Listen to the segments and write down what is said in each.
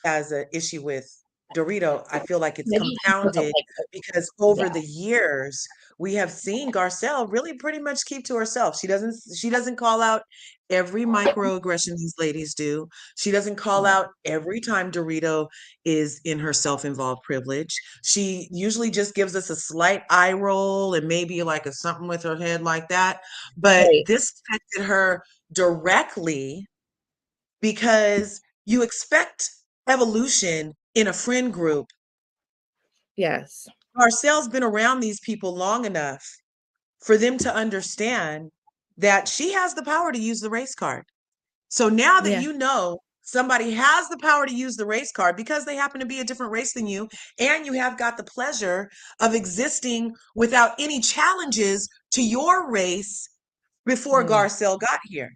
has an issue with Dorito, I feel like it's Maybe he doesn't compounded like it. because over Yeah. the years we have seen Garcelle really pretty much keep to herself. She doesn't call out every microaggression these ladies do. She doesn't call Yeah. out every time Dorito is in her self-involved privilege. She usually just gives us a slight eye roll and maybe like a something with her head like that. But Right. this affected her directly because you expect evolution in a friend group. Yes. Marcel's been around these people long enough for them to understand that she has the power to use the race card. So now that Yeah. you know somebody has the power to use the race card because they happen to be a different race than you, and you have got the pleasure of existing without any challenges to your race before Mm. Garcelle got here.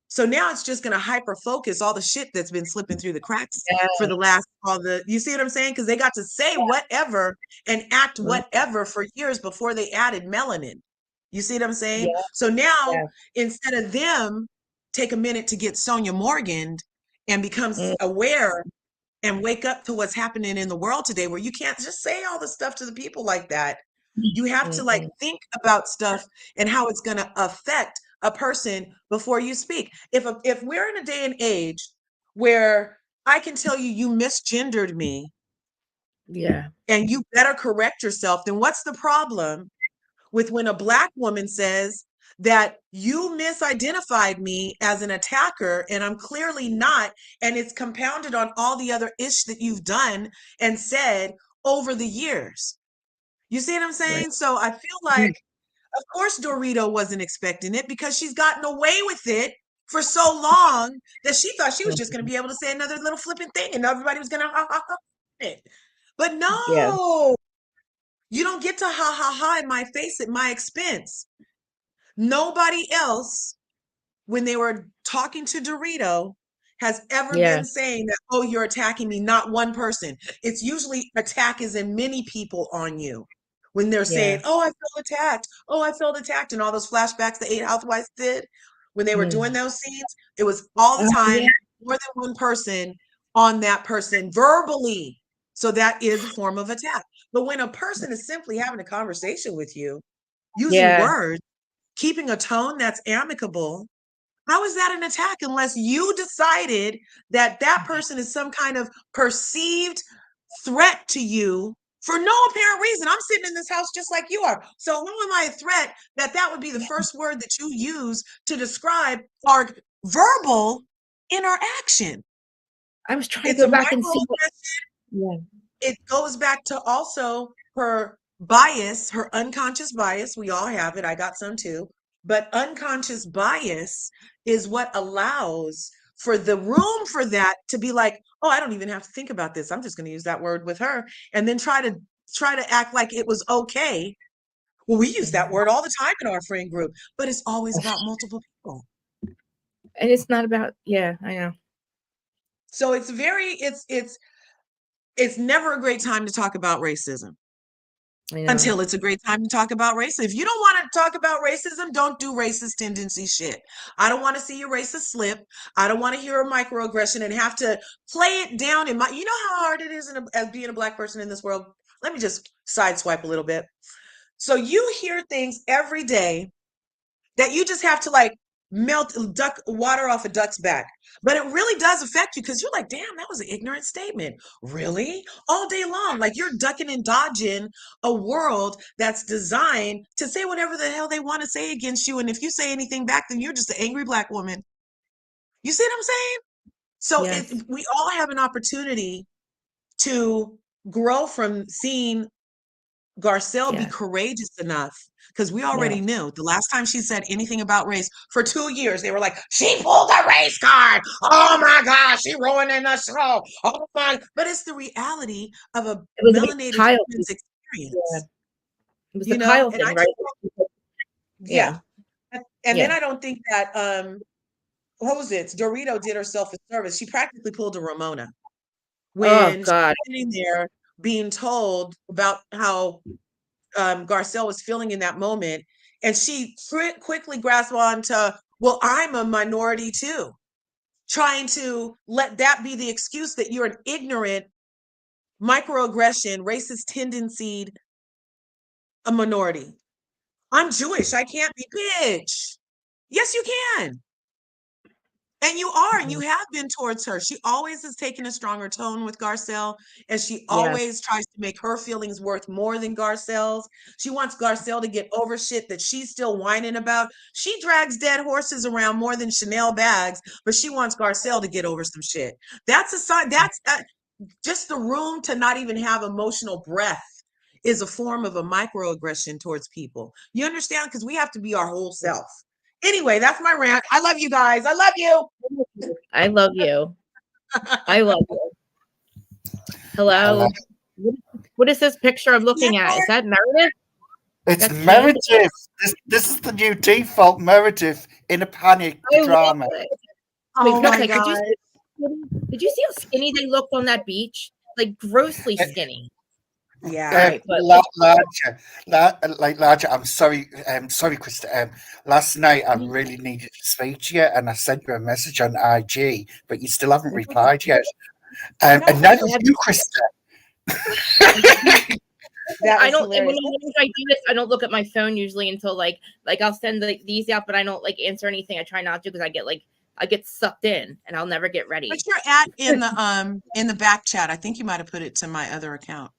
So now it's just going to hyper focus all the shit that's been slipping through the cracks Yeah. for the last all the you see what I'm saying? Because they got to say whatever and act Mm. whatever for years before they added melanin. You see what I'm saying? Yeah. So now Yeah. instead of them take a minute to get Sonia Morgan and become Mm. aware and wake up to what's happening in the world today, where you can't just say all the stuff to the people like that. You have to like Mm-mm. think about stuff and how it's going to affect a person before you speak. If we're in a day and age where I can tell you you misgendered me Yeah. and you better correct yourself, then what's the problem with when a Black woman says that you misidentified me as an attacker and I'm clearly not, and it's compounded on all the other ish that you've done and said over the years? You see what I'm Right. saying? So I feel Yeah. like, of course, Dorito wasn't expecting it because she's gotten away with it for so long that she thought she was just going to Mhm. be able to say another little flipping thing and everybody was going to ha ha ha it. But Yeah. no, you don't get to ha ha ha in my face at my expense. Nobody else, when they were talking to Dorito, has ever Yeah. been saying that, oh, you're attacking me, not one person. It's usually attack is in many people on you. When they're saying, Yeah. oh, I felt attacked. Oh, I felt attacked. And all those flashbacks the Eight Housewives did when they were doing Mm. those scenes, it was all the Oh, time, yeah. more than one person on that person verbally. So that is a form of attack. But when a person is simply having a conversation with you, using Yeah. words, keeping a tone that's amicable, how is that an attack unless you decided that that person is some kind of perceived threat to you for no apparent reason? I'm sitting in this house just like you are. So how am I a threat that that would be the first word that you use to describe our verbal interaction? I was trying to It's a go back and see what. microaggression. Yeah. It goes back to also her bias, her unconscious bias. We all have it. I got some too. But unconscious bias is what allows for the room for that to be like, oh, I don't even have to think about this. I'm just going to use that word with her and then try to act like it was okay. Well, we use that Mhm. word all the time in our friend group, but it's always about multiple people. And it's not about, yeah, I know. So it's never a great time to talk about racism. I know. Until it's a great time to talk about racism. If you don't want to talk about racism, don't do racist tendency shit. I don't want to see your racist slip. I don't want to hear a microaggression and have to play it down in my. You know how hard it is as being a Black person in this world. Let me just sideswipe a little bit. So you hear things every day that you just have to like melt duck water off a duck's back. But it really does affect you because you're like, damn, that was an ignorant statement. Really? All day long. Like you're ducking and dodging a world that's designed to say whatever the hell they want to say against you. And if you say anything back, then you're just an angry Black woman. You see what I'm saying? So Yes. we all have an opportunity to grow from seeing Garcelle be Yeah. courageous enough because we Yeah. already knew the last time she said anything about race for 2 years, they were like, she pulled a race card. Oh my gosh, she ruining the show. Oh my, but it's the reality of a It was like melanated Kyle. human's Yeah. experience, It was the Kyle and I thing, right? just don't, Yeah. yeah. And then Yeah. I don't think that what was it? Dorito did herself a service. She practically pulled a Ramona Oh when she's God. sitting there being told about how Garcelle was feeling in that moment. And she quickly grasped on to, well, I'm a minority too. trying to let that be the excuse that you're an ignorant, microaggression, racist tendency, a minority. I'm Jewish. I can't be, bitch. Yes, you can. And you are, and you have been towards her. She always has taken a stronger tone with Garcelle, and she Yes. always tries to make her feelings worth more than Garcelle's. She wants Garcelle to get over shit that she's still whining about. She drags dead horses around more than Chanel bags, but she wants Garcelle to get over some shit. That's a sign. That's just the room to not even have emotional breath is a form of a microaggression towards people. You understand? Because we have to be our whole self. Anyway, that's my rant. I love you guys. I love you. I love you. I love you. Hello. What is this picture I'm looking at? Is that Meredith? It's Meredith. This is the new default Meredith in a panic drama. Oh my God. Did you see how skinny they looked on that beach? Like grossly skinny. Yeah. Larger. I'm sorry, Krista. Last night I really needed to speak to you, and I sent you a message on IG, but you still haven't replied yet. And neither have you, Krista. I don't. And when I do this, I don't look at my phone usually until like I'll send these out, but I don't like answer anything. I try not to because I get sucked in, and I'll never get ready. But you're at in the back chat. I think you might have put it to my other account.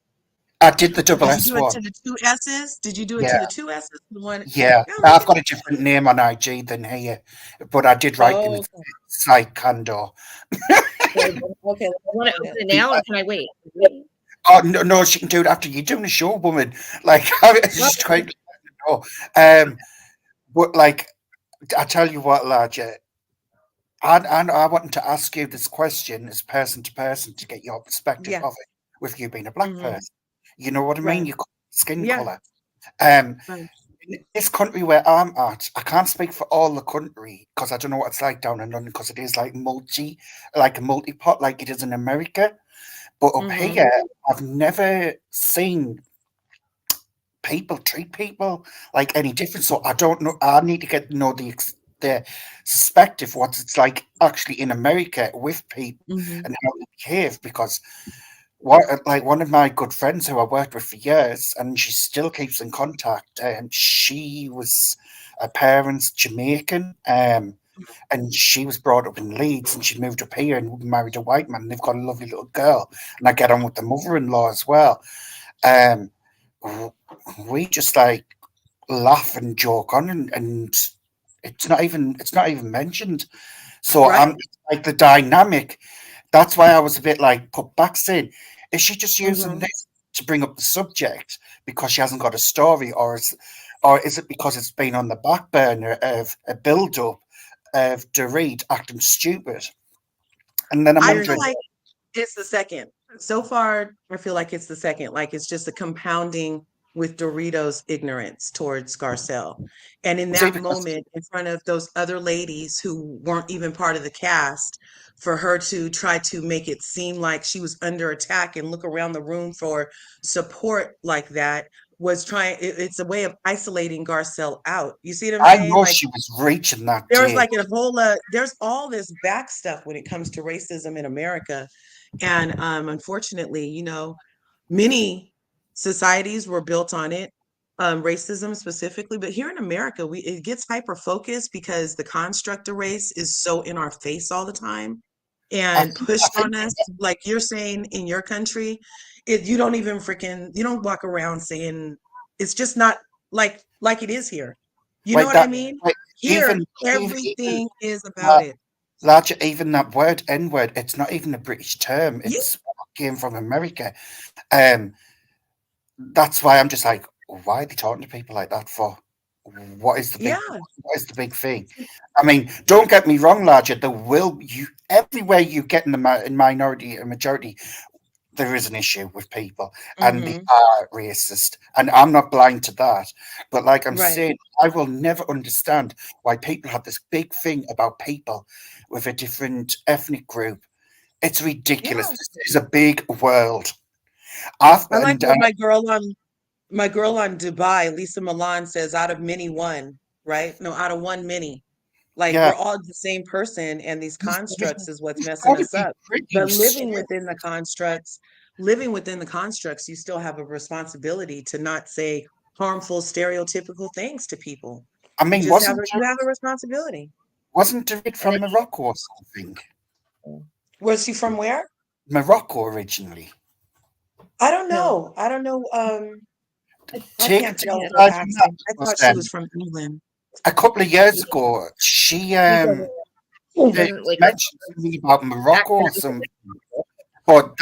I did the double S one. Did you do it to the 2 S's? Did you do it to the 2 S's? Yeah, I've got a different name on IG than here, but I did write in site Candor. Okay, I want to open it now, or can I wait? Oh no, she can do it after you're doing a show, woman. Like, it's just quite but like, I tell you what, Larger, I wanted to ask you this question as person to person to get your perspective of it, with you being a black person. You know what I mean? Your skin color. In this country where I'm at, I can't speak for all the country because I don't know what it's like down in London because it is like a multi-pot like it is in America. But up here, I've never seen people treat people like any different. So I don't know. I need to get to know the perspective what it's like actually in America with people and how they behave because. One of my good friends who I worked with for years, and she still keeps in contact. She was her parents Jamaican, and she was brought up in Leeds, and she moved up here and married a white man. And they've got a lovely little girl, and I get on with the mother-in-law as well. We just like laugh and joke on, and it's not even mentioned. So I'm like the dynamic. That's why I was a bit like put back saying, is she just using this to bring up the subject because she hasn't got a story, or is it because it's been on the back burner of a build-up of Dorit acting stupid? And then I'm wondering, I feel like it's the second. So far, I feel like it's the second. Like it's just a compounding with Dorito's ignorance towards Garcelle. And in that moment, in front of those other ladies who weren't even part of the cast, for her to try to make it seem like she was under attack and look around the room for support like that was it's a way of isolating Garcelle out. You see what I'm saying? I know she was reaching that. There's like a whole there's all this back stuff when it comes to racism in America. And unfortunately, many societies were built on it, racism specifically, but here in America, it gets hyper focused because the construct of race is so in our face all the time and pushed on us. Like you're saying in your country, you don't even you don't walk around saying it's just not like it is here. You know what I mean? Here, everything is about it. Larger, even that word N-word, it's not even a British term. It's came from America. That's why I'm just like, why are they talking to people like that for? What is the big thing? I mean, don't get me wrong, Larger. Everywhere you get in the minority and majority, there is an issue with people, and they are racist, and I'm not blind to that. But like I'm saying, I will never understand why people have this big thing about people with a different ethnic group. It's ridiculous. This is a big world. I like what my girl on Dubai, Lisa Milan, says, out of many, one, right? No, out of one, many. Like we're all the same person, and these constructs is what's messing us up. But living within the constructs, you still have a responsibility to not say harmful, stereotypical things to people. I mean, you have a responsibility. Wasn't David from Morocco or something? Was she from where? Morocco originally. I don't know. I don't know. I can't tell her accent. I thought she was from England. A couple of years ago, she mentioned to me about Morocco or something. But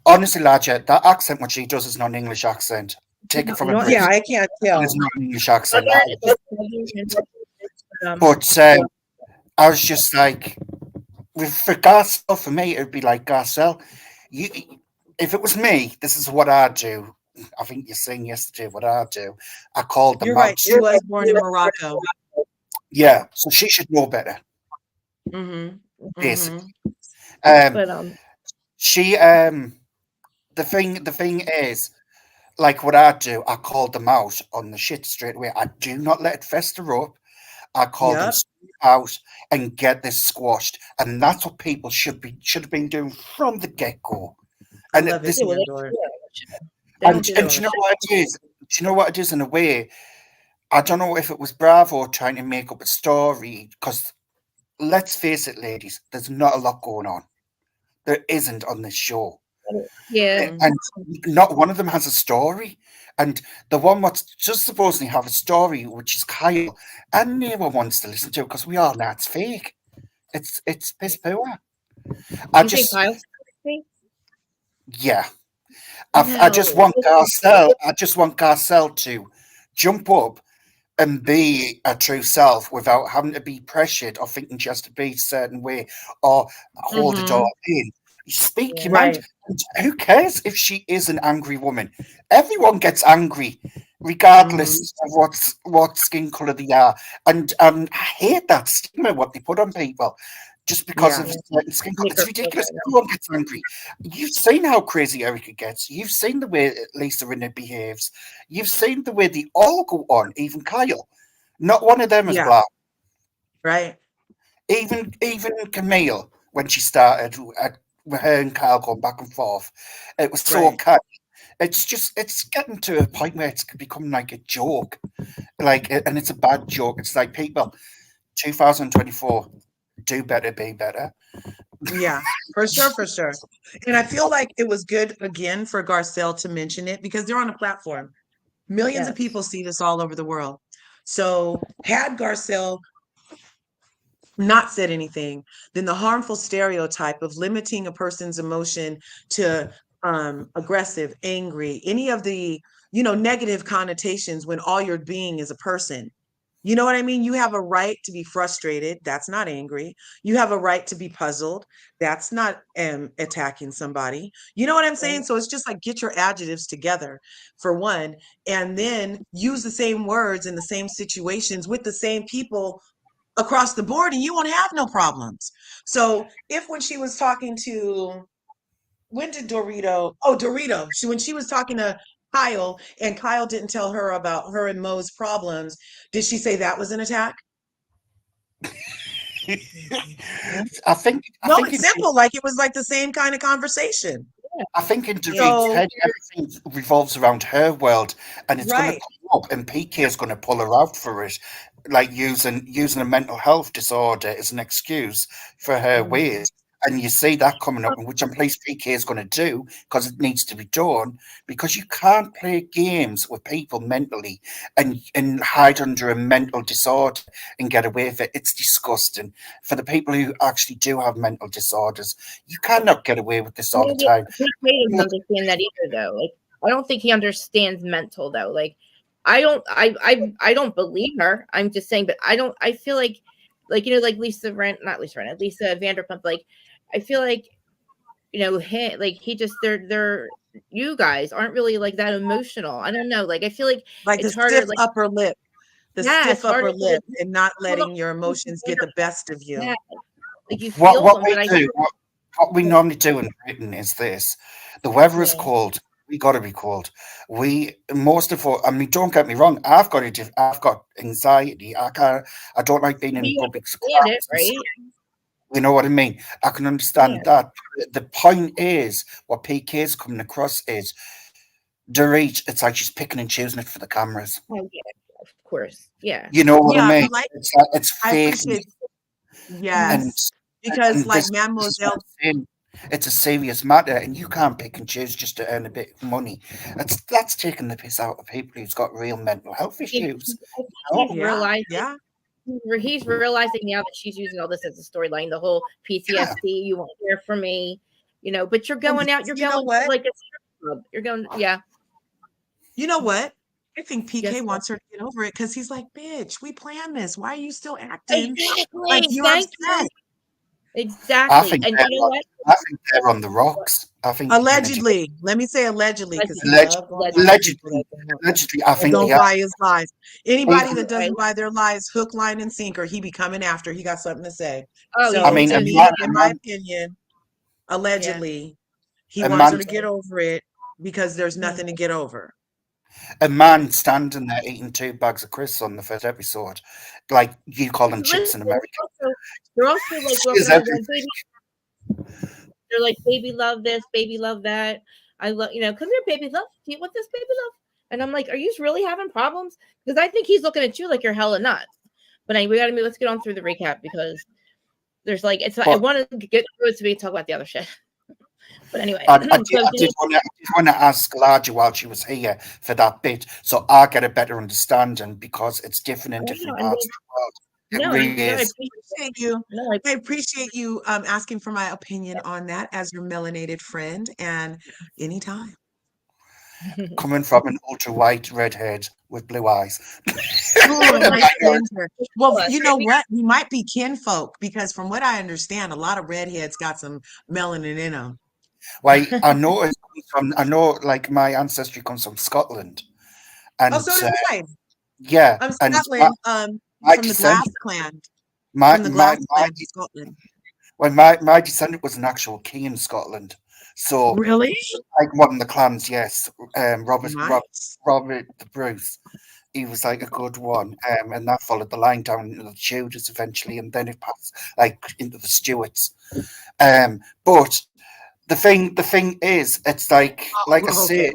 honestly, Larger, that accent, what she does, is not an English accent. Take it from a Brit. Yeah, I can't tell. It's not an English accent. But I was just like, for Garcelle, for me, it would be like, Garcelle, if it was me, this is what I'd do. I think you're saying yesterday what I'd do. I called them out. You're right. She was born in Morocco. Yeah, so she should know better. Basically. She the thing is, like what I do, I call them out on the shit straight away. I do not let it fester up. I call them out and get this squashed, and that's what people should have been doing from the get go. And this, and do you know what it is? Do you know what it is in a way? I don't know if it was Bravo trying to make up a story, because let's face it, ladies, there's not a lot going on. There isn't on this show. Yeah. And not one of them has a story. And the one what's just supposedly have a story, which is Kyle, and no one wants to listen to it because we all know it's fake. It's piss poor. I just want Garcelle to jump up and be a true self without having to be pressured or thinking she has to be a certain way or hold it all in. Speak your mind. Who cares if she is an angry woman? Everyone gets angry, regardless of what skin color they are. And I hate that stigma what they put on people just because of certain skin color. It's ridiculous. Everyone gets angry. You've seen how crazy Erica gets. You've seen the way Lisa Rinna behaves. You've seen the way they all go on. Even Kyle, not one of them is black. Right. Even Camille, when she started. With her and Kyle going back and forth, it was so cut. It's getting to a point where it's becoming like a joke, and it's a bad joke. It's like, people, 2024, do better, be better. Yeah, for sure. And I feel like it was good again for Garcelle to mention it because they're on a platform. Millions of people see this all over the world. So had Garcelle not said anything, then the harmful stereotype of limiting a person's emotion to aggressive, angry, any of the, negative connotations when all you're being is a person. You know what I mean? You have a right to be frustrated. That's not angry. You have a right to be puzzled. That's not attacking somebody. You know what I'm saying? So it's just like, get your adjectives together for one, and then use the same words in the same situations with the same people across the board, and you won't have no problems. So if when she was talking to, when she was talking to Kyle and Kyle didn't tell her about her and Mo's problems, did she say that was an attack? I think it's simple. Like it was like the same kind of conversation. I think in David's head, everything revolves around her world, and it's going to come up, and PK is going to pull her out for it, like using a mental health disorder as an excuse for her ways. And you see that coming up, which I'm pleased PK is going to do, because it needs to be done, because you can't play games with people mentally and hide under a mental disorder and get away with it. It's disgusting. For the people who actually do have mental disorders, you cannot get away with this all the time. He doesn't understand that either, though. Like, I don't think he understands mental, though. Like, I don't believe her. I'm just saying, but I feel like like Lisa Vanderpump, like, I feel like, him, like, he just, they're you guys aren't really like that emotional. I don't know. Like, I feel like it's harder, stiff upper lip, stiff upper lip, and not letting your emotions get the best of you. Yeah. Like, you feel what we normally do in Britain is this: the weather is cold. We got to be called. Most of all, I mean, don't get me wrong. I've got anxiety. I don't like being in You public understand it, crowds. right? You know what I mean? I can Yeah. understand that. The point is, what PK's coming across is, Dorit, it's like she's picking and choosing it for the cameras. Oh yeah, of course. Yeah. You know what I Yeah, mean? but like It's I fake, appreciate and yes. Because like this is what I'm Mademoiselle, saying. It's a serious matter, and you can't pick and choose just to earn a bit of money. That's taking the piss out of people who's got real mental health I think issues. he's Oh, yeah, realizing yeah. he's realizing now that she's using all this as a storyline, the whole yeah. PTSD, you won't hear from me, but you're And going out, you're you know going to what? like a strip club. You're going, yeah, You know what? I think PK yes, wants her to get over it because he's like, bitch, we planned this. Why are you still acting like exactly. you're Thank upset? you. I Exactly. think And they're you know on, what? I think they're on the rocks. I think they're going to do Allegedly. Let me say allegedly because he Allegedly, loved going after people allegedly. that don't Allegedly, I think they don't are. buy his lies. Anybody Even, that doesn't buy their lies, hook, line, and sinker, he be coming after. He got something to say. Oh I So yeah, mean, to so me, a in my man, opinion, yeah. allegedly, he a wants her man to get over it because there's Mhm. nothing to get over. a Yeah. man standing there eating 2 bags of crisps on the first episode, like you call them Listen, chips in America. they're also like walking Is around everything. going, baby. They're like, baby, love this, baby, love that. I love, come here, baby, love. Do you want this, baby, love? And I'm like, are you really having problems? Because I think he's looking at you like you're hella nuts. But anyway, let's get on through the recap because there's like, I But want to get through it so we can talk about the other shit. But anyway, I so did want to ask Larger while she was here for that bit, so I get a better understanding because it's different in different parts of the world. It really I is. Appreciate you. no, I appreciate you asking for my opinion on that as your melanated friend, and anytime. Coming from an ultra white redhead with blue eyes. Oh, well, a nice My ginger. Well, you know treat me. what? We might be kinfolk because from what I understand, a lot of redheads got some melanin in them. Why I know like my ancestry comes from Scotland, Oh, and so do mine. yeah, I'm and my, Scotland, my from the descent Glass clan, my from the my Glass my clan in Scotland. well, my descendant was an actual king in Scotland. So, Really? like one of the clans, yes, Nice. Robert the Bruce. He was like a good one, and that followed the line down into the Tudors eventually, and then it passed like into the Stuarts. But the thing is, it's like I Oh, okay.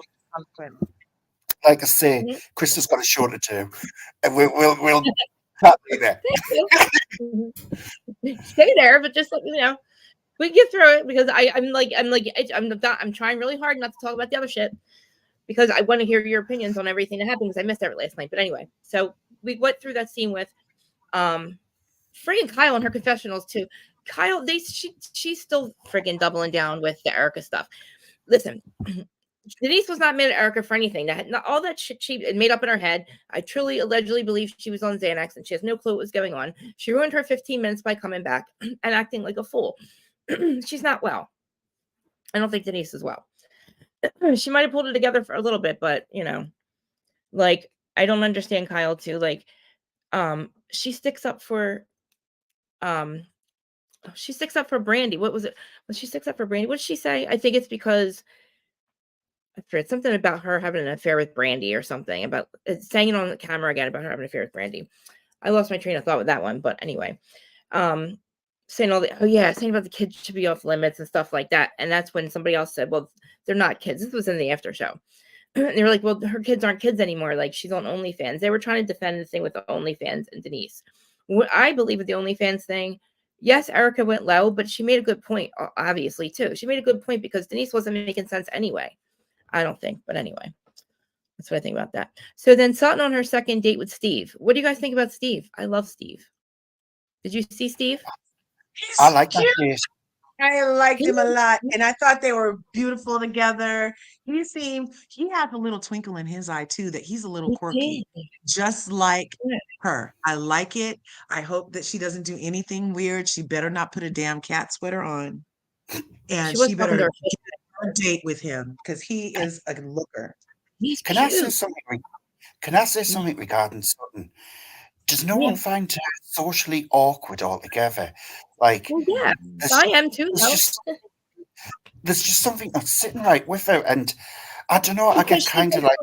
say, Mhm. Krista's got a shorter too, and we'll chat later. Thank you. Stay there, but just let me know. We get through it because I'm trying really hard not to talk about the other shit because I want to hear your opinions on everything that happened because I missed that last night. But anyway, so we went through that scene with friggin' Kyle and her confessionals too. Kyle, she's still friggin' doubling down with the Erica stuff. Listen, Denise was not mad at Erica for anything. Not all that shit she had made up in her head. I truly, allegedly believe she was on Xanax and she has no clue what was going on. She ruined her 15 minutes by coming back and acting like a fool. She's not well. I don't think Denise is well. She might have pulled it together for a little bit, but like I don't understand Kyle too. Like, she sticks up for Brandy. What was it? When she sticks up for Brandy, what did she say? I think it's because I forget something about her having an affair with Brandy or something about saying it on the camera again about her having an affair with Brandy. I lost my train of thought with that one, but anyway, um, saying about the kids should be off limits and stuff like that. And that's when somebody else said, well, they're not kids. This was in the after show. They were like, well, her kids aren't kids anymore. Like, she's on OnlyFans. They were trying to defend the thing with the OnlyFans and Denise. What I believe with the OnlyFans thing, yes, Erica went low, but she made a good point, obviously, too. She made a good point because Denise wasn't making sense anyway. I don't think, but anyway, that's what I think about that. So then Sutton on her second date with Steve. What do you guys think about Steve? I love Steve. Did you see Steve? I He's like that cute. date. I liked He him a lot, and I thought they were beautiful together. He has a little twinkle in his eye too, that he's a little quirky, did. just like Yeah. her. I like it. I hope that she doesn't do anything weird. She better not put a damn cat sweater on, and She was she talking better to her. get a date with him because he is a looker. He's Can I say cute. something? Can I say something regarding Sutton? Does no Yeah. one find her socially awkward altogether? Like, Well, yeah. there's I am too, there's though. just there's just something not sitting right with her, and I don't know. I Because get she's kind of like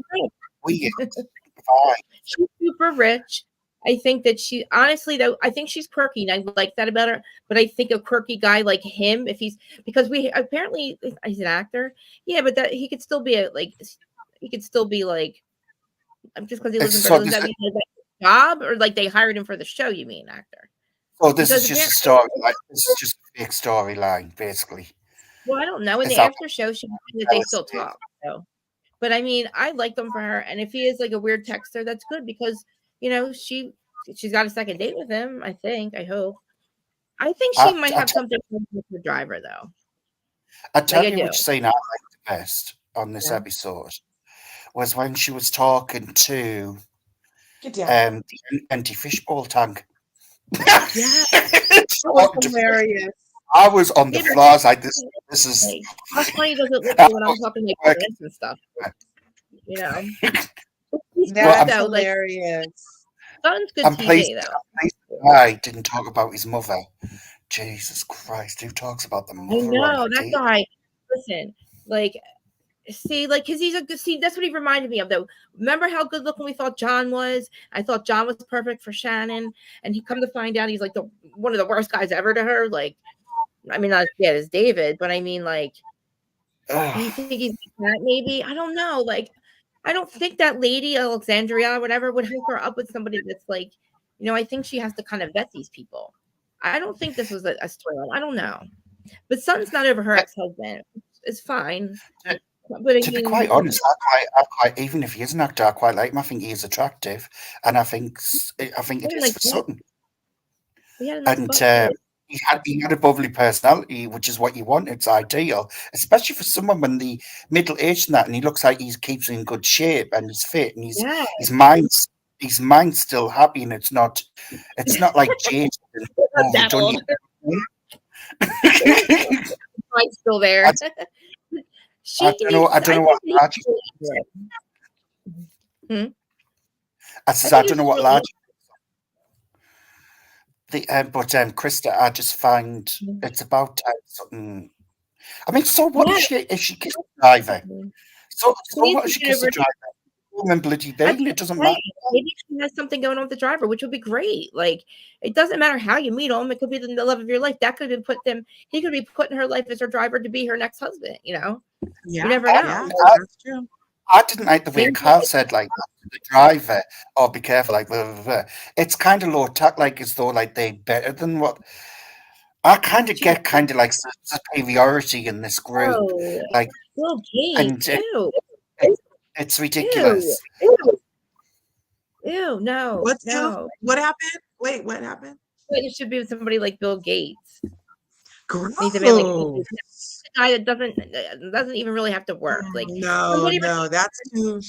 weird vibe. she's super rich. I think that she honestly though, I think she's quirky and I like that about her. But I think a quirky guy like him, if he's because we apparently he's an actor, yeah, but that he could still be he could still be like just because he lives in So Beverly Hills, this that means he has a job or like they hired him for the show. You mean actor? so this Because is just a apparently, story. Like this is just a fake storyline, basically. well, I don't know. In Is the that after show, she mentioned that what they else still it is? talk. So, but I mean, I like them for her. And if he is like a weird texter, that's good because she's got a second date with him. I think. I hope. I think she might I have something with the driver though. Like tell I you do. which scene I liked the best on this Yeah. episode was when she was talking to Get down. the empty fishbowl tank. Yeah. That was hilarious. I was on the Yeah, but floor. I was like, this is. like, how funny does it look I like when I'm was talking like working. dance and stuff? You know. He's good Well, That's though. Like hilarious. Son's good I'm TV pleased though. I didn't talk about his mother. Jesus Christ, who talks about the I mother on know a that date? guy. Listen, like, see, like, cause he's a good. See, that's what he reminded me of, though. Remember how good looking we thought John was? I thought John was perfect for Shannon, and he come to find out he's like one of the worst guys ever to her. Like, I mean, not as bad as David, but I mean, like, do you Ugh. think he's like that? Maybe I don't know. Like, I don't think that lady Alexandria or whatever would hook her up with somebody that's like, I think she has to kind of vet these people. I don't think this was a storyline. I don't know. But Son's not over her To, ex-husband. It's fine. to, But I to be mean, quite honest, even if he is an actor, I quite like him. I think he is attractive, and I think he it had a is nice for butt. Sutton. He had a nice And butt too. he had a bubbly personality, which is what you want. It's ideal, especially for someone when the middle aged and that, and he looks like he keeps in good shape and he's fit, and Yeah. his mind's still happy, and it's not like jaded and Not that overdone. old. Mine's still there. I, She needs. I don't I know think what he Largy. hmm? I I says I think don't he's know what really. Largy. But Krista, I just find it's about something. I mean, so what Yeah. if she kissed the driver? So She needs what to if she get kissed the over. driver? Woman bloody That's bail, it doesn't right. matter. Maybe she has something going on with the driver, which would be great. Like, it doesn't matter how you meet him. It could be the love of your life. That could have put them. He could be put in her life as her driver to be her next husband. You Yeah, never I, know. yeah, I, that's true. I didn't like the way Maybe Carl said, like, the driver, oh, be careful, like, blah, blah, blah. It's kind of low tack, like, as though, like, they're better than what. I kind of get kind of like superiority in this group. Oh, Like, Bill and Gates. Ew. it's Ew. ridiculous. Ew. Ew. No. What's new? No. What happened? Wait, what happened? But it should be with somebody like Bill Gates. Needs a man like Gross. a guy that doesn't even really have to work. Like No, somebody no, that's too.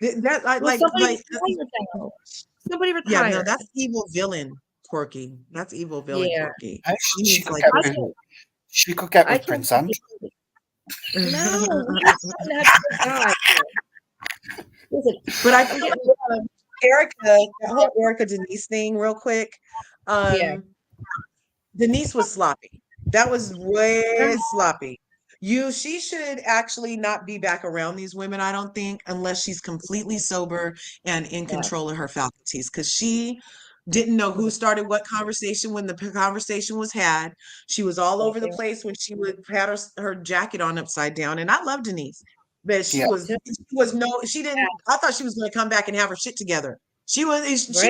That well, somebody like retired though. Somebody yeah, no, retired. that's evil villain quirky. That's evil villain Yeah. quirky. She He's could like get I with, can't. she could get I with can't. Prince Andrew. No, we have to have a guy. Listen, but I I'm feel getting. like Erica, that whole Erica Denise thing, real quick. Yeah. Denise was sloppy. That was way sloppy. She should actually not be back around these women, I don't think, unless she's completely sober and in Yeah. control of her faculties. Because she didn't know who started what conversation when the conversation was had. She was all over the place when she would had her jacket on upside down. And I love Denise, but Yeah. she didn't. I thought she was going to come back and have her shit together. She Right.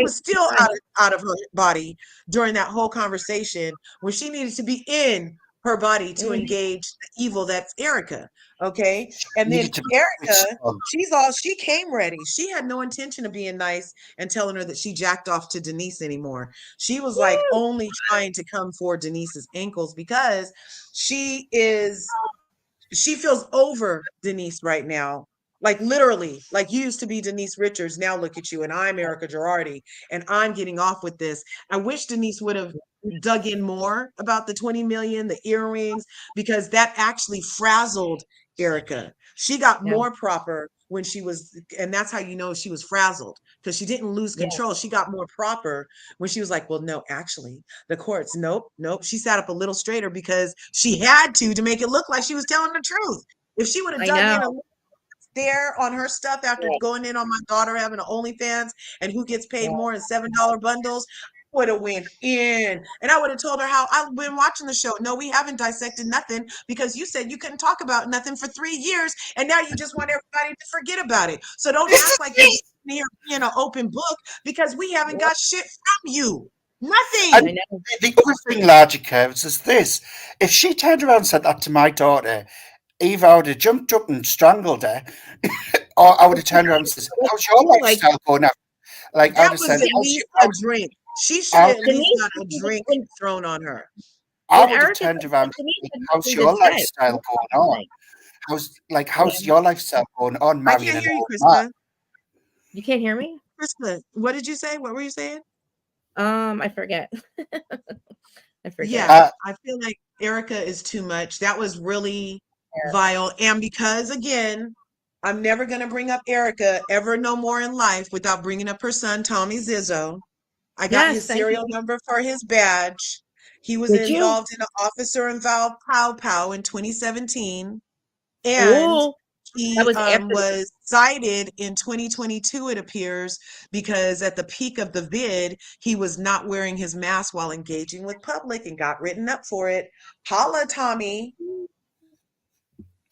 was still out of her body during that whole conversation when she needed to be in her body to engage the evil that's Erica. Okay. And then Needed to be Erica, she came ready. She had no intention of being nice and telling her that she jacked off to Denise anymore. She was like only trying to come for Denise's ankles because she feels over Denise right now. Like literally, like you used to be Denise Richards. Now look at you, and I'm Erica Girardi, and I'm getting off with this. I wish Denise would have dug in more about the 20 million, the earrings, because that actually frazzled Erica. She got more proper when she was, and that's how you know she was frazzled because she didn't lose control. She got more proper when she was like, well, no, actually, the courts, nope, nope. She sat up a little straighter because she had to make it look like she was telling the truth. If she would have I dug know. in there on her stuff after going in on my daughter having an OnlyFans and who gets paid more in $7 bundles, would have went in. And I would have told her how I've been watching the show. No, we haven't dissected nothing because you said you couldn't talk about nothing for 3 years and now you just want everybody to forget about it. So don't act like you're here being an open book because we haven't got shit from you. Nothing. And the other thing, LRGA Curves, is this. If she turned around and said that to my daughter, either I would have jumped up and strangled her, or I would have turned around and said, how's your lifestyle going now? Like, I would That have was said, at least a drink. She should at least got a drink thrown on her. I would have turned around and said, how's your lifestyle going on? How's your lifestyle going on, I marrying can't an hear you, old Krista. man? You can't hear me? Krista, what did you say? What were you saying? I forget. I forget. Yeah, I feel like Erica is too much. That was really vile. And because, again, I'm never going to bring up Erica ever no more in life without bringing up her son, Tommy Zizzo. I got his serial number for his badge. He was involved in an officer involved pow pow in 2017. And he was cited in 2022, it appears, because at the peak of the vid, he was not wearing his mask while engaging with public and got written up for it. Holla, Tommy.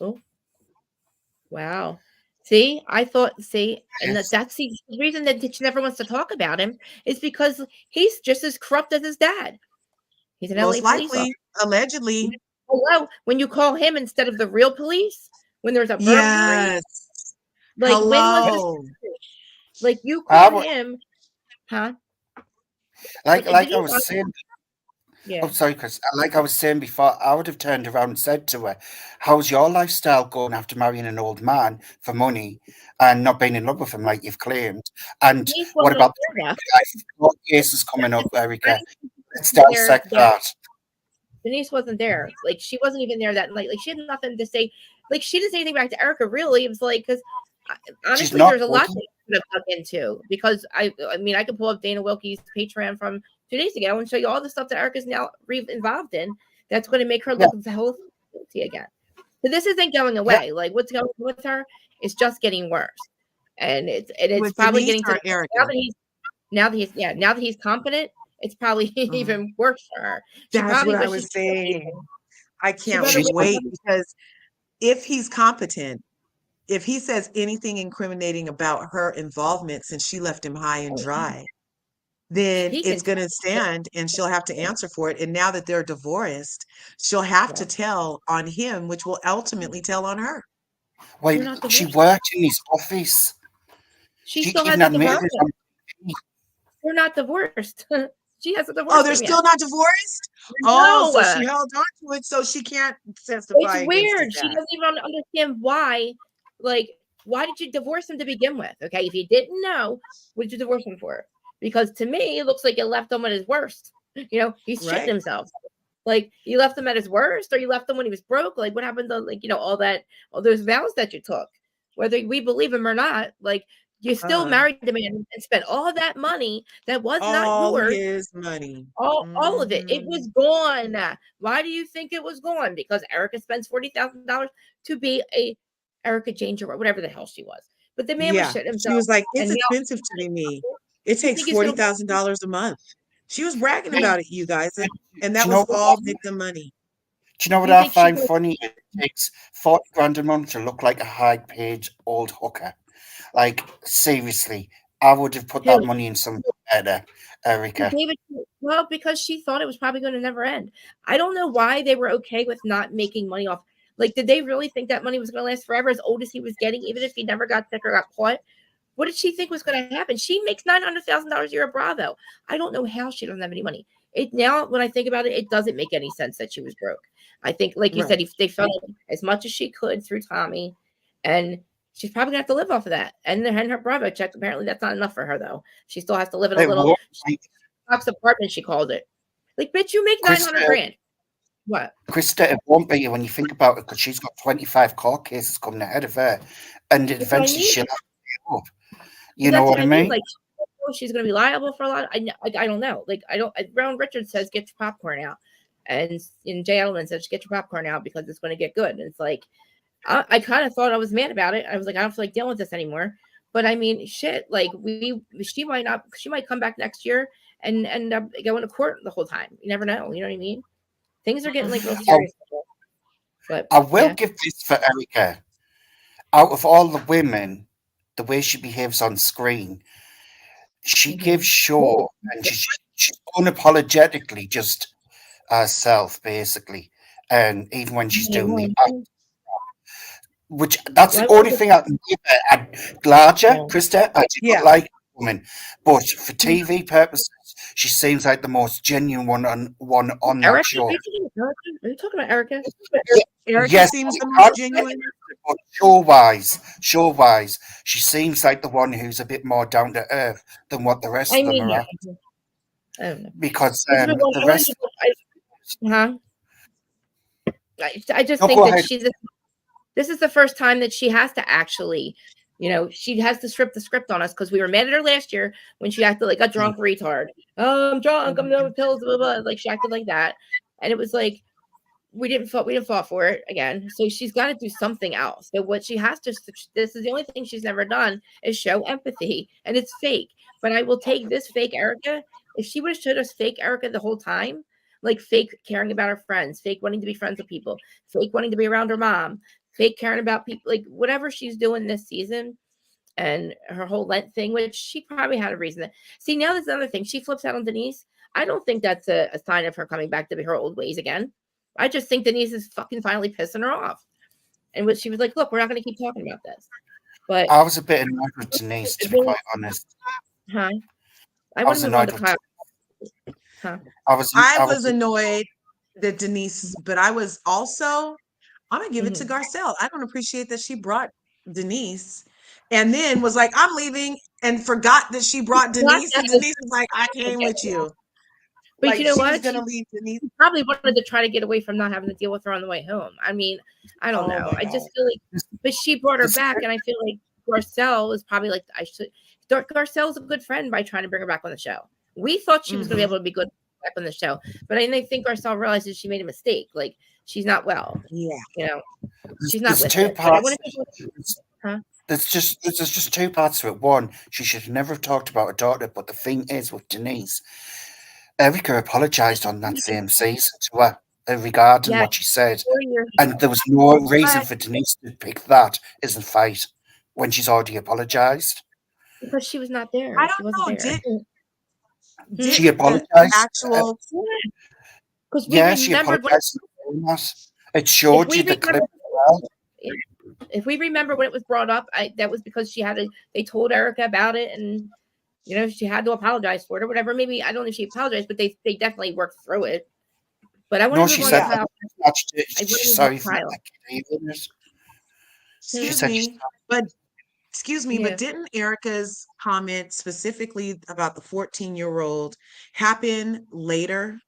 Oh, wow. See, and that's the reason that she never wants to talk about him is because he's just as corrupt as his dad. He's an Most LA police likely, officer. allegedly. Hello, when you call him instead of the real police, when there's a burglary, yes. like hello. when was this? Like you call him, huh? Like I was saying. Yeah. Oh, sorry, Chris. Like I was saying before, I would have turned around and said to her, how's your lifestyle going after marrying an old man for money and not being in love with him like you've claimed? And what about the court cases coming up, Erica? Let's dissect that. Denise wasn't there. Like, she wasn't even there that night. Like, she had nothing to say. Like, she didn't say anything back to Erica, really. It was like, because honestly, there's a lot that you could have dug into. Because, I mean, I could pull up Dana Wilkie's Patreon from 2 days ago and show you all the stuff that Erica's now involved in that's going to make her look guilty again. So this isn't going away. Like, what's going on with her is just getting worse. And it's probably Denise getting to Erica. now that he's competent, it's probably even worse for her. That's what I was saying. I can't wait because if he's competent, if he says anything incriminating about her involvement since she left him high and dry, then it's going to stand and she'll have to answer for it. And now that they're divorced, she'll have to tell on him, which will ultimately tell on her. Wait, she worked in his office. She still hasn't divorced. They're not divorced. She hasn't divorced. Oh, they're still not divorced? Oh, so she held on to it so she can't testify. It's weird. She doesn't even understand why. Like, why did you divorce him to begin with? Okay, if you didn't know, what did you divorce him for? Because to me, it looks like you left him at his worst. You know, he's shitting himself. Like, you left him at his worst, or you left him when he was broke. Like, what happened to, like, you know, all those vows that you took? Whether we believe him or not, like, you still married the man and spent all that money that was not yours. All his money. All of it. It was gone. Why do you think it was gone? Because Erica spends $40,000 to be a Erica Jane or whatever the hell she was. But the man was shit himself. She was like, it's expensive to be me. It takes $40,000 a month. She was bragging about it, you guys. And that was all victim money. Do you know what I find funny? It takes 40 grand a month to look like a high-paid old hooker. Like, seriously, I would have put that money in something better, Erica. Well, because she thought it was probably going to never end. I don't know why they were okay with not making money off. Like, did they really think that money was going to last forever, as old as he was getting, even if he never got sick or got caught? What did she think was going to happen? She makes $900,000 a year at Bravo. I don't know how she doesn't have any money. Now, when I think about it, it doesn't make any sense that she was broke. I think, like you said, they felt as much as she could through Tommy, and she's probably gonna have to live off of that. And her Bravo check, apparently that's not enough for her, though. She still has to live in a little box apartment, she called it. Like, bitch, you make 900 grand. What? Krista, it won't be when you think about it, because she's got 25 court cases coming ahead of her, and eventually she'll have to pay up. You know what I mean? Like, she's gonna be liable for a lot. I don't know. Like, I don't. Brown Richards says get your popcorn out, and Jay Edelman says get your popcorn out because it's gonna get good. And it's like, I kind of thought I was mad about it. I was like, I don't feel like dealing with this anymore. But I mean, shit, like she might come back next year and end up going to court the whole time. You never know. You know what I mean? Things are getting like real serious. But I will give this for Erica. Out of all the women, the way she behaves on screen, she gives show, and she's unapologetically just herself, basically. And even when she's doing the act, which that's the only thing I can give her. And larger, Krista, I do not like women, but for TV purposes, she seems like the most genuine one on that Erica, show. are you talking about Erica? Erica Yes, seems the most genuine. but show-wise, she seems like the one who's a bit more down to earth than what the rest of them are. I don't know. Because the rest. I just think that this is the first time that she has to actually, she has to strip the script on us because we were mad at her last year when she acted like a drunk retard. Oh, I'm drunk. I'm done with pills. Blah, blah, blah. Like she acted like that, and it was like we didn't fall for it again. So she's got to do something else. So what she has to, this is the only thing she's never done is show empathy, and it's fake. But I will take this fake Erica. If she would have showed us fake Erica the whole time, like fake caring about her friends, fake wanting to be friends with people, fake wanting to be around her mom, fake caring about people, like whatever she's doing this season and her whole Lent thing, which she probably had a reason. See, now there's another thing. She flips out on Denise. I don't think that's a sign of her coming back to her old ways again. I just think Denise is fucking finally pissing her off. And what she was like, look, we're not going to keep talking about this. But I was a bit annoyed with Denise, to be quite honest. Huh? I was annoyed with Denise. Huh? I was annoyed that Denise, but I was also, I'm going to give it to Garcelle. I don't appreciate that she brought Denise and then was like, I'm leaving and forgot that she brought Denise. And Denise was like, I came with you. But like you know she what? was going to leave Denise. She probably wanted to try to get away from not having to deal with her on the way home. I mean, I don't know. I just feel like, but she brought her back. And I feel like Garcelle is probably like, Garcelle's a good friend by trying to bring her back on the show. We thought she was going to be able to be good back on the show, but I think Garcelle realizes she made a mistake. Like she's not well. Yeah. She's not with two it. parts. There's just two parts to it. One, she should never have talked about her daughter, but the thing is with Denise, Erica apologized on that same season to her regarding what she said, and there was no reason for Denise to pick that as a fight when she's already apologized. Because she was not there. I don't know. Did she apologized? Actual. Because she apologized. It showed you the clip. If we remember when it was brought up, that was because they told Erica about it, and she had to apologize for it or whatever. Maybe I don't know if she apologized, but they definitely worked through it. But I want to move on to Kyle. She's sorry for Excuse me, but didn't Erica's comment specifically about the 14-year-old happen later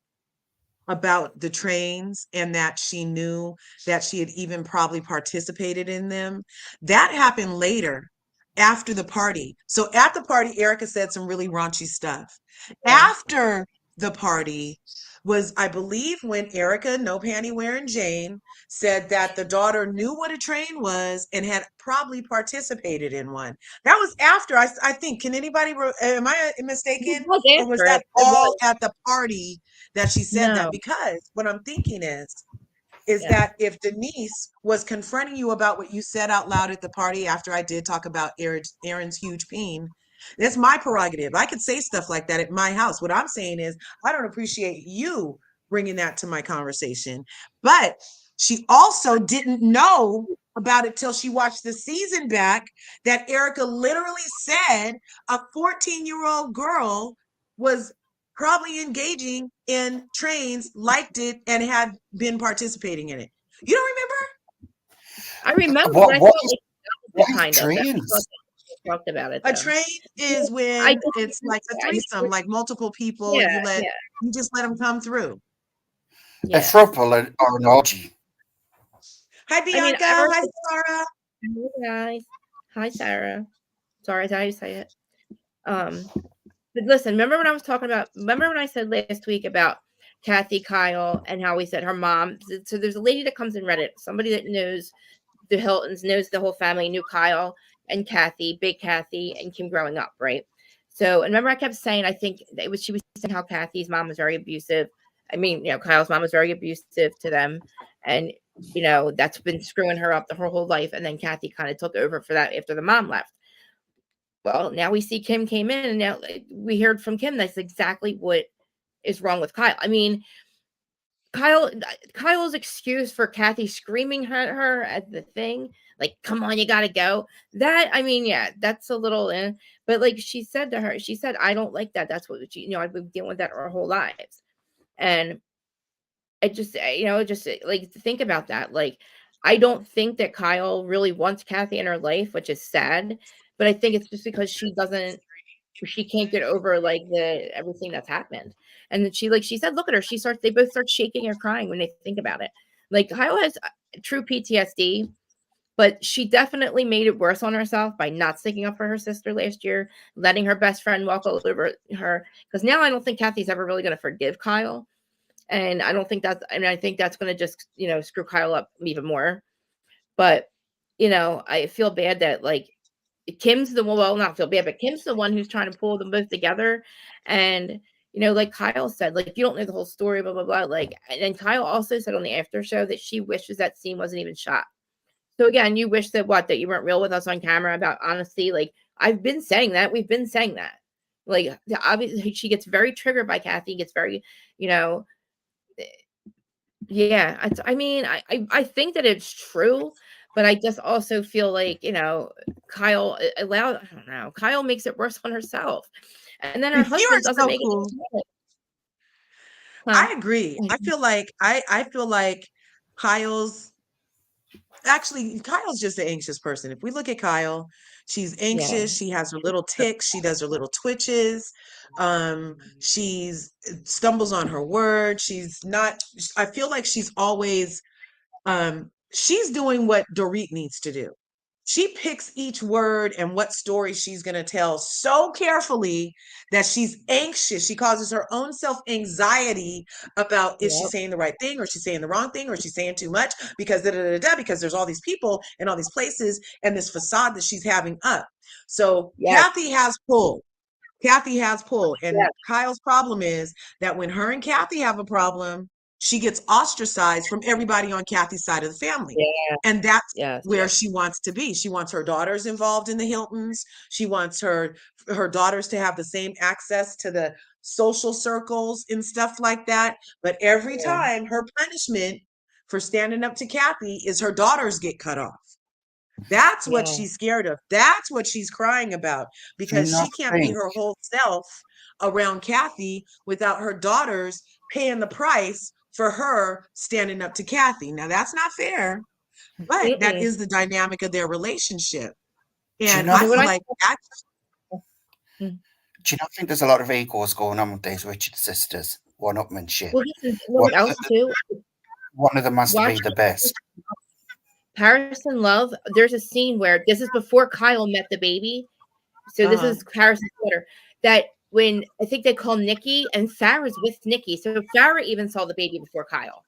about the trains and that she knew that she had even probably participated in them? That happened later after the party. So at the party, Erica said some really raunchy stuff. After the party was, I believe, when Erica, no panty wearing Jane, said that the daughter knew what a train was and had probably participated in one. That was after, I think. Can anybody, am I mistaken? Or was that all at the party that she said that? Because what I'm thinking is that if Denise was confronting you about what you said out loud at the party after I did talk about Aaron's huge peen, that's my prerogative. I could say stuff like that at my house. What I'm saying is I don't appreciate you bringing that to my conversation. But she also didn't know about it till she watched the season back that Erica literally said a 14-year-old girl was probably engaging in trains, liked it, and had been participating in it. You don't remember? I remember. What is trains? Talked about it. A train is when it's like a threesome, like multiple people. You just let them come through. A throuple or an orgy. Hi, Bianca. Hi, Sarah. Hey guys. Hi, Sarah. Sorry, that's how you say it. But listen, remember when I said last week about Kathy Kyle and how we said her mom? So there's a lady that comes in Reddit, somebody that knows the Hiltons, knows the whole family, knew Kyle and Kathy, big Kathy, and Kim growing up, right? So, and remember, I kept saying, I think she was saying how Kathy's mom was very abusive. I mean, Kyle's mom was very abusive to them, and that's been screwing her up her whole life. And then Kathy kind of took over for that after the mom left. Well, now we see Kim came in, and now we heard from Kim that's exactly what is wrong with Kyle. I mean, Kyle's excuse for Kathy screaming at her at the thing, like, come on, you gotta go. That, I mean, yeah, that's a little, but like she said to her, she said, I don't like that. That's what I've been dealing with that our whole lives. And it just, just like think about that. Like, I don't think that Kyle really wants Kathy in her life, which is sad, but I think it's just because she can't get over like everything that's happened. And then she said, look at her. They both start shaking or crying when they think about it. Like, Kyle has true PTSD, but she definitely made it worse on herself by not sticking up for her sister last year, letting her best friend walk all over her. Because now I don't think Kathy's ever really going to forgive Kyle. And I don't think I think that's going to just, screw Kyle up even more. But, I feel bad that like, Kim's not feel bad, but Kim's the one who's trying to pull them both together. And, like Kyle said, like, you don't know the whole story, blah, blah, blah. Like, and Kyle also said on the after show that she wishes that scene wasn't even shot. So again, you wish that you weren't real with us on camera about honesty. Like, I've been saying that. We've been saying that. Like, obviously she gets very triggered by Kathy, gets very, yeah. I mean, I think that it's true. But I just also feel like, Kyle I don't know. Kyle makes it worse on herself. And then her husband doesn't make cool. it. I agree. I feel like Kyle's just an anxious person. If we look at Kyle, she's anxious. She has her little ticks. She does her little twitches. She's stumbles on her words. I feel like she's always, she's doing what Dorit needs to do. She picks each word and what story she's going to tell so carefully that she's anxious. She causes her own self anxiety about is she saying the right thing, or is she saying the wrong thing, or is she saying too much, because because there's all these people and all these places and this facade that she's having up. So Kathy has pull. And Kyle's problem is that when her and Kathy have a problem, she gets ostracized from everybody on Kathy's side of the family. And that's where she wants to be. She wants her daughters involved in the Hiltons. She wants her daughters to have the same access to the social circles and stuff like that. But every time, her punishment for standing up to Kathy is her daughters get cut off. That's what she's scared of. That's what she's crying about, because she can't be her whole self around Kathy without her daughters paying the price for her standing up to Kathy. Now, that's not fair, but that is the dynamic of their relationship. And I feel like that's... Do you not think there's a lot of egos going on with these Richard sisters? One-upmanship. Well, one of them has to be the best. Harrison Love, there's a scene where this is before Kyle met the baby. So this is Harrison's daughter. That when I think they call Nikki, and Farrah's with Nikki. So Farrah even saw the baby before Kyle.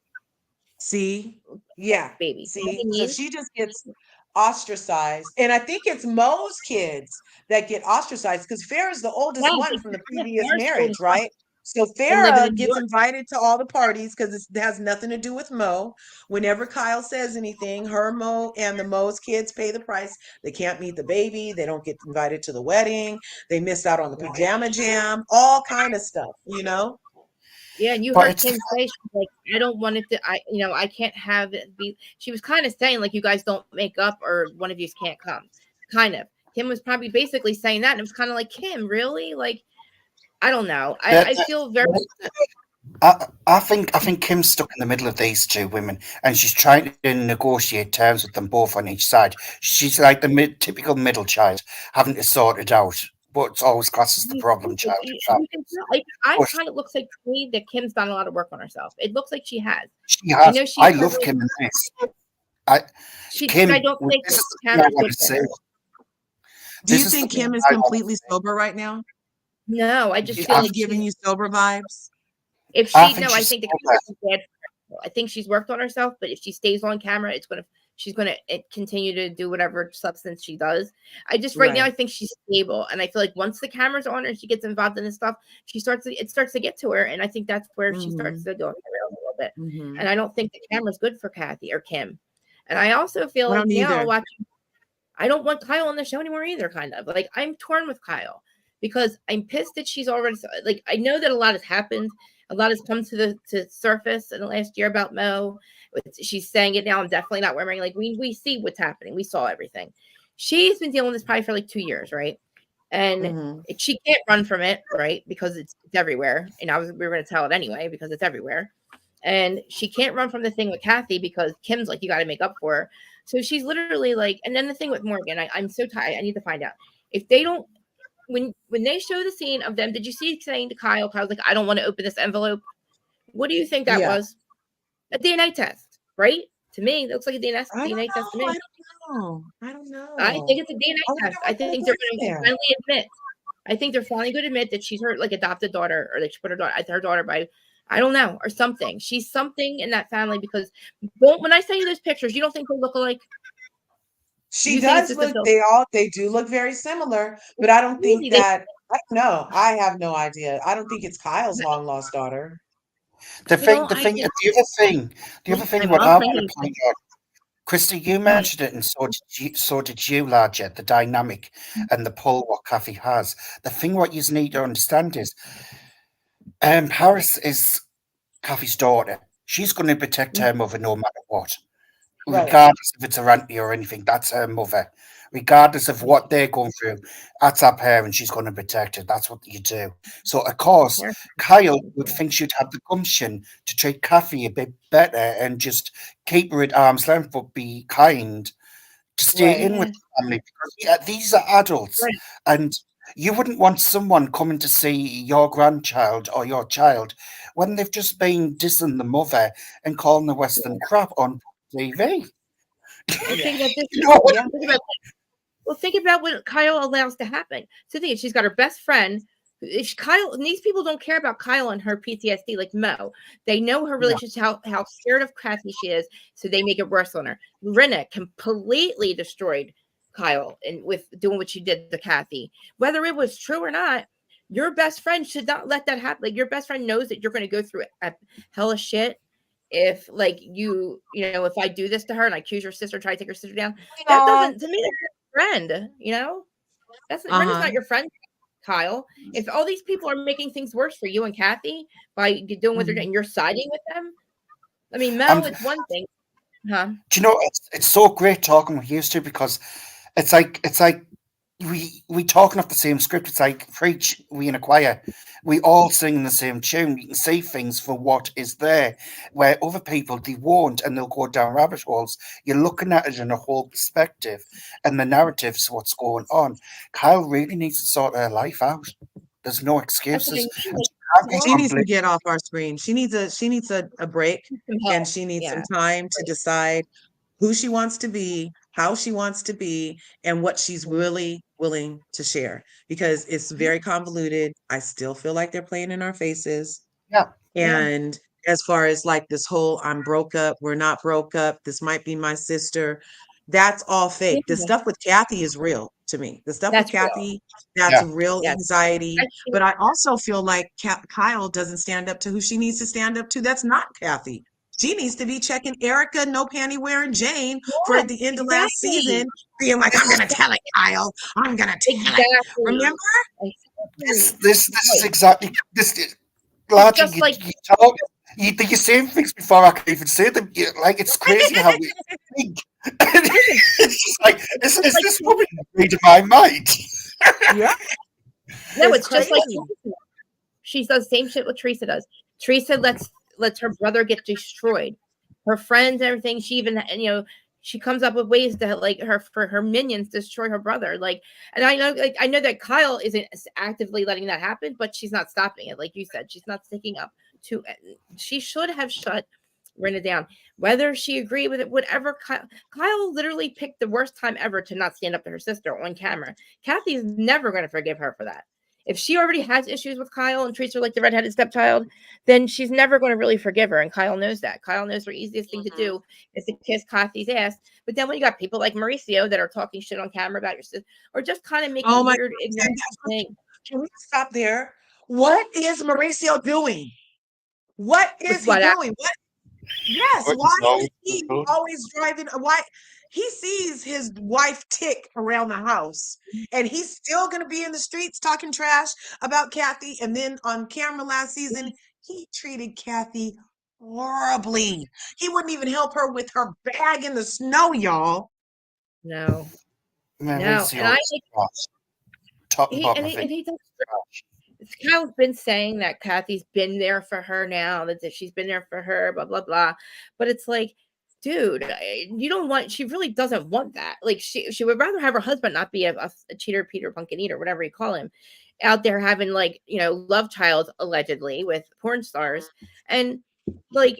See? Yeah. Baby. See? So she just gets ostracized. And I think it's Mo's kids that get ostracized, because Farrah's the oldest one from the previous marriage, right? So Farrah gets invited to all the parties because it has nothing to do with Mo. Whenever Kyle says anything, Mo and the Mo's kids pay the price. They can't meet the baby. They don't get invited to the wedding. They miss out on the pajama jam, all kind of stuff, Yeah, and you heard Kim say, she's like, I don't want it to, I can't have it be. She was kind of saying, like, you guys don't make up, or one of you can't come. Kind of. Kim was probably basically saying that, and it was kind of like, Kim, really? Like, I don't know. I feel very... I think Kim's stuck in the middle of these two women, and she's trying to negotiate terms with them both on each side. She's like the typical middle child, having to sort it out. But it's always classed as the problem child. I kind of looks like to me that Kim's done a lot of work on herself. It looks like she has. She has. I love Kim in this. Kim, I don't think do you think Kim is completely sober right now? No, I just feel like giving you sober vibes. If I think the camera's bad for her. I think she's worked on herself, but if she stays on camera, she's going to continue to do whatever substance she does. I just right now I think she's stable, and I feel like once the camera's on her and she gets involved in this stuff, it starts to get to her, and I think that's where she starts to go off the rails a little bit. And I don't think the camera's good for Kathy or Kim. And I also feel like now watching, I don't want Kyle on the show anymore either. Kind of like I'm torn with Kyle because I'm pissed that she's already like, I know that a lot has happened. A lot has come to the surface in the last year about Mo. She's saying it now. I'm definitely not wearing, like, we see what's happening. We saw everything. She's been dealing with this probably for like 2 years, right? And she can't run from it, right? Because it's everywhere. And we were going to tell it anyway because it's everywhere. And she can't run from the thing with Kathy because Kim's like, you got to make up for her. So she's literally like, and then the thing with Morgan, I'm so tired. I need to find out if they don't, when they show the scene of them, did you see saying to Kyle's like, I don't want to open this envelope? What do you think that was? A DNA test, right? To me, it looks like a DNA test to me. I don't know. I think it's a DNA test. I think they're going to finally admit. I think they're finally going to admit that she's her like adopted daughter, or like she put her daughter by, I don't know, or something. She's something in that family because when I send you those pictures, you don't think they look alike? She does look. They do look very similar, but I don't think that. I don't know. I have no idea. I don't think it's Kyle's long lost daughter. The other thing, what I want to point out, Krista, you mentioned it, and so did you, Larger, the dynamic and the pull what Kathy has. The thing what you need to understand is, Paris is Kathy's daughter. She's going to protect her mother no matter what. Regardless if it's her auntie or anything, that's her mother. Regardless of what they're going through, that's her parent. She's going to protect her. That's what you do. So, of course, Kyle would think she'd have the gumption to treat Kathy a bit better and just keep her at arm's length, but be kind to stay in with the family because these are adults, and you wouldn't want someone coming to see your grandchild or your child when they've just been dissing the mother and calling the Western crap on TV. Think about what Kyle allows to happen. So think she's got her best friend. Kyle, and these people don't care about Kyle and her PTSD like Mo. They know her relationship, how scared of Kathy she is, so they make it worse on her. Rinna completely destroyed Kyle and with doing what she did to Kathy. Whether it was true or not, your best friend should not let that happen. Like, your best friend knows that you're going to go through a hella shit. If like if I do this to her and I accuse your sister, try to take her sister down, that doesn't, to me, that's your friend. That's Rinna's not your friend, Kyle. If all these people are making things worse for you and Kathy by doing what they're doing, you're siding with them. I mean, Mel, it's one thing, huh? Do you know it's so great talking with you two because it's like we talking off the same script. It's like preach, we in a choir. We all sing in the same tune. You can see things for what is there, where other people, they won't, and they'll go down rabbit holes. You're looking at it in a whole perspective, and the narrative's what's going on. Kyle really needs to sort her life out. There's no excuses. She needs to get off our screen. She needs a break, and she needs some time to decide who she wants to be, how she wants to be, and what she's really willing to share, because it's very convoluted. I still feel like they're playing in our faces. And as far as like this whole I'm broke up, we're not broke up, this might be my sister, that's all fake. The stuff with Kathy is real to me. The stuff with Kathy, that's real anxiety. But I also feel like Kyle doesn't stand up to who she needs to stand up to. That's not Kathy. She needs to be checking Erica, no panty wearing Jane for at the end of last season, being like, I'm going to tell it, Kyle. I'm going to tell it. Remember? This is exactly this. Larger, you're saying things before I can even say them. Like, it's crazy how we think. It's just like, is this woman reading my mind? No, it's just like she does the same shit what Teresa does. Teresa lets her brother get destroyed. Her friends, everything. She even, she comes up with ways to like her minions destroy her brother. Like, and I know that Kyle isn't actively letting that happen, but she's not stopping it. Like you said, she's not sticking up to it. She should have shut Rinna down. Whether she agreed with it, whatever. Kyle literally picked the worst time ever to not stand up to her sister on camera. Kathy's never going to forgive her for that. If she already has issues with Kyle and treats her like the redheaded stepchild, then she's never going to really forgive her. And Kyle knows that. Kyle knows the easiest thing to do is to kiss Kathy's ass. But then when you got people like Mauricio that are talking shit on camera about your sister, or just kind of making weird, ignorant things. Can we stop there? What is Mauricio doing? What is he doing? What? Yes. Why is he always driving? Why? He sees his wife tick around the house, and he's still going to be in the streets talking trash about Kathy. And then on camera last season, he treated Kathy horribly. He wouldn't even help her with her bag in the snow, y'all. No. No. And I top and bottom and he does. Kyle's been saying that Kathy's been there for her now, that she's been there for her, blah, blah, blah. But it's like, dude, you don't want, she really doesn't want that. Like, she would rather have her husband not be a cheater, Peter, pumpkin eater, whatever you call him, out there having, like, you know, love child allegedly with porn stars. And like,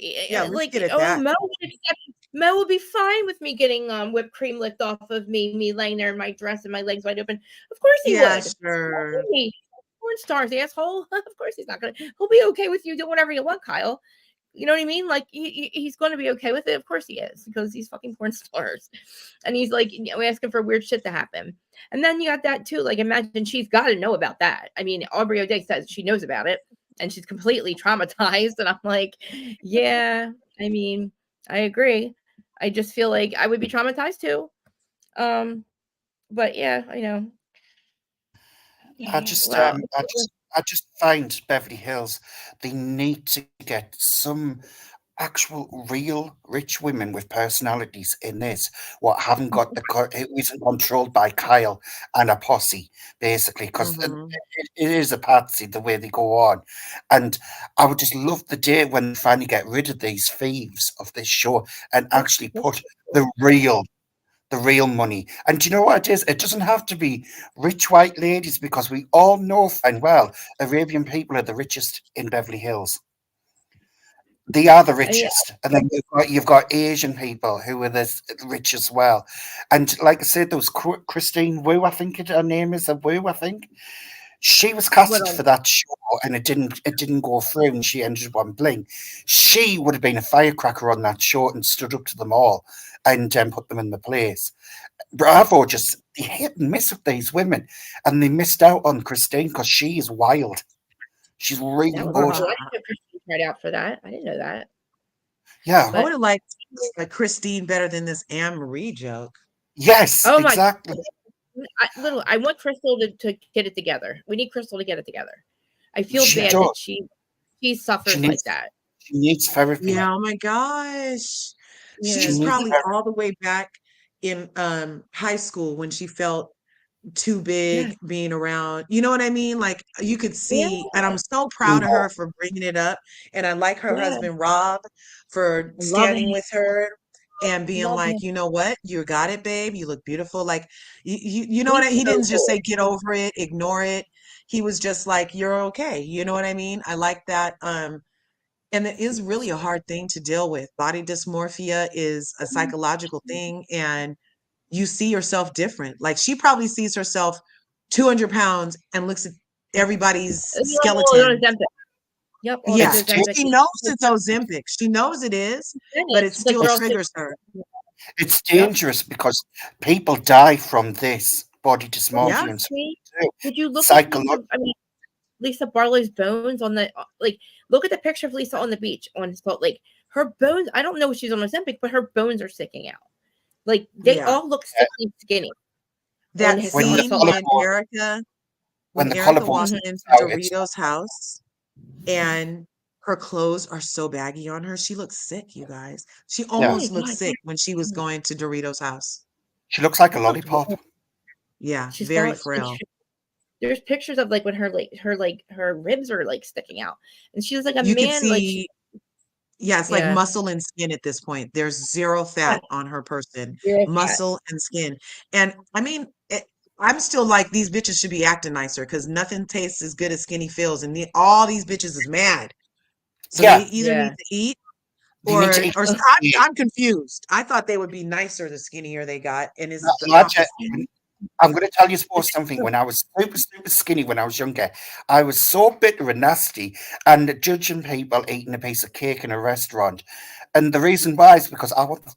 Mo would be fine with me getting whipped cream licked off of me laying there in my dress and my legs wide open. Of course he would. Sure. Porn stars, asshole. Of course he's not gonna. He'll be okay with you doing whatever you want, Kyle. You know what I mean? Like he's going to be okay with it. Of course he is, because he's fucking porn stars, and he's like, you know, asking for weird shit to happen. And then you got that too. Like, imagine she's got to know about that. I mean, Aubrey O'Day says she knows about it, and she's completely traumatized. And I'm like, yeah. I mean, I agree. I just feel like I would be traumatized too. But yeah, I know. I just find Beverly Hills, they need to get some actual real rich women with personalities in this, what haven't got it isn't controlled by Kyle and a posse, basically, because it is a patsy the way they go on. And I would just love the day when they finally get rid of these thieves of this show and actually put the real money. And do you know what it is? It doesn't have to be rich white ladies, because we all know fine well Arabian people are the richest in Beverly Hills. They are the richest. And then you've got Asian people who are the rich as well. And like I said, there was Christine Wu, I think her name is, Wu, I think. She was casted for that show, and it didn't go through, and she ended up on Bling. She would have been a firecracker on that show and stood up to them all and put them in the place. Bravo just hit and miss with these women, and they missed out on Christine because she is wild. She's really good. Christine tried out for that. I didn't know that. Yeah, I would have liked Christine better than this Anne Marie joke. Yes, exactly. I want Crystal to get it together. We need Crystal to get it together. I feel bad that she suffers like that. She needs therapy. Yeah, oh my gosh. She's probably all the way back in high school when she felt too big being around. You know what I mean? Like, you could see, and I'm so proud of her for bringing it up. And I like her husband, Rob, for standing with her and being like, you know what? You got it, babe. You look beautiful. Like, you know what he didn't just say, get over it, ignore it. He was just like, you're okay. You know what I mean? I like that. And it is really a hard thing to deal with. Body dysmorphia is a psychological thing, and you see yourself different. Like, she probably sees herself 200 pounds and looks at everybody's skeleton. Yep. Yeah, she knows it's Ozempic. She knows it is, but it still triggers her. It's dangerous because people die from this body dysmorphia. And stuff. Did you look at Lisa Barlow's bones on the look at the picture of Lisa on the beach on Salt Lake. Her bones, I don't know if she's on Ozempic, but her bones are sticking out. Like, they all look skinny. That scene when Erica walked into Dorito's house and her clothes are so baggy on her, she looks sick, you guys. She almost looked sick when she was going to Dorito's house. She looks like a lollipop. Yeah, she's very frail. There's pictures of when her ribs are sticking out, and she was like a you man. Could see, it's like muscle and skin at this point. There's zero fat on her person, muscle and skin. And I mean, I'm still like, these bitches should be acting nicer, because nothing tastes as good as skinny feels, and all these bitches is mad. So they either need to eat or I'm confused. I thought they would be nicer the skinnier they got, and it's the opposite. I'm going to tell you something. When I was super skinny when I was younger, I was so bitter and nasty and judging people eating a piece of cake in a restaurant. And the reason why is because I want the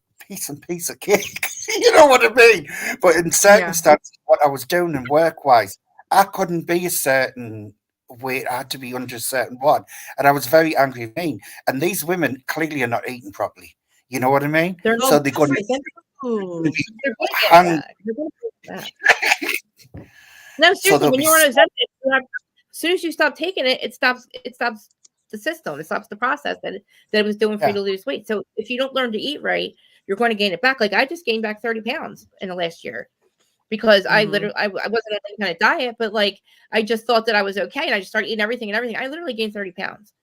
piece of cake. You know what I mean? But in Yeah. circumstances, what I was doing and work-wise, I couldn't be a certain weight. I had to be under a certain one. And I was very angry and mean. And these women clearly are not eating properly. You know what I mean? They're Oh, So not. they're going good to for you. be They're going to get it hung. back. They're going to get it back. No, So seriously, they'll when be you're on Ozempic, as soon as you stop taking it, it stops the system. It stops the process that it was doing for you yeah. to lose weight. So if you don't learn to eat right, you're going to gain it back. Like I just gained back 30 pounds in the last year because I Mm-hmm. literally I wasn't on any kind of diet, but like I just thought that I was okay, and I just started eating everything and everything. I literally gained 30 pounds,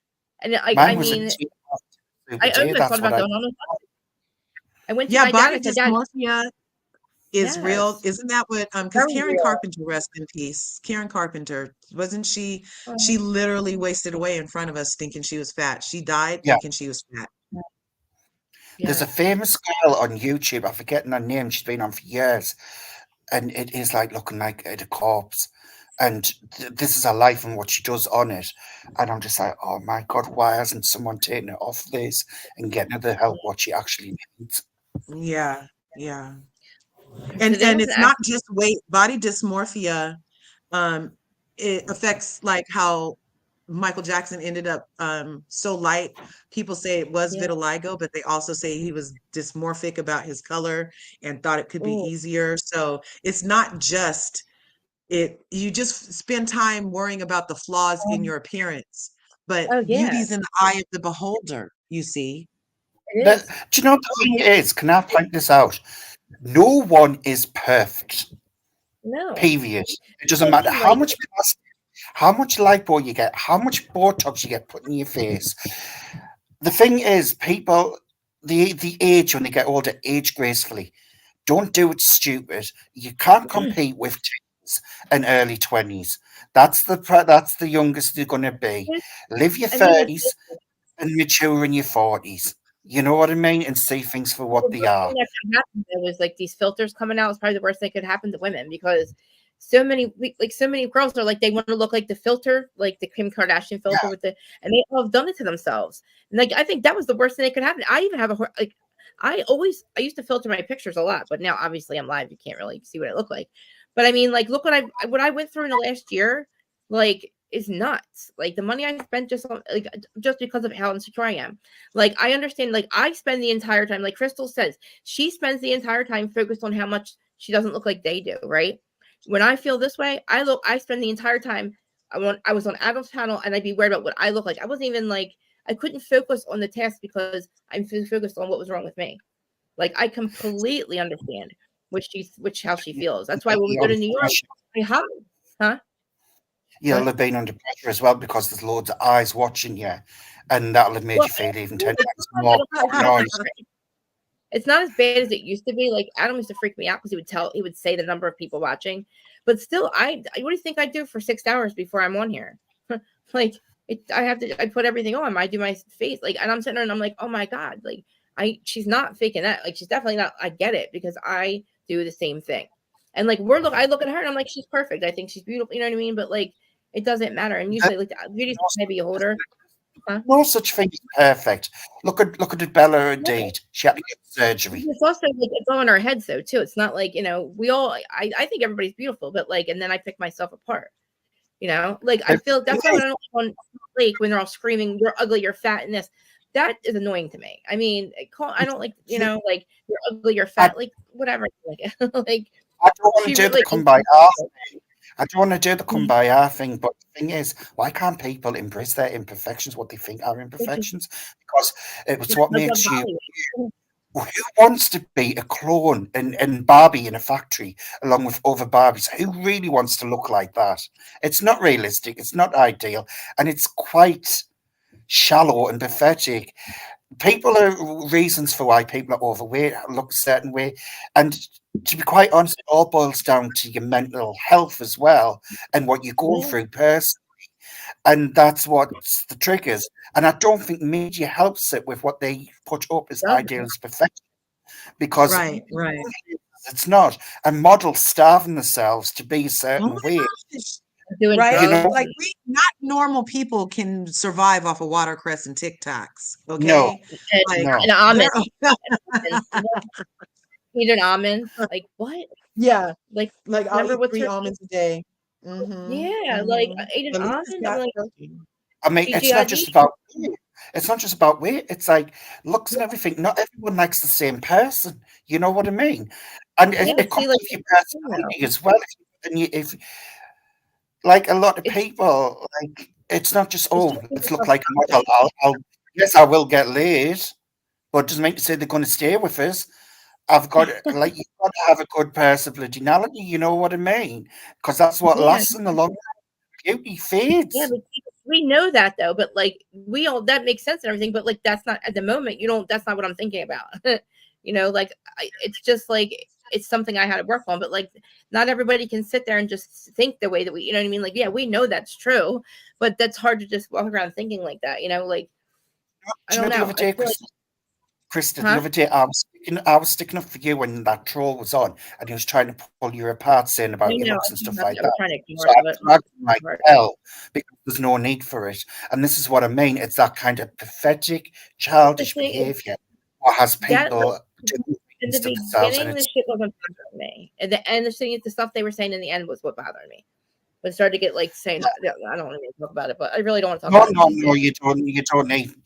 and I Mine was a mean 2.5 I super J. almost thought That's what about I. going on. I went to Yeah, my dad. body I said, Dad, dysmorphia is real. yes, Isn't that what because very Karen real. Carpenter, rest in peace. Karen Carpenter, wasn't she Um, literally wasted away in front of us thinking she was fat. She died Yeah. thinking she was fat. There's a yes. famous girl on YouTube. I'm forgetting her name. She's been on for years, and it is like looking like a corpse. And this is her life and what she does on it. And I'm just like, oh my god, why hasn't someone taken it off this and getting her the help what she actually needs? Yeah, yeah. So there And was an it's not accident. just weight, body dysmorphia, um, it affects like how Michael Jackson ended up so light. People say it was Yeah. vitiligo, but they also say he was dysmorphic about his color and thought it could be Oh, easier. So it's not just it, you just spend time worrying about the flaws in your appearance, but oh yeah, beauty's in the eye of the beholder, you see. it But is. do you know what the thing is? Can I point this out? No one is perfect. No, Period. It I doesn't matter mean, like, how much lipo you get, how much Botox you get put in your face. The thing is, people, the age when they get older, age gracefully. Don't do it stupid. You can't compete with teens and early 20s. That's the youngest you're gonna be. Live your I mean, 30s and mature in your 40s. You know what I mean? And see things for the what they worst are. thing that could happen though is like these filters coming out is probably the worst thing that could happen to women because so many girls are like they want to look like the filter, like the Kim Kardashian filter Yeah, with the, and they all have done it to themselves. And like I think that was the worst thing that could happen. I even have like I used to filter my pictures a lot, but now obviously I'm live. You can't really see what I look like. But I mean, like, look what I went through in the last year, like, is nuts. Like the money I spent just on like just because of how insecure I am. Like I understand, like I spend the entire time, like Crystal says, she spends the entire time focused on how much she doesn't look like they do, right? When I feel this way, I spend the entire time I was on Adam's panel and I'd be worried about what I look like. I wasn't even like I couldn't focus on the task because I'm focused on what was wrong with me. Like I completely understand which how she feels. That's why when we you're go to under New York, pressure. I hug. Huh? You'll What? have been under pressure as well because there's loads of eyes watching you, and that'll have made Well, you feel even 10 it's times more paranoid. not as bad as it used to be. Like Adam used to freak me out because he would say the number of people watching, but still, what do you think I do for 6 hours before I'm on here? Like I put everything on. I do my face, like, and I'm sitting there and I'm like, oh my god, like she's not faking that. Like she's definitely not. I get it because I do the same thing. And like I look at her and I'm like, she's perfect. I think she's beautiful. You know what I mean? But like, it doesn't matter. And There's usually, like beauty's no maybe older. Huh? no such thing as perfect. Look at Bella Hadid. She had to get surgery. It's also like it's all in our heads though too. It's not like we all. I think everybody's beautiful, but like, and then I pick myself apart. Like I It feel that's why when is. I don't like on Lake when they're all screaming, "You're ugly, you're fat," and this, that is annoying to me. I mean, I don't like like you're ugly, you're I, fat, like whatever. Like like I don't want she to do the really come by our I don't want to do the come by our thing, but the thing is, why can't people embrace their imperfections, what they think are which is imperfections? Because it's what because of makes you. Hollywood. Who wants to be a clone and Barbie in a factory along with other Barbies? Who really wants to look like that? It's not realistic. It's not ideal, and it's quite shallow and pathetic. People are reasons for why people are overweight, look a certain way, and to be quite honest, it all boils down to your mental health as well and what you're going Yeah, through personally. And that's what's the triggers. And I don't think media helps it with what they put up as doesn't. ideal as perfection because Right, right. It's not. And models starving themselves to be a Oh certain my way. gosh. Doing Right? You drugs. know? Like we not normal people can survive off of watercress and TikToks. No, Okay. And, Like no. and almonds. there And eating almonds. Like what? yeah. Like Like I'll remember eat what's 3 her almonds a day. Mm-hmm. yeah, like Mm-hmm. eating At least it's almonds. I'm got like protein. I mean, it's not just TGID. about weight. It's not just about weight. It's like looks and everything. Not everyone likes the same person. You know what I mean? And Yeah, it but comes see, like with your you know, personality as well. If like a lot of it's people, like it's not just it's oh, just let's super look self like a model. confidence. I'll yes, I will get laid, but it doesn't mean to say they're going to stay with us. I've got like you've got to have a good personality. You know what I mean? Because that's what Yeah, lasts in the long run. Beauty yeah, fades. but see, we know that though. But like we all that makes sense and everything. But like that's not at the moment. You don't. That's not what I'm thinking about. Like it's just like it's something I had to work on. But like not everybody can sit there and just think the way that we. You know what I mean? Like yeah, we know that's true, but that's hard to just walk around thinking like that. Like I Do you don't know the know. other I day, feel like Krista, the huh? other day I was sticking up for you when that troll was on, and he was trying to pull you apart, saying I about your know. looks and stuff I like was that. trying to ignore So it, I but dragged him like hard. hell because there's no need for it. And this is what I mean. It's that kind of pathetic, But the childish thing is behaviour what has that like people doing in the things to themselves, and beginning, the it's shit wasn't bothering me. And the end, the stuff they were saying in the end was what bothered me. But it started to get like saying, I don't want to talk about it, but I really don't want to talk no, about it no, because no.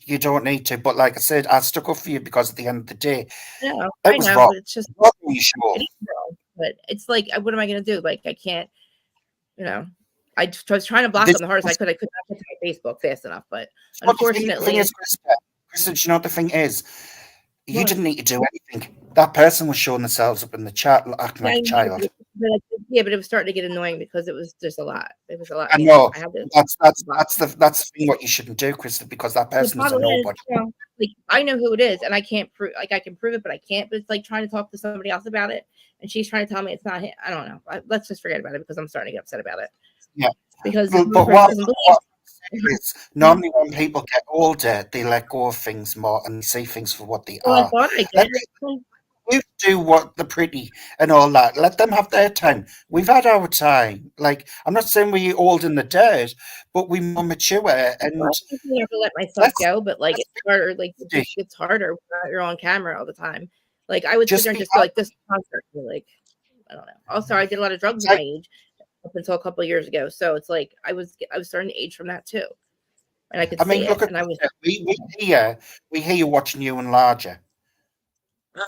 You don't need to. But like I said, I stuck up for you because at the end of the day, it I was know, wrong. but it's just It wasn't really it sure. is wrong. But it's like, what am I going to do? Like, I can't, you know. Was trying to block This them the hardest I could. I could not get to my Facebook fast enough, but what the thing unfortunately, is, Krista. Krista, do you know what the thing is? You what? didn't need to do anything. That person was showing themselves up in the chat acting Yeah, like I a know, child. but it was starting to get annoying because it was just a lot. It was a lot. I know I had to that's that's block. that's the that's the thing what you shouldn't do, Krista, because that The person is a problem is, nobody. like I know who it is, and I can't prove. Like I can prove it, but I can't. But it's like trying to talk to somebody else about it, and she's trying to tell me it's not him. I don't know. Let's just forget about it because I'm starting to get upset about it. Yeah. Because this But person what doesn't believe. what is normally when people get older, they let go of things more and they see things for what they Well, I are. thought I Let did. you do what the pretty and all that. Let them have their time. We've had our time. Like I'm not saying we're old in the dirt, but we're more mature Well, and I never let myself let's go, but like let's it's harder. Like be it ready. just gets harder when you're on camera all the time. Like I would sit Just there and be just be like, "This concert," like I don't know. Also, I did a lot of drugs at my like age up until a couple of years ago, so it's like I was starting to age from that too, and I could I see mean, it, look at and I was, we hear you watching you and larger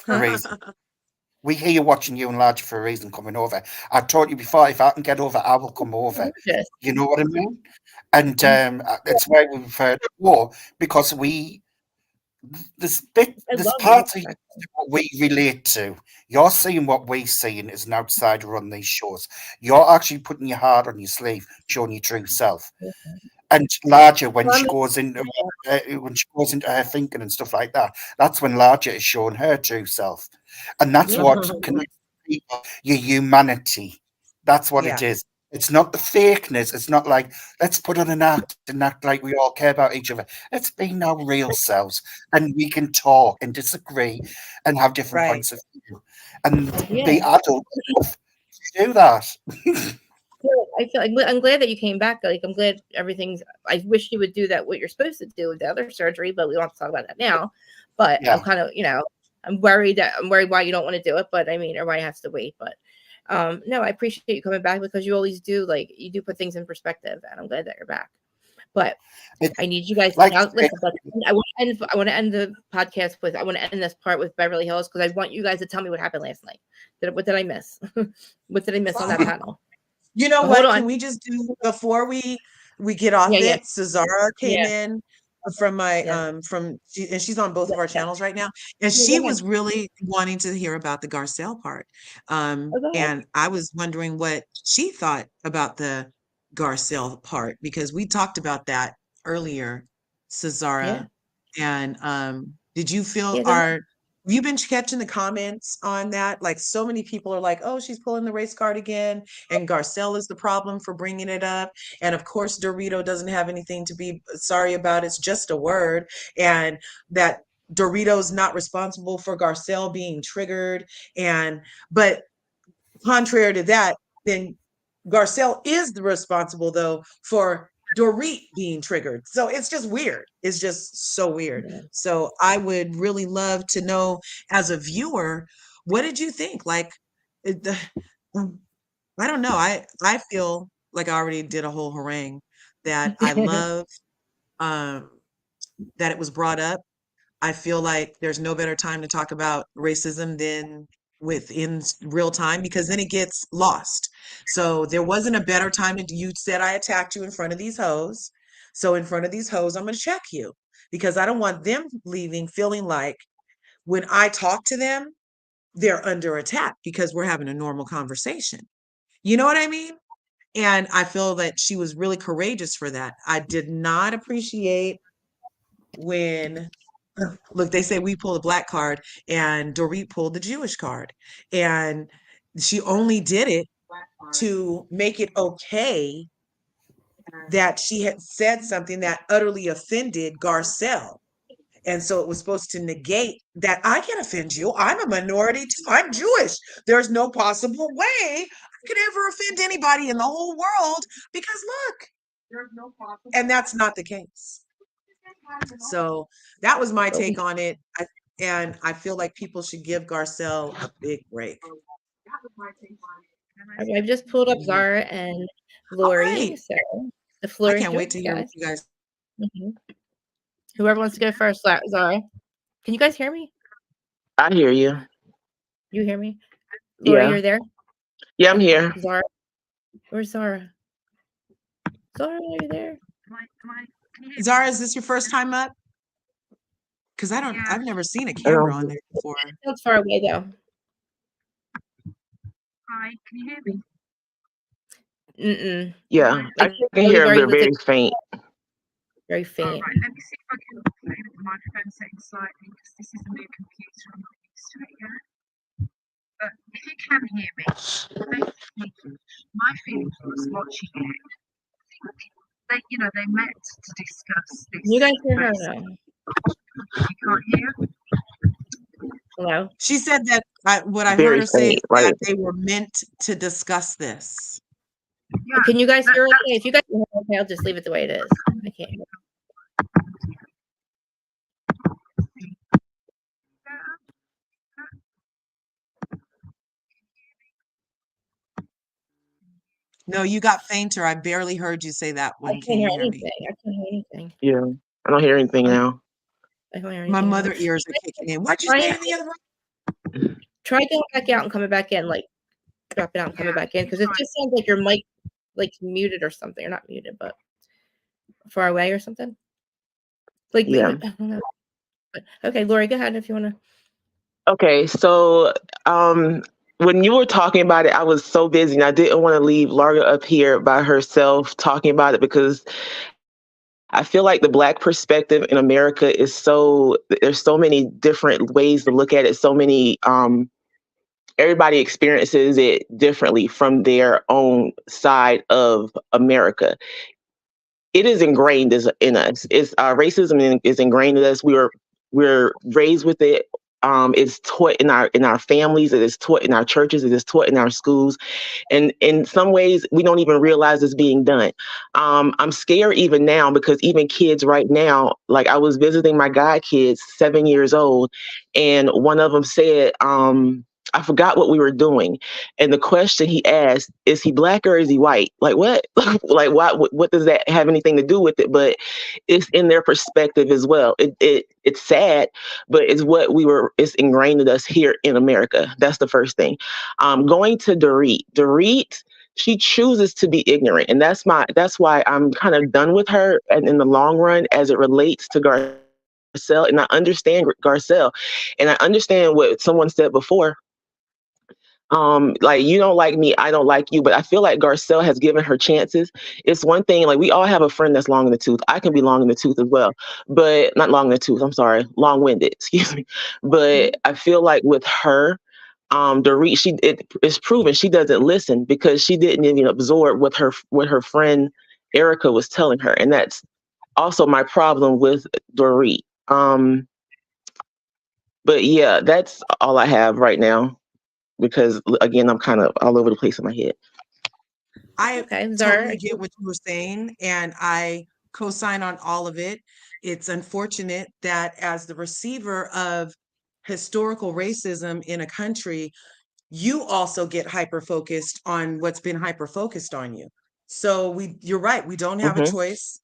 for a huh? reason. We hear you watching you and larger for a reason coming over. I told you before, if I can get over, I will come over. Just You know what I mean? And that's why we prefer the war because I there's love the parts of respect. what we relate to. You're seeing what we're seeing as an outsider on these shows. You're actually putting your heart on your sleeve, showing your true self. And larger when Well, she goes into her thinking and stuff like that. That's when larger is showing her true self, and that's yeah, what connects people. Your humanity. That's what it Yeah. is. It's not the fakeness. It's not like let's put on an act and act like we all care about each other. Let's be our real selves, and we can talk and disagree and have different Right. points of view, and yeah. be adult enough to do that. I feel like I'm glad that you came back. Like I'm glad everything's. I wish you would do that what you're supposed to do with the other surgery, but we don't have to talk about that now. But I'm Yeah. kind of, I'm worried why you don't want to do it, but I mean, or why it has to wait. But no, I appreciate you coming back because you always do. Like you do put things in perspective, and I'm glad that you're back. But It's I need you guys like now. Listen, but I want to end the podcast with. I want to end this part with Beverly Hills because I want you guys to tell me what happened last night. What did I miss? What did I miss on that panel? You know Hold what? Can on. we just do before we get off Yeah, yeah, it? Cesara came yeah, in from my yeah. and she's on both of our channels right now, and Yeah, she go ahead. was really wanting to hear about the Garcelle part. Oh, go ahead. And I was wondering what she thought about the Garcelle part because we talked about that earlier, Yeah. Cesara. And did you feel Yeah, go ahead. our have you been catching the comments on that? Like so many people are like, "Oh, she's pulling the race card again," and Garcelle is the problem for bringing it up. And of course, Dorito doesn't have anything to be sorry about. It's just a word, and that Doritos not responsible for Garcelle being triggered. But contrary to that, then Garcelle is the responsible though for Dorit being triggered. So it's just weird. It's just so weird. Yeah. So I would really love to know, as a viewer, what did you think? Like, I don't know. I feel like I already did a whole harangue that I love that it was brought up. I feel like there's no better time to talk about racism than within real time, because then it gets lost. So there wasn't a better time to, you said I attacked you in front of these hoes. So in front of these hoes, I'm going to check you, because I don't want them leaving feeling like when I talk to them, they're under attack because we're having a normal conversation. You know what I mean? And I feel that she was really courageous for that. I did not appreciate when, look, they say we pull the black card and Dorit pulled the Jewish card. And she only did it to make it okay that she had said something that utterly offended Garcelle. And so it was supposed to negate that I can offend you. I'm a minority too. I'm Jewish. There's no possible way I could ever offend anybody in the whole world, because look, and that's not the case. So that was my take on it. And I feel like people should give Garcelle a big break. I've just pulled up Zara and Lori. Right. So the floor I is can't yours, wait to hear guys. what you guys. Whoever wants to go first, Zara. Can you guys hear me? I hear you. You hear me? Lori, you're there? Yeah, I'm here. Zara. Where's Zara? Zara, are you there? Zara, is this your first time up? Because I've never seen a camera on there before. That's far away though. Hi, can you hear me? Yeah, I can hear it, but very faint. Very faint. All right, let me see if I can play with the microphone setting slightly, because this is a new computer. I'm not used to it yet. But if you can hear me, basically, my feeling was watching it. I think they met to discuss this. You guys hear her now? You can't hear? Hello? She said that what I heard her say is that they were meant to discuss this. Yeah, can you guys hear it? If you guys can hear it, okay, I'll just leave it the way it is. I can't hear it. No, you got fainter. I barely heard you say that one. I can't hear anything. I can't hear anything. Yeah, I don't hear anything now. I don't hear anything. My mother ears are kicking in. What'd you say in the other room? Try going back out and coming back in, like dropping out and coming back in, because it just sounds like your mic like muted or something. You're not muted, but far away or something. Like, yeah. I don't know. But, okay, Lori, go ahead if you want to. Okay, so when you were talking about it, I was so busy and I didn't want to leave Larga up here by herself talking about it, because I feel like the Black perspective in America is there's so many different ways to look at it. So many, everybody experiences it differently from their own side of America. It is ingrained in us. Racism is ingrained in us. We're raised with it. It's taught in our families. It is taught in our churches. It is taught in our schools. And in some ways, we don't even realize it's being done. I'm scared even now, because even kids right now, like I was visiting my god kids, 7 years old, and one of them said, I forgot what we were doing. And the question he asked, is he Black or is he white? Like what? Like what does that have anything to do with it? But it's in their perspective as well. It's sad, but it's ingrained in us here in America. That's the first thing. Going to Dorit, she chooses to be ignorant. And that's why I'm kind of done with her, and in the long run, as it relates to Garcelle. And I understand Garcelle, and I understand what someone said before. Like, you don't like me, I don't like you, but I feel like Garcelle has given her chances. It's one thing, like we all have a friend that's long in the tooth. I can be long in the tooth as well, but not long in the tooth. I'm sorry, long-winded, excuse me. But I feel like with her, Dorit, it's proven she doesn't listen, because she didn't even absorb what her friend Erica was telling her, and that's also my problem with Dorit. But yeah, that's all I have right now because again, I'm kind of all over the place in my head. I Okay, totally Zara. get what you were saying, and I co-sign on all of it. It's unfortunate that as the receiver of historical racism in a country, you also get hyper focused on what's been hyper focused on you. So you're right, we don't have a Hmm. choice.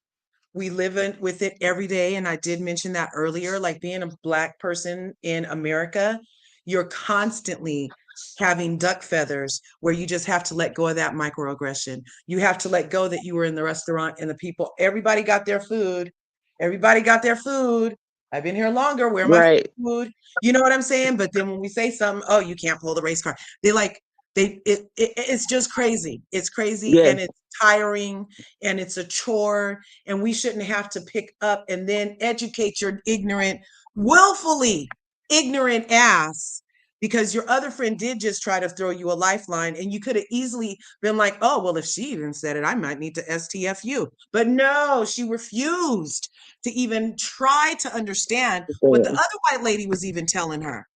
We live with it every day. And I did mention that earlier, like being a Black person in America, you're constantly having duck feathers where you just have to let go of that microaggression. You have to let go that you were in the restaurant and the people, everybody got their food. Everybody got their food. I've been here longer. Where my Right. food? You know what I'm saying? But then when we say something, oh, you can't pull the race car. They like, it's just crazy. It's crazy Yes. and it's tiring and it's a chore, and we shouldn't have to pick up and then educate your ignorant, willfully ignorant ass, because your other friend did just try to throw you a lifeline, and you could have easily been like, oh, well, if she even said it, I might need to STFU. But no, she refused to even try to understand what the Yeah. other white lady was even telling her,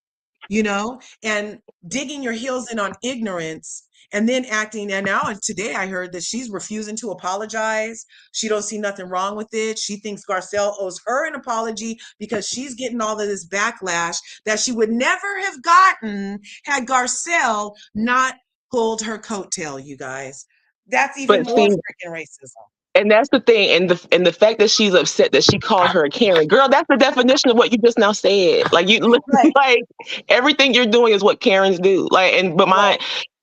and digging your heels in on ignorance and then acting. And now today I heard that she's refusing to apologize. She don't see nothing wrong with it. She thinks Garcelle owes her an apology because she's getting all of this backlash that she would never have gotten had Garcelle not pulled her coattail, you guys. That's even But more see, freaking racism. and that's the thing, and the fact that she's upset that she called her a Karen, girl, that's the definition of what you just now said. Like you, Right, like everything you're doing is what Karens do. Like, right.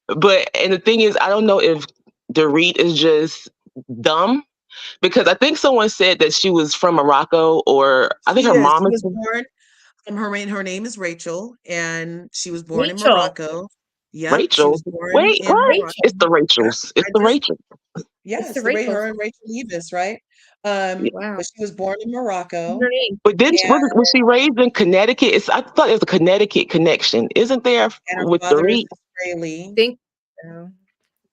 and the thing is, I don't know if Dorit is just dumb because I think someone said that she was from Morocco, or I think She her is. mom She is was from born. Her name is Rachel, and she was born in Rachel. Morocco. Yep, she Rachel. was born Wait, in what? Morocco. Rachel. It's the Yep, Rachels. It's I the just Rachel. yeah, It's it's the the her Rachels. and Rachel Levis, right? Yeah. But she was born in Morocco, Her name. But didn't and was she raised in Connecticut? I thought there was a Connecticut connection, isn't there, her with father is Dorit? Israeli. Think so.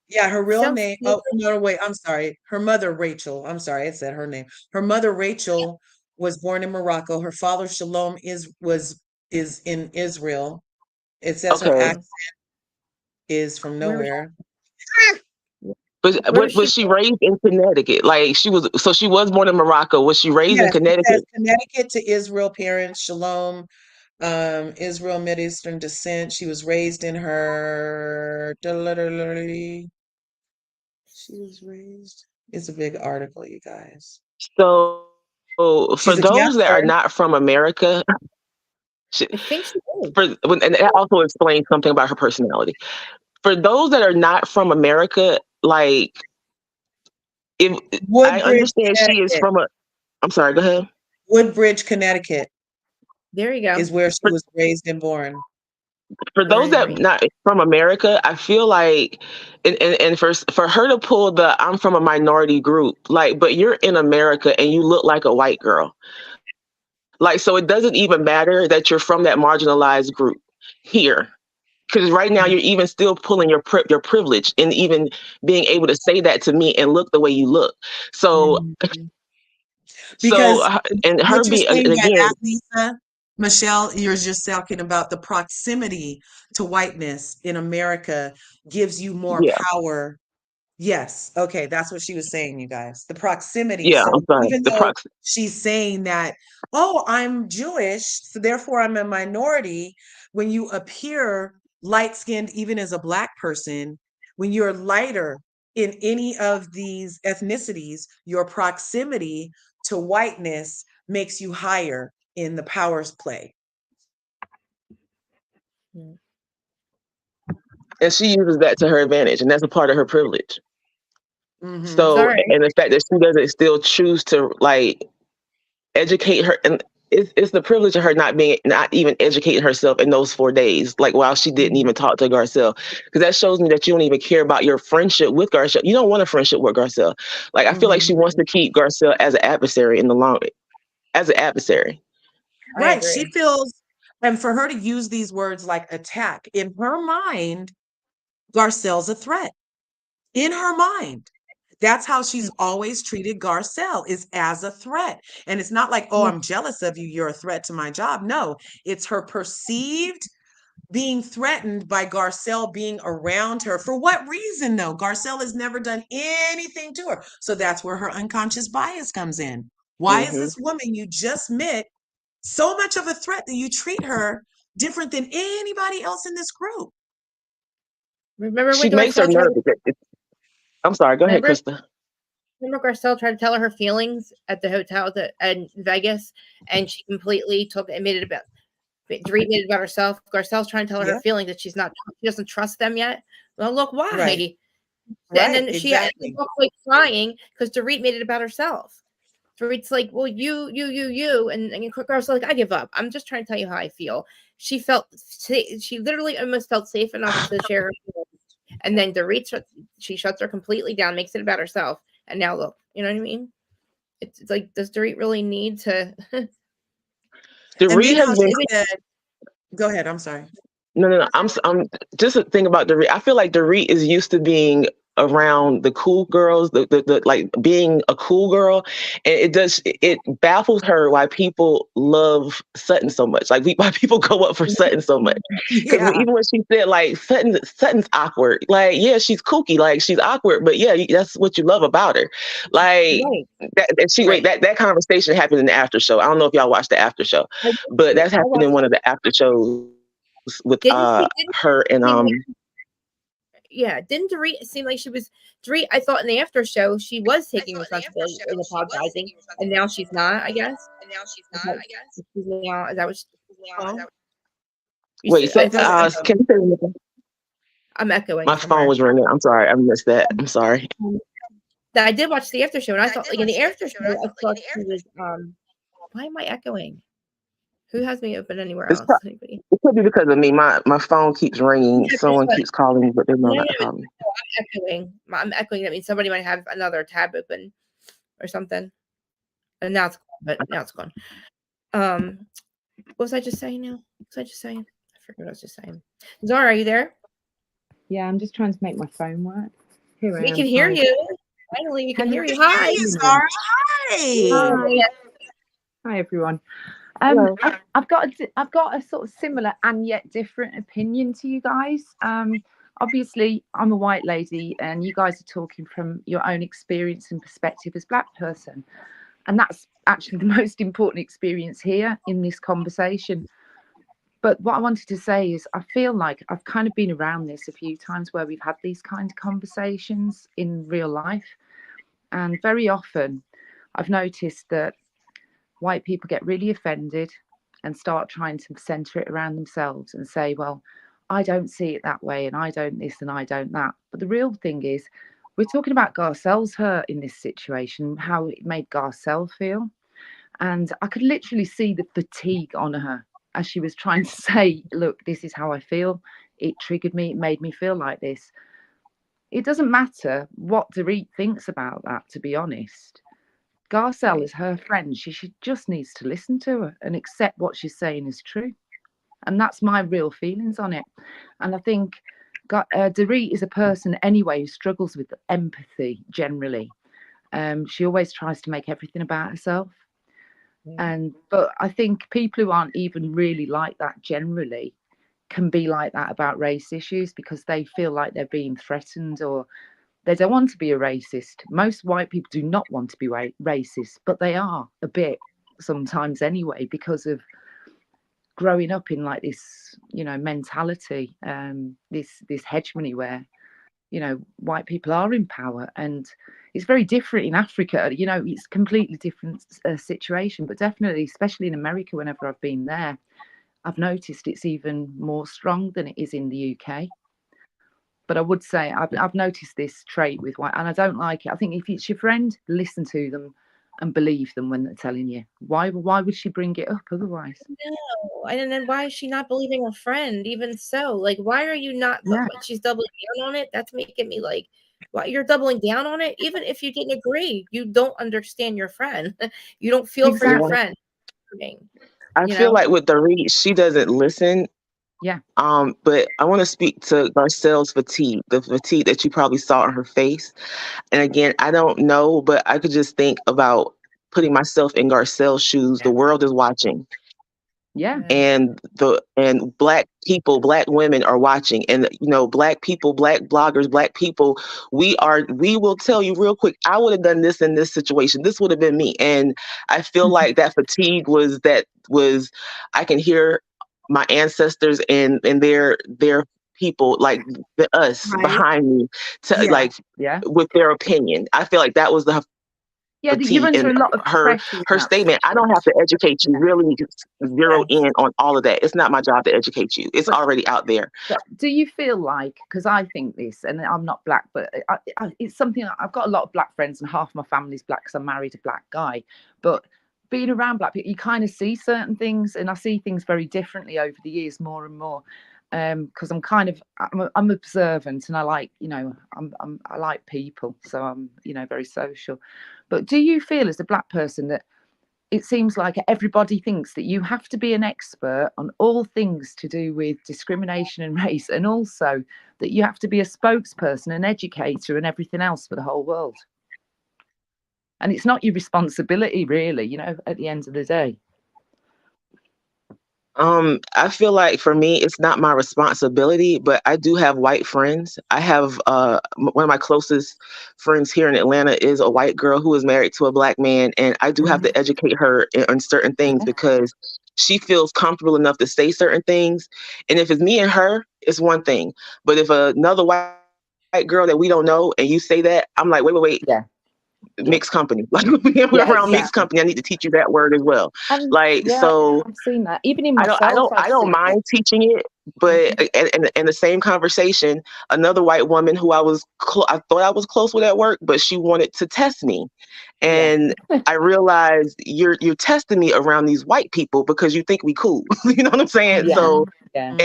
Yeah, her real Sounds name. familiar. Oh no, wait, I'm sorry. Her mother Rachel. I'm sorry, it said her name. Her mother Rachel was born in Morocco. Her father Shalom is in Israel. It says her Okay. accent is from Where was nowhere. But where was she was she born? raised in Connecticut? Like she was born in Morocco. Was she raised in Yes, it says Connecticut? Connecticut to Israel parents, Shalom, Israel Mid-Eastern descent. She was raised in her. She was raised. It's a big article, you guys. So for She's a those that are cancer. not from America, she, I think she did. and that also explains something about her personality. For those that are not from America, like if I Woodbridge, understand she is Connecticut. from a, I'm sorry, go ahead. Woodbridge, Connecticut There you go. is where she For, was raised and born. for those that Right. not from America, I feel like, and for her to pull the I'm from a minority group, like, but you're in America and you look like a white girl, like, so it doesn't even matter that you're from that marginalized group here. Because right now you're even still pulling your privilege and even being able to say that to me and look the way you look. So Mhm. so Because and her what you're being saying by again, that, Lisa, Michelle, you're just talking about the proximity to whiteness in America gives you more yeah, power. Yes. Okay. That's what she was saying, you guys. The proximity. yeah, I'm So sorry, even the though proxy. she's saying that, oh, I'm Jewish, so therefore I'm a minority, when you appear light skinned, even as a Black person, when you're lighter in any of these ethnicities, your proximity to whiteness makes you higher in the powers play. Hmm. And she uses that to her advantage, and that's a part of her privilege. Mm-hmm. So, Sorry. and the fact that she doesn't still choose to like educate her, and it's the privilege of her not even educating herself in those 4 days, like while she didn't Mm-hmm. even talk to Garcelle, because that shows me that you don't even care about your friendship with Garcelle. You don't want a friendship with Garcelle. Like I feel like she wants Mm-hmm. to keep Garcelle as an adversary in the long, as an adversary. I Right. She agree. feels, and for her to use these words like attack, in her mind, Garcelle's a threat. In her mind. That's how she's always treated Garcelle, is as a threat. And it's not like, oh, I'm jealous of you, you're a threat to my job. No, it's her perceived being threatened by Garcelle being around her. For what reason, though? Garcelle has never done anything to her. So that's where her unconscious bias comes in. Why is this woman you just met so much of a threat that you treat her different than anybody else in this group? Remember She when makes her Garcelle nervous. I'm sorry. Go ahead, Krista. Remember Garcelle tried to tell her feelings at the hotel in Vegas, and she completely took it and made it about herself. Garcelle's trying to tell her feelings that she doesn't trust them yet. Well, look, why? Right. And then she Exactly. walked away crying because Dorit made it about herself. Dorit's like, well, you, and Garcelle's like, I give up. I'm just trying to tell you how I feel. She literally almost felt safe enough to share her feelings. And then Dorit, she shuts her completely down, makes it about herself. And now look, you know what I mean? It's like, does Dorit really need to? Dorit has been. Go ahead. I'm sorry. No. I'm just a thing about Dorit. I feel like Dorit is used to being around the cool girls, the like being a cool girl, and it baffles her why people love Sutton so much. Like why people go up for Sutton so much. Because even when she said like Sutton's awkward, like yeah, she's kooky, like she's awkward, but yeah, that's what you love about her. Like that conversation happened in the after show. I don't know if y'all watched the after show, but that's happened in one of the after shows with her and didn't Dorit seem like she was Dorit? I thought in the after show she was taking responsibility and apologizing, and now she's not. I guess. She's now. Is that what? Wait. So can you say anything? I'm echoing. My phone was ringing. I'm sorry. I missed that. I'm sorry. I did watch the after show, and I thought, like in the after show, I thought she was. Why am I echoing? Who has me open anywhere else? It could be because of me. My phone keeps ringing. Someone keeps calling me, but they're not calling me. I'm echoing. I'm echoing. That means somebody might have another tab open or something. And now it's gone. But now it's gone. What was I just saying now? What was I just saying? I forget what I was just saying. Zara, are you there? Yeah, I'm just trying to make my phone work. We can hear you. Finally, we can hear you. Hi, Zara. Hi. Hi, everyone. I've got a sort of similar and yet different opinion to you guys. Obviously, I'm a white lady, and you guys are talking from your own experience and perspective as Black person, and that's actually the most important experience here in this conversation. But what I wanted to say is, I feel like I've kind of been around this a few times where we've had these kind of conversations in real life, and very often I've noticed that white people get really offended and start trying to center it around themselves and say, well, I don't see it that way, and I don't this and I don't that. But the real thing is, we're talking about Garcelle's hurt in this situation, how it made Garcelle feel. And I could literally see the fatigue on her as she was trying to say, look, this is how I feel. It triggered me. It made me feel like this. It doesn't matter what Dorit thinks about that, to be honest. Garcelle is her friend. She just needs to listen to her and accept what she's saying is true. And that's my real feelings on it. And I think Dorit is a person anyway who struggles with empathy generally. She always tries to make everything about herself. But I think people who aren't even really like that generally can be like that about race issues because they feel like they're being threatened, or they don't want to be a racist. Most white people do not want to be racist, but they are a bit sometimes anyway, because of growing up in like this, mentality, this hegemony where, white people are in power. And it's very different in Africa. It's completely different situation, but definitely, especially in America, whenever I've been there, I've noticed it's even more strong than it is in the UK. But I would say I've noticed this trait with white, and I don't like it. I think if it's your friend, listen to them and believe them when they're telling you. Why would she bring it up otherwise? No, and then why is she not believing her friend? Even so, like, why are you not? Yeah. She's doubling down on it. That's making me like, why you're doubling down on it? Even if you didn't agree, you don't understand your friend. You don't feel for your friend. I feel like with Dorit, she doesn't listen. Yeah. But I want to speak to Garcelle's fatigue, the fatigue that you probably saw on her face. And again, I don't know, but I could just think about putting myself in Garcelle's shoes. The world is watching. Yeah. And black people, black women are watching, and black people, black bloggers, black people, we will tell you real quick, I would have done this in this situation, this would have been me. And I feel like that fatigue was I can hear my ancestors and their people, like us Right. behind me, to Yeah. like with their opinion. I feel like that was the Yeah, you're fatigue under in a lot of her pressure. statement. I don't have to educate you. Really zero in on all of that. It's not my job to educate you. It's already out there. But do you feel like, because I think this, and I'm not black, but it's something, I've got a lot of black friends and half my family's black because I'm married a black guy. But being around black people, you kind of see certain things, and I see things very differently over the years, more and more. Because I'm observant, and I like, I like people, so I'm, very social. But do you feel as a black person that it seems like everybody thinks that you have to be an expert on all things to do with discrimination and race, and also that you have to be a spokesperson, an educator, and everything else for the whole world? And it's not your responsibility, really, at the end of the day. I feel like for me, it's not my responsibility, but I do have white friends. I have one of my closest friends here in Atlanta is a white girl who is married to a black man. And I do have to educate her on certain things because she feels comfortable enough to say certain things. And if it's me and her, it's one thing. But if another white girl that we don't know and you say that, I'm like, wait. Yeah. Mixed company. Like we're around mixed company. I need to teach you that word as well. And so I've seen that. Even in myself, I don't mind teaching it, but in the same conversation, another white woman who I thought I was close with at work, but she wanted to test me. And I realized you're testing me around these white people because you think we cool. You know what I'm saying? Yeah. So Yeah.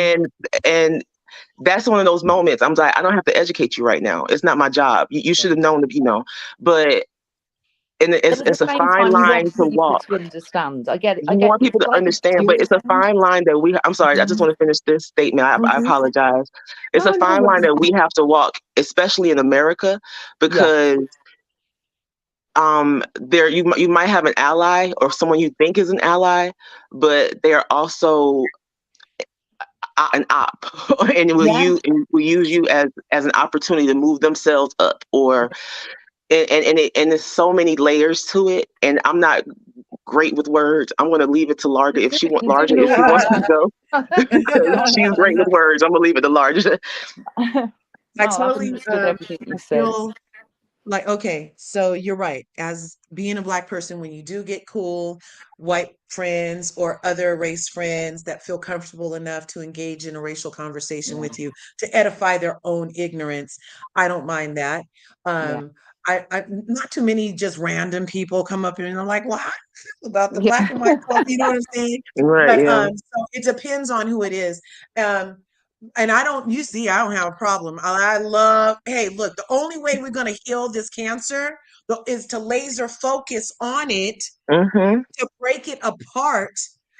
and that's one of those moments. I'm like, I don't have to educate you right now. It's not my job. You should have known, but and it's a fine line to walk. To understand. I get it. You want people to understand, but it's a fine line that I'm sorry, I just want to finish this statement. I apologize. It's a fine line that we have to walk, especially in America, because there you might have an ally or someone you think is an ally, but they're also an op and will use you as an opportunity to move themselves up, or and there's so many layers to it, and I'm not great with words. I'm going to leave it to Larga if she wants to go. She's great with words. I'm going to leave it to Larga. I totally feel like, okay, so you're right. As being a black person, when you do get cool white friends or other race friends that feel comfortable enough to engage in a racial conversation with you to edify their own ignorance, I don't mind that. I not too many just random people come up here and are like, well, how do you feel about the black and white culture? You know what I'm saying? Right, but so it depends on who it is. And I don't have a problem. I love, hey, look, the only way we're going to heal this cancer is to laser focus on it, to break it apart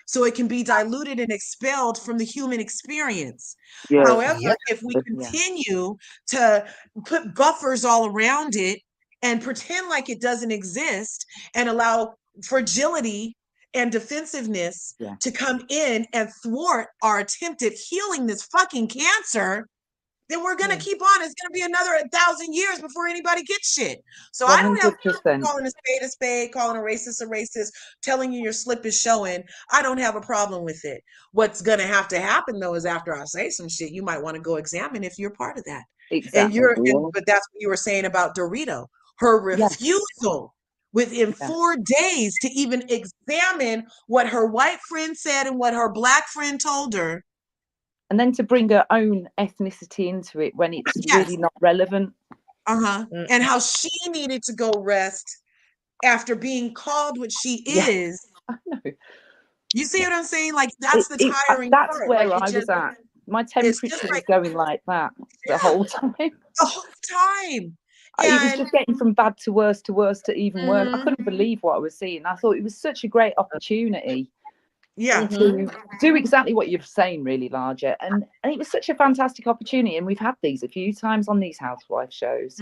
so it can be diluted and expelled from the human experience. However, if we continue to put buffers all around it and pretend like it doesn't exist and allow fragility and defensiveness to come in and thwart our attempt at healing this fucking cancer, then we're going to keep on. It's going to be another 1,000 years before anybody gets shit. So 100%. I don't have a problem calling a spade, calling a racist, telling you your slip is showing. I don't have a problem with it. What's going to happen though is after I say some shit, you might want to go examine if you're part of that. Exactly. But that's what you were saying about Dorito. Her refusal within 4 days to even examine what her white friend said and what her black friend told her. And then to bring her own ethnicity into it when it's really not relevant. And how she needed to go rest after being called what she is. I know. You see what I'm saying? Like, that's the tiring part. That's where like, I was at. My temperature was going like that the whole time. The whole time. It was just getting from bad to worse to even worse. I couldn't believe what I was seeing. I thought it was such a great opportunity Yeah. to do exactly what you're saying, really, Larger. And it was such a fantastic opportunity. And we've had these a few times on these housewife shows.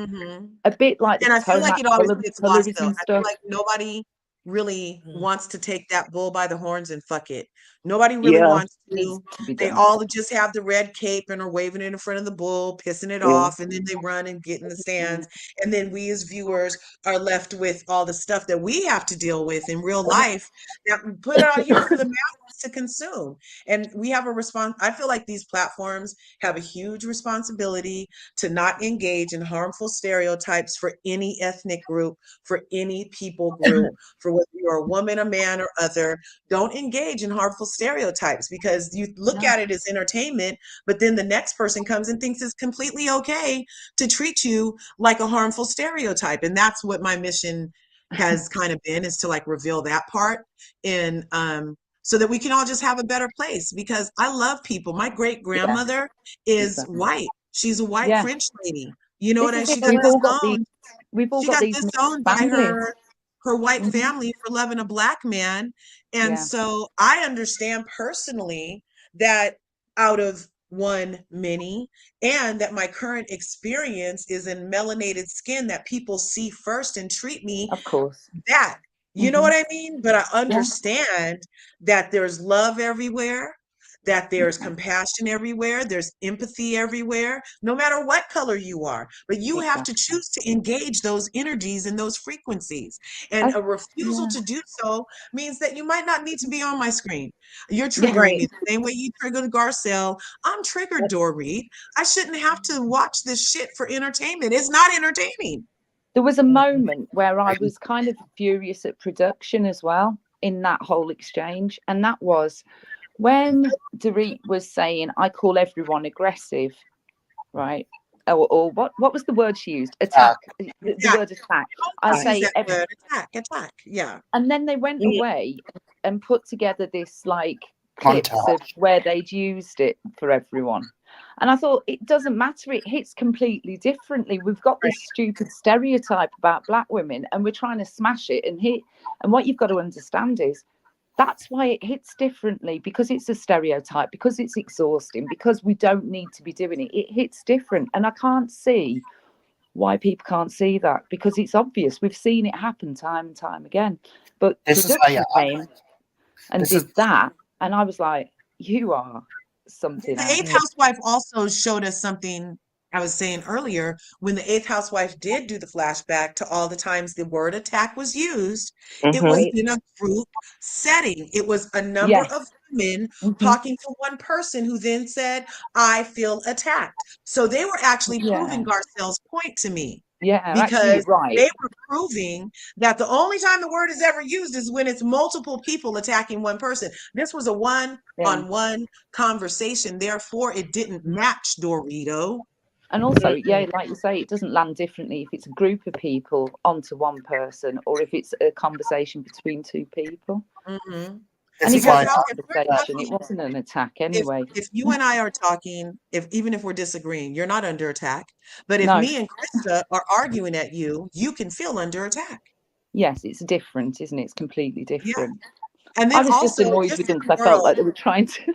A bit like the And I feel like Tomac it always gets lost though. colorism I feel stuff. like nobody really wants to take that bull by the horns and fuck it. Nobody really Yeah. wants Needs to. to be They done. all just have the red cape and are waving it in front of the bull, pissing it off, and then they run and get in the stands. And then we as viewers are left with all the stuff that we have to deal with in real life that we put out here for the masses to consume. And we have a response. I feel like these platforms have a huge responsibility to not engage in harmful stereotypes for any ethnic group, for any people group, for whether you're a woman, a man, or other. Don't engage in harmful stereotypes because you look at it as entertainment, but then the next person comes and thinks it's completely okay to treat you like a harmful stereotype. And that's what my mission has kind of been, is to like reveal that part and so that we can all just have a better place, because I love people. My great grandmother is Exactly. white. She's a white Yeah. French lady. You know what This I is she it. got We've all got disowned. She got these disowned mixed by families. her white Mhm. family for loving a black man. And Yeah. so I understand personally that out of one many, and that my current experience is in melanated skin that people see first and treat me Of course. that. You know Mhm. what I mean? But I Yeah. understand that there's love everywhere, that there's compassion everywhere, there's empathy everywhere, no matter what color you are. But you have to Exactly. choose to engage those energies and those frequencies. And a refusal Yeah. to do so means that you might not need to be on my screen. You're Yeah. triggering me the same way you triggered Garcelle. I'm triggered, Dorit. I shouldn't have to watch this shit for entertainment. It's not entertaining. There was a moment where I was kind of furious at production as well in that whole exchange. And that was when Dorit was saying, I call everyone aggressive, right? Or what was the word she used? Attack. The Yeah. word attack. I Always use say that word, attack. Yeah. and then they went away and put together this like clips Montage. of where they'd used it for everyone. And I thought, it doesn't matter, it hits completely differently. We've got this stupid stereotype about black women and we're trying to smash it and hit. And what you've got to understand is that's why it hits differently, because it's a stereotype, because it's exhausting, because we don't need to be doing it. It hits different. And I can't see why people can't see that, because it's obvious. We've seen it happen time and time again. But This is production came and this did is that, and I was like, you are something The else. eighth housewife also showed us something I was saying earlier. When the eighth housewife did do the flashback to all the times the word attack was used, it was Right. in a group setting. It was a number Yes. of women Mhm. talking to one person who then said, I feel attacked. So they were actually proving Yeah. Garcelle's point to me, Yeah, actually, because right. they were proving that the only time the word is ever used is when it's multiple people attacking one person. This was a one-on-one conversation, therefore it didn't match Dorito. And also, yeah, like you say, it doesn't land differently if it's a group of people onto one person or if it's a conversation between two people. Mm-hmm. And this it is was why a Because if we're conversation, it talking, wasn't an attack anyway. if you and I are talking, if even if we're disagreeing, you're not under attack. But if No, me and Krista are arguing at you, you can feel under attack. yes, it's different, isn't it? It's completely Yeah. different. And I then was just also, annoyed just with them in because the I felt like world, they were trying to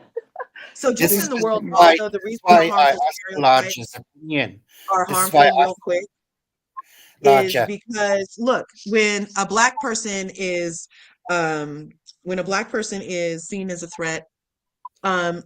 so this just is in the do world something. why also, the reason why why I harmful asked stereotypes Larger's opinion. are This is why harmful, I real asked quick, is Larger. because look, um when a black person is seen as a threat,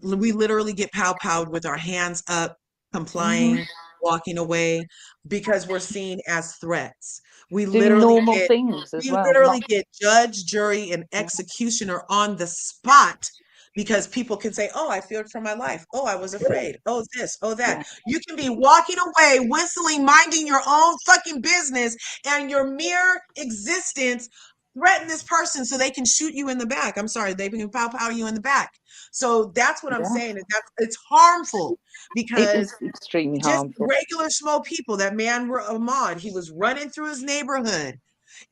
we literally get pow-powed with our hands up, Mhm. complying, walking away, because we're seen as threats. We Doing literally normal get things as we well. literally Not get judge, jury, and executioner on the spot, because people can say, oh, I feared for my life. Oh, I was afraid. Oh, this, oh, that. yeah, You can be walking away, whistling, minding your own fucking business, and your mere existence threaten this person so they can shoot you in the back. I'm sorry, they can pow you in the back. So that's what I'm yeah. saying, is that it's harmful, It because was extremely just harmful. regular schmo people, that man Ahmad, he was running through his neighborhood,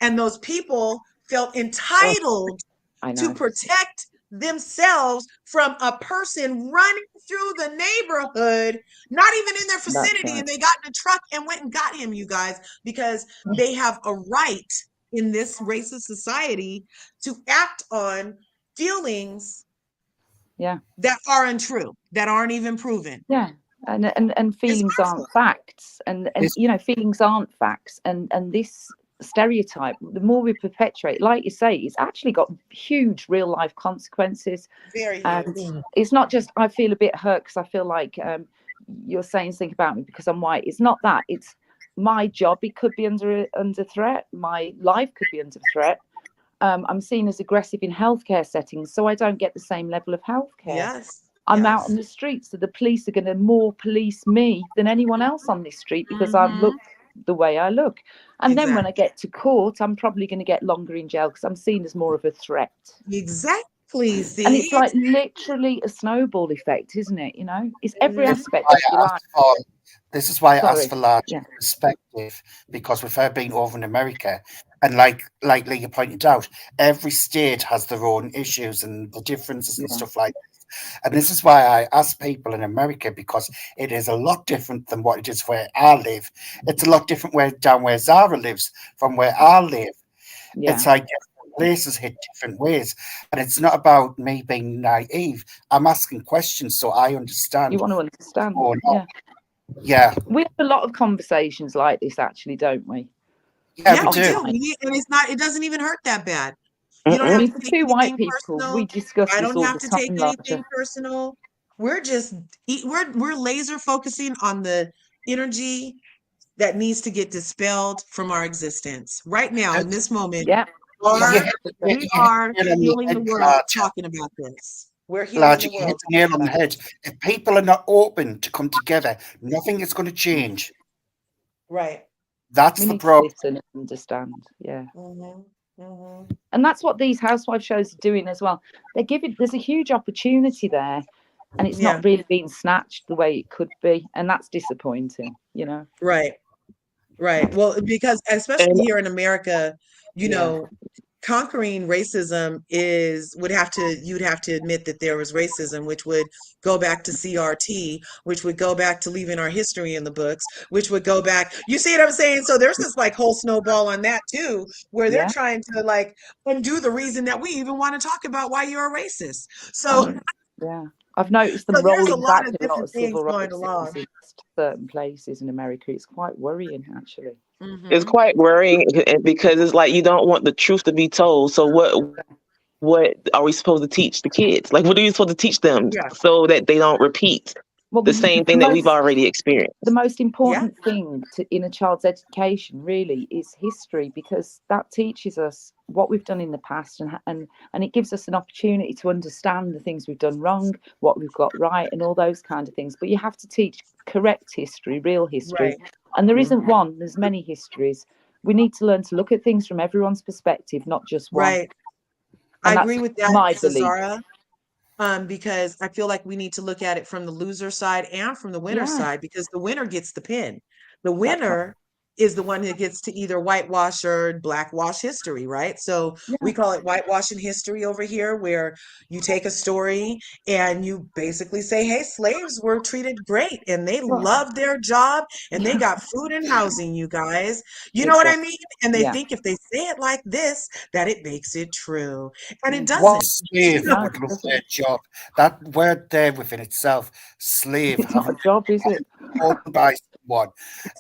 and those people felt Oh, entitled I to know. protect themselves from a person running through the neighborhood, not even in their That's vicinity, right. and they got in a truck and went and got him, you guys, because they have a right in this racist society to act on feelings that are untrue, that aren't even proven. And feelings aren't facts, and you know, feelings aren't facts, and this stereotype, the more we perpetuate, like you say, it's actually got huge real life consequences. Very And huge. it's not just I feel a bit hurt because I feel like you're saying something about me because I'm white. It's not that. It's my job. It could be under threat. My life could be under threat. I'm seen as aggressive in healthcare settings, so I don't get the same level of healthcare. Yes. I'm out on the streets, so the police are going to more police me than anyone else on this street because I look the way I look. And then when I get to court, I'm probably going to get longer in jail because I'm seen as more of a threat. Exactly. See? And it's like literally a snowball effect, isn't it? You know, it's every aspect of your life. This is why I asked for large perspective, because with her being over in America, and like Leah pointed out, every state has their own issues and the differences and stuff like this. And this is why I ask people in America, because it is a lot different than what it is where I live. It's a lot different down where Zara lives from where I live. It's like different places hit different ways. And it's not about me being naive. I'm asking questions so I understand. You want to understand. Yeah. We have a lot of conversations like this, actually, don't we? Yeah, we do. And it doesn't even hurt that bad. You don't have to take two white people, personal. we discuss I this don't all have the to time. take anything personal. We're just we're laser focusing on the energy that needs to get dispelled from our existence right now in this moment. Yeah. We are healing the world talking about this. We're healing the world. You hit the nail on the head. If people are not open to come together, nothing is going to change. Right. That's the problem. Listen and understand. Yeah. And that's what these housewife shows are doing as well. There's a huge opportunity there, and it's not really being snatched the way it could be, and that's disappointing, you know. Right. Well, because especially here in America, you know, conquering racism you'd have to admit that there was racism, which would go back to CRT, which would go back to leaving our history in the books, which would go back. You see what I'm saying? So there's this like whole snowball on that too, where they're trying to like undo the reason that we even want to talk about why you're a racist. So I've noticed them rolling back a lot of civil rights in certain places in America. It's quite worrying, actually. It's quite worrying because it's like you don't want the truth to be told. So what are we supposed to teach the kids? Like, what are you supposed to teach them so that they don't repeat the same thing that we've already experienced? The most important thing in a child's education really is history, because that teaches us what we've done in the past, and it gives us an opportunity to understand the things we've done wrong, what we've got right, and all those kind of things. But you have to teach correct history, real history. And there isn't one, there's many histories. We need to learn to look at things from everyone's perspective, not just one. Right. I agree with that, my belief. Zara. Because I feel like we need to look at it from the loser side and from the winner side, because the winner gets the pin. The winner is the one that gets to either whitewash or blackwash history, right? So we call it whitewashing history over here, where you take a story and you basically say, hey, slaves were treated great and they loved their job and they got food and housing, you guys. You know what I mean? And they think if they say it like this, that it makes it true. And it doesn't. What slave would love their job? That word there within itself, slave. It's not a job, is it? Owned by someone.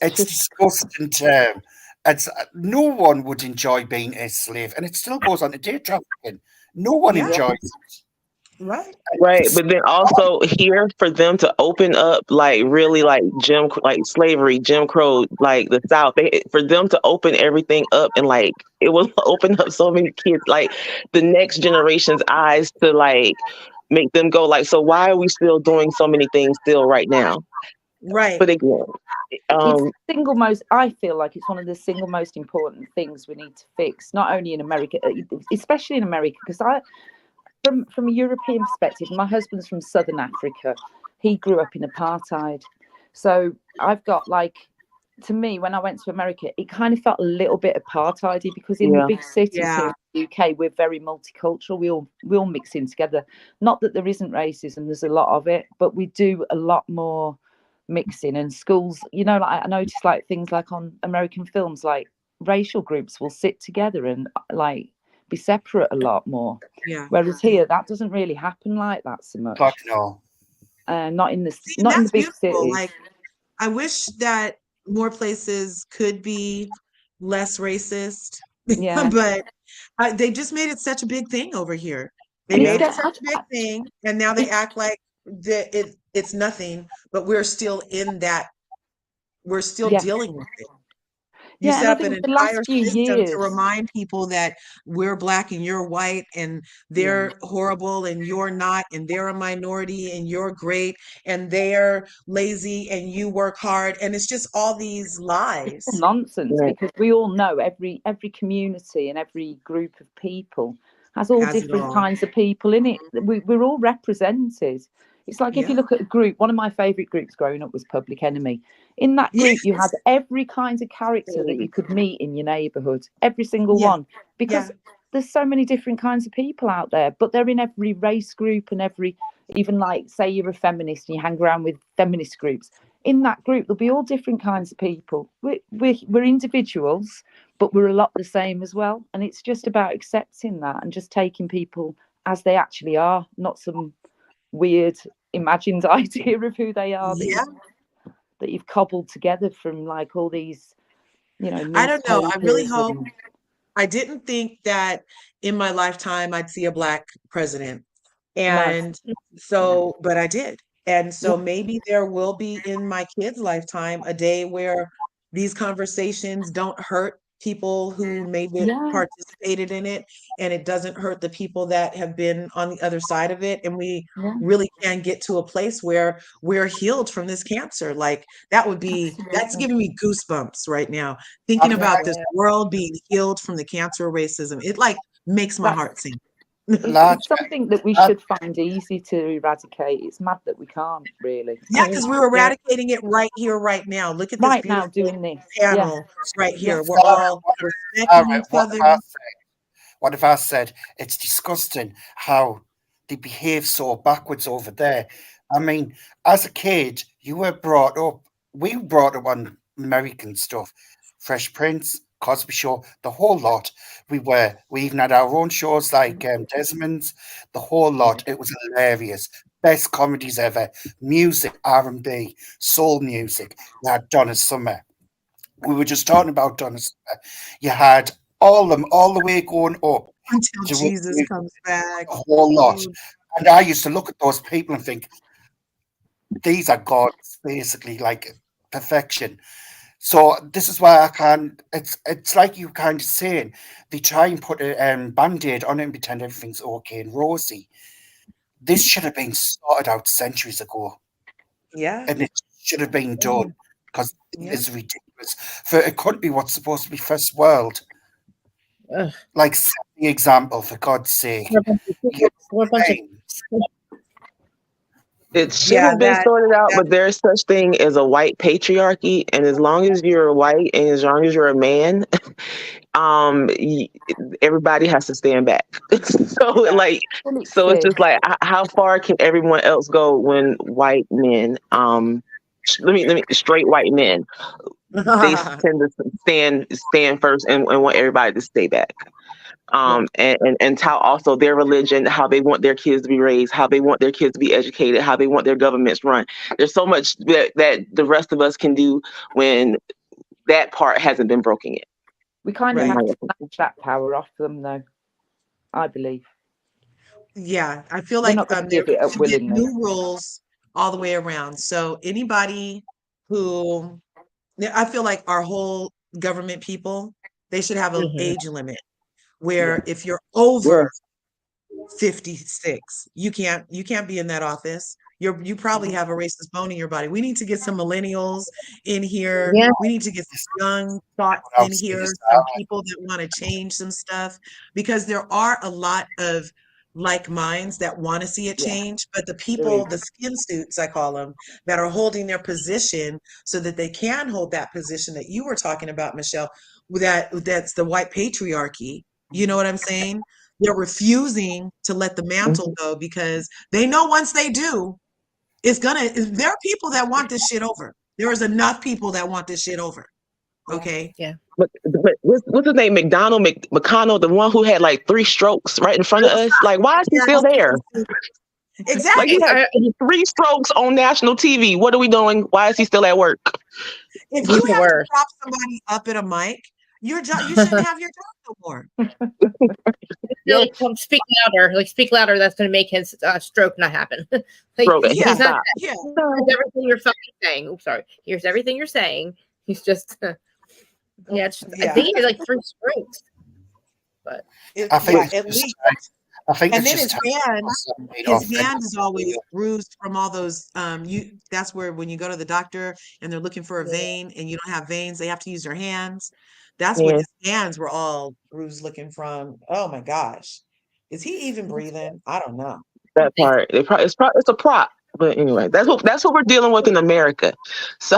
It's disgusting term. It's no one would enjoy being a slave, and it still goes on today, trafficking. No one enjoys it. Right. But then also here for them to open up, like really like slavery, Jim Crow, like the South, for them to open everything up, and like it will open up so many kids, like the next generation's eyes, to like make them go like, so why are we still doing so many things still right now? Right. But again, I feel like it's one of the single most important things we need to fix, not only in America, especially in America, because from a European perspective, my husband's from Southern Africa. He grew up in apartheid. So I've got to me, when I went to America, it kind of felt a little bit apartheidy, because in the big cities here in the UK, we're very multicultural. We all mix in together. Not that there isn't racism, there's a lot of it, but we do a lot more mixing. And schools, like I noticed things like on American films, like racial groups will sit together and like be separate a lot more. Yeah. Whereas here, that doesn't really happen like that so much. God, no. Not in the See, not in the that's big beautiful. cities. Like, I wish that more places could be less racist, Yeah. but they just made it such a big thing over here. They And made it it's such a big thing, and now they act like it's nothing, but we're still in that. We're still yeah. dealing with it. You Yeah, set and I up an think the last entire few system to years, remind people that we're black and you're white and they're horrible and you're not, and they're a minority and you're great, and they're lazy and you work hard. And it's just all these lies. nonsense, Right. because we all know every community and every group of people has all Has it different all. kinds of people in it. We're all represented. It's like if you Yeah. look at a group, one of my favorite groups growing up was Public Enemy. In that group, you had Yes. every kind of character that you could meet in your neighborhood, every single Yeah. one, because there's so many different kinds of people out there, but they're in every race group and every, even like, say you're a feminist and you hang around with feminist groups. In that group, there'll be all different kinds of people. We're individuals, but we're a lot the same as well. And it's just about accepting that and just taking people as they actually are, not some weird imagined idea of who they are Yeah. that you've cobbled together from like all these, I don't know. I really newspapers. hope. I didn't think that in my lifetime I'd see a black president. No, And so, but I did. And so yeah, maybe there will be in my kids' lifetime a day where these conversations don't hurt people who maybe yeah, participated in it, and it doesn't hurt the people that have been on the other side of it. And we yeah, really can get to a place where we're healed from this cancer. Like, that's absolutely. giving me goosebumps right now, thinking I've about heard this world being healed from the cancer of racism. It like makes my That's heart sing. large. it's something that we should find easy to eradicate. It's mad that we can't really. Yeah, because we're eradicating it right here, right now. Look at this Right now, beautiful doing this. Yeah, panel right yeah, here. We're Sarah, all Sarah, respecting each what other. have I said? What have I said? It's disgusting how they behave so backwards over there. I mean, as a kid, we were brought up on American stuff, Fresh Prince, Cosby Show, the whole lot. We even had our own shows like Desmond's, the whole lot. It was hilarious. Best comedies ever. Music, R&B, soul music. You had Donna Summer. We were just talking about Donna Summer. You had all the way going up Until to Jesus comes back. a whole lot. And I used to look at those people and think, these are gods, basically, like perfection. So this is why I can't. It's like you kind of saying they try and put a band-aid on it and pretend everything's okay and rosy. This should have been sorted out centuries ago, Yeah, and it should have been done because it yeah. is ridiculous for a country what's supposed to be first world. Ugh. Like, set the example, for God's sake. We're a bunch of It should Yeah, have been sorted out, but there's such thing as a white patriarchy, and as long as you're white and as long as you're a man, everybody has to stand back. So it's just like, how far can everyone else go when white men, straight white men, they tend to stand first and want everybody to stay back. And how also their religion, how they want their kids to be raised, how they want their kids to be educated, how they want their governments run. There's so much that the rest of us can do when that part hasn't been broken yet. we kind of have to snatch that power off them, though. I believe. Yeah, I feel They're like not going to there give it up should be willingly. new rules all the way around. So anybody who, I feel like our whole government people, they should have an age limit where if you're over 56, you can't be in that office. You probably have a racist bone in your body. We need to get some millennials in here. Yeah. We need to get some young thoughts in here, some people that want to change some stuff, because there are a lot of like minds that want to see it change, but the people, the skin suits, I call them, that are holding their position so that they can hold that position that you were talking about, Michelle, that's the white patriarchy. You know what I'm saying? They're refusing to let the mantle go because they know once they do, there are people that want this shit over. There is enough people that want this shit over. Okay. Yeah. But what's his name? McConnell, the one who had like 3 strokes right in front of us. Like, why is he still there? Like, Exactly. he had 3 strokes on national TV. What are we doing? Why is he still at work? If He's you the have to worst. prop somebody up at a mic, your job, you shouldn't have your job no more. Yeah, like, speak louder. Like, speak louder. That's going to make his stroke not happen. Like, Bro, Yeah. he's not. Yeah. Here's everything you're fucking saying. Oops, sorry. Here's everything you're saying. He's just. Yeah, I Yeah. think he had like 3 strokes. But I think Yeah, it's at just, least. I think And it's then just his hand is always bruised from all those that's where when you go to the doctor and they're looking for a vein and you don't have veins, they have to use their hands. That's what Yeah. his hands were all bruised looking from. Oh my gosh. Is he even breathing? I don't know. That part. It's a prop. But anyway, that's what we're dealing with in America. So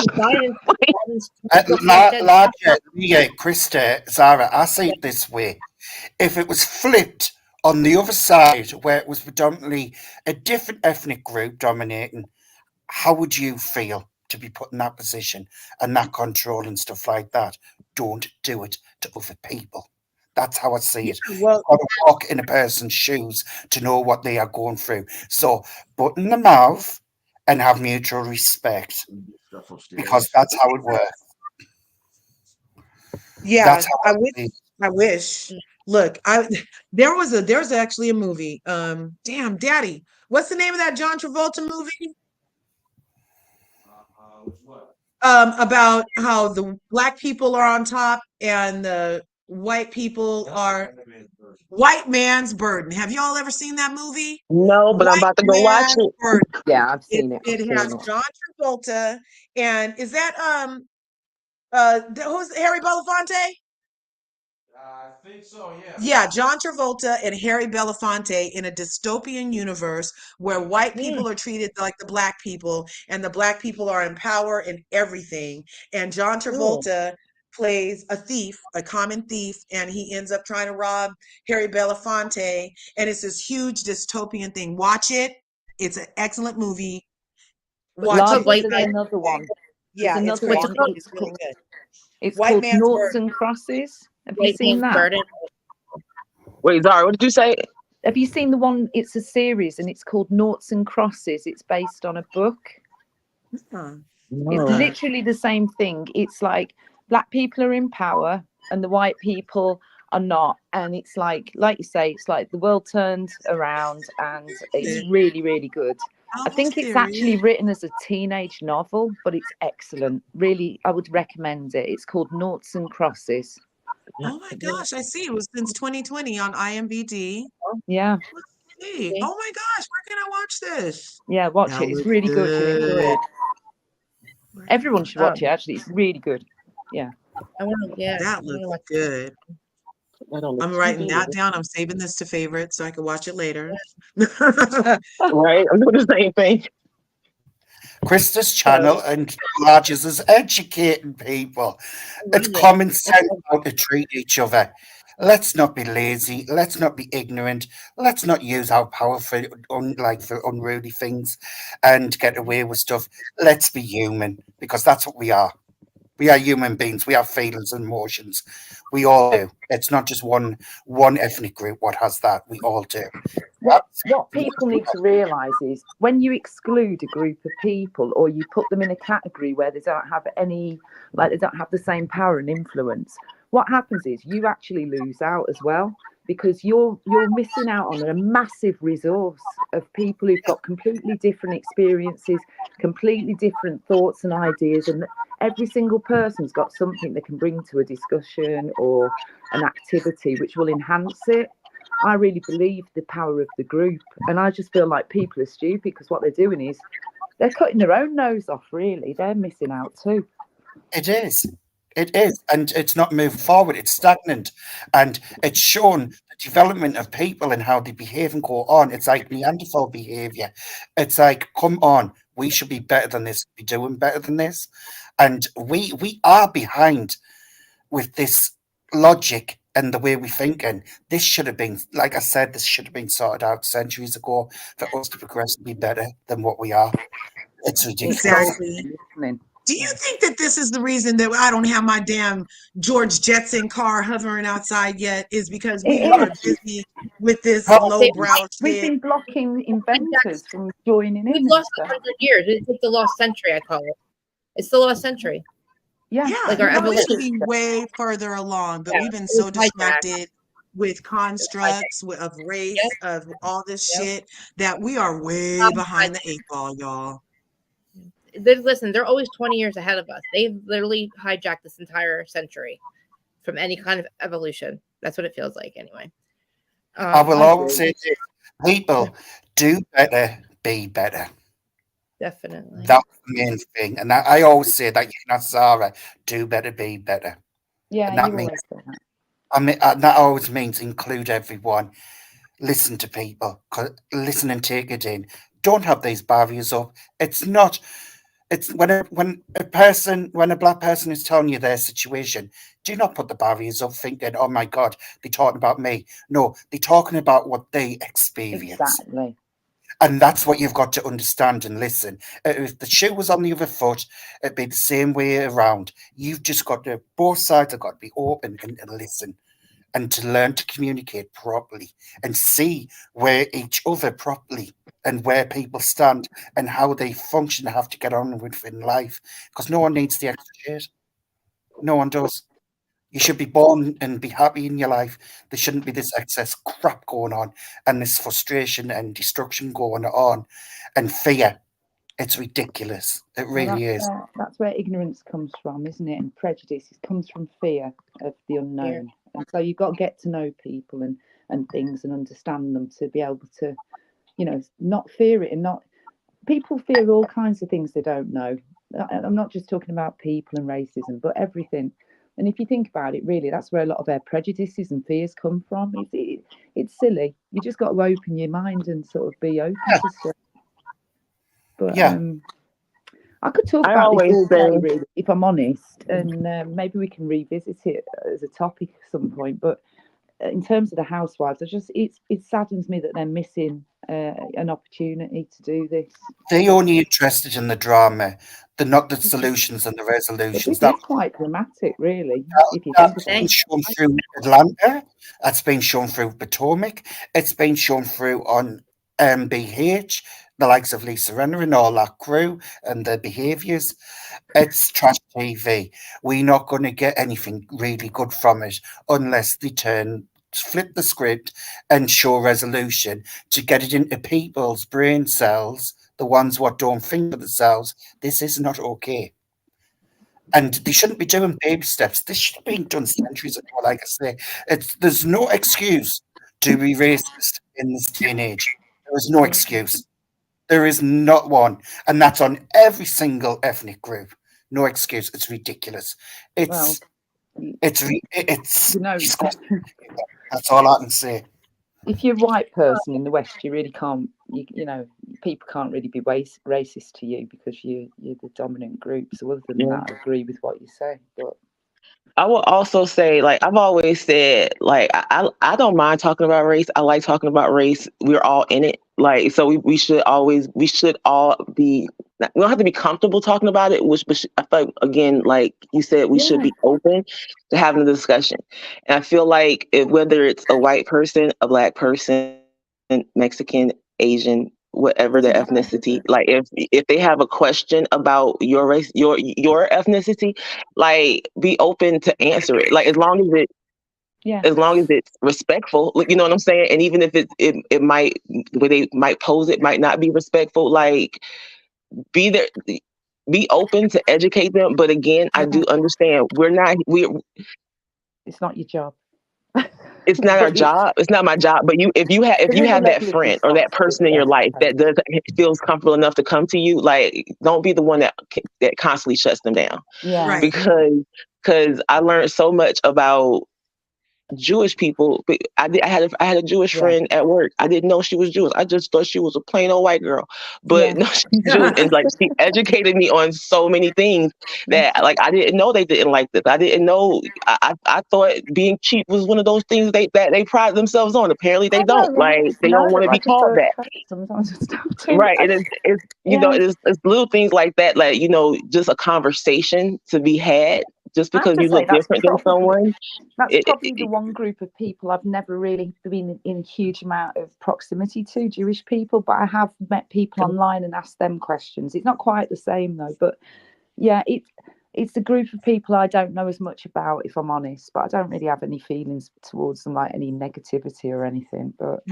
Krista, Zara, I see it this way. If it was flipped on the other side, where it was predominantly a different ethnic group dominating, how would you feel to be put in that position and that control and stuff like that? Don't do it to other people. That's how I see it. Well, You've got to walk in a person's shoes to know what they are going through. So button the mouth and have mutual respect, because that's how it works. yeah, That's how I I wish see it. I wish. Look, there's actually a movie. Damn, Daddy. What's the name of that John Travolta movie? About how the black people are on top and the white people are white man's burden. Have y'all ever seen that movie? no, but I'm White about to go watch man's it. burden. Yeah, I've seen it. It I've has seen it. John Travolta and is that who's Harry Belafonte? I think so, yeah. Yeah, John Travolta and Harry Belafonte in a dystopian universe where white people are treated like the black people and the black people are in power in everything. And John Travolta plays a thief, a common thief, and he ends up trying to rob Harry Belafonte. And it's this huge dystopian thing. Watch it. It's an excellent movie. Watch called it. White There's Man. another one. Yeah, There's it's another great. one. called? It's really good. It's White called Man's Noughts Burden. and Crosses. Have you White seen Man's that? Burden. Wait, Zara, what did you say? Have you seen the one? It's a series and it's called Noughts and Crosses. It's based on a book. Huh. It's No. literally the same thing. It's like black people are in power and the white people are not. And it's like you say, it's like the world turned around and it's really, really good. I think it's actually written as a teenage novel, but it's excellent. Really, I would recommend it. It's called Noughts and Crosses. Oh my gosh, I see. It was since 2020 on IMDb. Yeah. Let's see. Oh my gosh, where can I watch this? Yeah, watch That it. It's looks really good. You'll enjoy good. it. Everyone should watch it, actually. It's really good. Yeah. I want to. Yeah. That looks good. I'm writing that down. I'm saving this to favorite so I can watch it later. Right? I'm doing the same thing. Krista's channel and larges as educating people. It's common sense how to treat each other. Let's not be lazy. Let's not be ignorant. Let's not use our power for unruly things and get away with stuff. Let's be human, because that's what we are. We are human beings. We have feelings and emotions. We all do. It's not just one ethnic group what has that. We all do. What people need to realise is when you exclude a group of people or you put them in a category where they don't have any, like they don't have the same power and influence, what happens is you actually lose out as well, because you're missing out on a massive resource of people who've got completely different experiences, completely different thoughts and ideas, and every single person's got something they can bring to a discussion or an activity which will enhance it. I really believe the power of the group, and I just feel like people are stupid because what they're doing is they're cutting their own nose off. Really, they're missing out too. It is. It is. And it's not moving forward. It's stagnant. And it's shown the development of people and how they behave and go on. It's like Neanderthal behavior. It's like, come on, we should be better than this, be doing better than this. And we are behind with this logic and the way we're thinking. This should have been, like I said, this should have been sorted out centuries ago for us to progress and be better than what we are. It's ridiculous. Exactly. Do you think that this is the reason that I don't have my damn George Jetson car hovering outside yet? Is because we It are is. busy with this They lowbrow We've shit. been blocking inventors from joining We've in and lost stuff. 100 years. It's like the lost century, I call it. It's the lost century. Yeah, Yeah, Like our no, we should evolution. be way further along, but Yeah, we've been it was so hijacked. distracted with It was hijacked. constructs of Yep, race, of all this yep. shit that we are way behind the eight ball, y'all. Listen, they're always 20 years ahead of us. They've literally hijacked this entire century from any kind of evolution. That's what it feels like, anyway. I will I always agree. say this, people do better, be better. Definitely. That's the main thing. And I always say that, Sarah, do better, be better. Yeah, And that you means, always say that. that always means include everyone. Listen to people, listen and take it in. Don't have these barriers up. It's not. It's when a black person is telling you their situation, do not put the barriers up thinking, oh my God, they're talking about me. No, they're talking about what they experience. Exactly. And that's what you've got to understand and listen. If the shoe was on the other foot, it'd be the same way around. You've just got to, both sides have got to be open and listen and to learn to communicate properly and see where each other properly and where people stand and how they function have to get on with in life. Because no one needs the extra shit. No one does. You should be born and be happy in your life. There shouldn't be this excess crap going on and this frustration and destruction going on and fear. It's ridiculous. It Well, really is. that's where ignorance comes from, isn't it? And prejudice. It comes from fear of the Yeah. unknown. And so you've got to get to know people and things and understand them to be able to, not fear it and not. People fear all kinds of things they don't know. I'm not just talking about people and racism, but everything. And if you think about it, really, that's where a lot of our prejudices and fears come from. It's silly. You just got to open your mind and sort of be open to stuff. But Yeah. I could talk I about this always all say, day, really, if I'm honest, and maybe we can revisit it as a topic at some point. But in terms of the housewives, it saddens me that they're missing an opportunity to do this. They only interested in the drama, not the solutions and the But resolutions. this is quite dramatic, really, if you think That's about been it. shown through Atlanta. That's been shown through Potomac. It's been shown through on MBH, the likes of Lisa Renner and all that crew and their behaviours. It's trash TV. We're not going to get anything really good from it unless they flip the script and show resolution to get it into people's brain cells, the ones what don't think for themselves. This is not okay. And they shouldn't be doing baby steps. This should have been done centuries ago, like I say. There's no excuse to be racist in this day and age. There is no excuse. There is not one. And that's on every single ethnic group. No excuse. It's ridiculous. Well, It's you know, disgusting. That's all I can say. if you're a white person in the West, you really can't. People can't really be racist to you because you're the dominant group. So other than yeah. that, I agree with what you say. But I will also say, like I've always said, like I don't mind talking about race. I like talking about race. We're all in it. Like so, we should all be. We don't have to be comfortable talking about it. But I feel like, again, like you said, we should yeah, be open to having a discussion. And I feel like whether it's a white person, a black person, Mexican, Asian, whatever it the doesn't ethnicity, matter. like if they have a question about your race, your ethnicity, like be open to answer it. Like Yeah, as long as it's respectful, like, you know what I'm saying? And even if it might, the way they might pose it might not be respectful, like be there, be open to educate them. But again, I yeah. do understand It's not your job, it's not our but job. It's not my job. But if you there is a have that level of friend or that person in your responsibility, life I that feels comfortable enough to come to you, like don't be the one that constantly shuts them down. Yeah, Right. Because I learned so much about Jewish people. But I had a Jewish friend at work. I didn't know she was Jewish. I just thought she was a plain old white girl. But no, she's Jewish, and like she educated me on so many things that like I didn't know they didn't like this. I didn't know. I thought being cheap was one of those things that they pride themselves on. Apparently they don't. Like they don't want to be called that. Sometimes Right. It's you know, it's little things like that, like, you know, just a conversation to be had just because you look different than someone. That's probably the one group of people I've never really been in a huge amount of proximity to, Jewish people, but I have met people online and asked them questions. It's not quite the same though, but yeah, it's a group of people I don't know as much about, if I'm honest, but I don't really have any feelings towards them, like any negativity or anything. But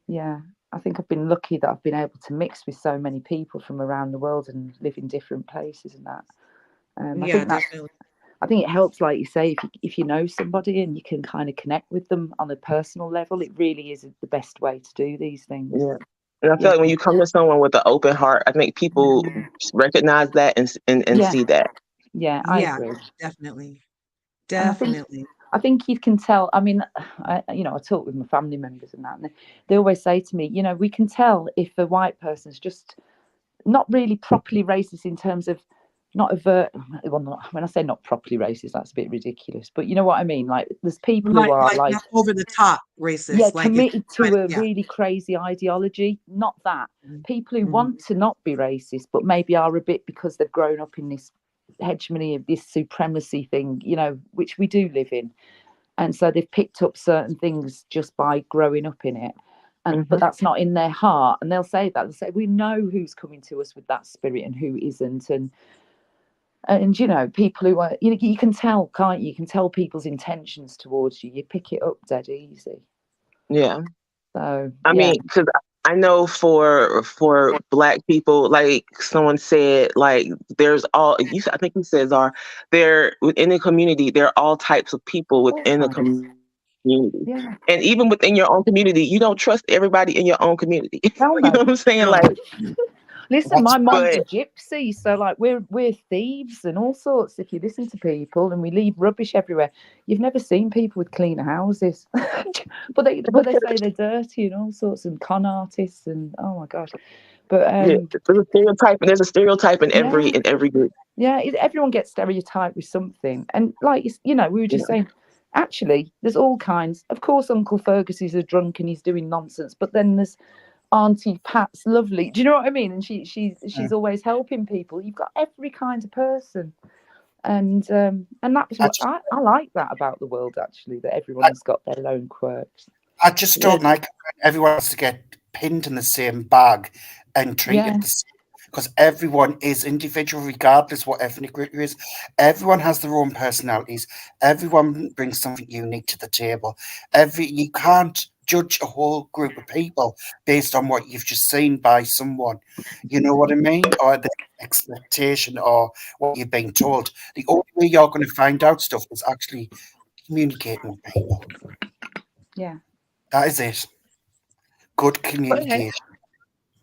yeah, I think I've been lucky that I've been able to mix with so many people from around the world and live in different places and that. I think it helps, like you say, if you know somebody and you can kind of connect with them on a personal level, it really is the best way to do these things. Yeah. And I feel like when you come to someone with an open heart, I think people recognize that and see that. Yeah, I agree. Definitely. I think you can tell. I mean, I talk with my family members and that, and they always say to me, you know, we can tell if a white person's just not really properly racist in terms of not overt. Well, when I say not properly racist, that's a bit ridiculous. But you know what I mean? Like, there's people who are like not over the top racist. Yeah, committed to a really crazy ideology. Not that. People who want to not be racist, but maybe are a bit because they've grown up in this hegemony of this supremacy thing, you know, which we do live in. And so they've picked up certain things just by growing up in it. And but that's not in their heart. And they'll say that. They'll say, we know who's coming to us with that spirit and who isn't. And you know, people who are, you know, you can tell, can't you? You can tell people's intentions towards you. You pick it up dead easy. Yeah. So I mean, because I know for Black people, like someone said, like there's I think he says there within the community, there are all types of people within the community. Yeah. And even within your own community, you don't trust everybody in your own community. You know what I'm saying? Like, listen, my mom's a gypsy, so like we're thieves and all sorts. If you listen to people, and we leave rubbish everywhere. You've never seen people with cleaner houses, but they say they're dirty and all sorts, and con artists, and oh my gosh. But there's a stereotype in every group. Yeah, everyone gets stereotyped with something, and like, you know, we were just saying, actually, there's all kinds. Of course, Uncle Fergus is a drunk and he's doing nonsense, but then there's Auntie Pat's lovely. Do you know what I mean? And she's always helping people. You've got every kind of person, and that was what I like that about the world, actually, that everyone's got their own quirks. I just don't like everyone has to get pinned in the same bag and treated the same, because everyone is individual regardless what ethnic group is. Everyone has their own personalities. Everyone brings something unique to the table. You can't judge a whole group of people based on what you've just seen by someone. You know what I mean? Or the expectation or what you're being told. The only way you're going to find out stuff is actually communicating with people. Yeah. That is it. Good communication.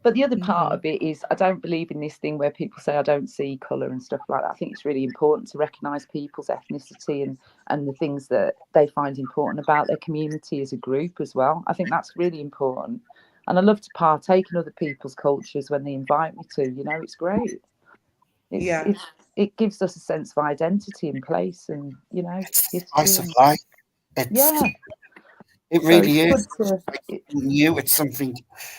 But the other part of it is, I don't believe in this thing where people say I don't see colour and stuff like that. I think it's really important to recognise people's ethnicity and the things that they find important about their community as a group as well. I think that's really important. And I love to partake in other people's cultures when they invite me to. You know, it's great. It gives us a sense of identity and place, and you know, it's the spice of life. It really is. It's new. It's something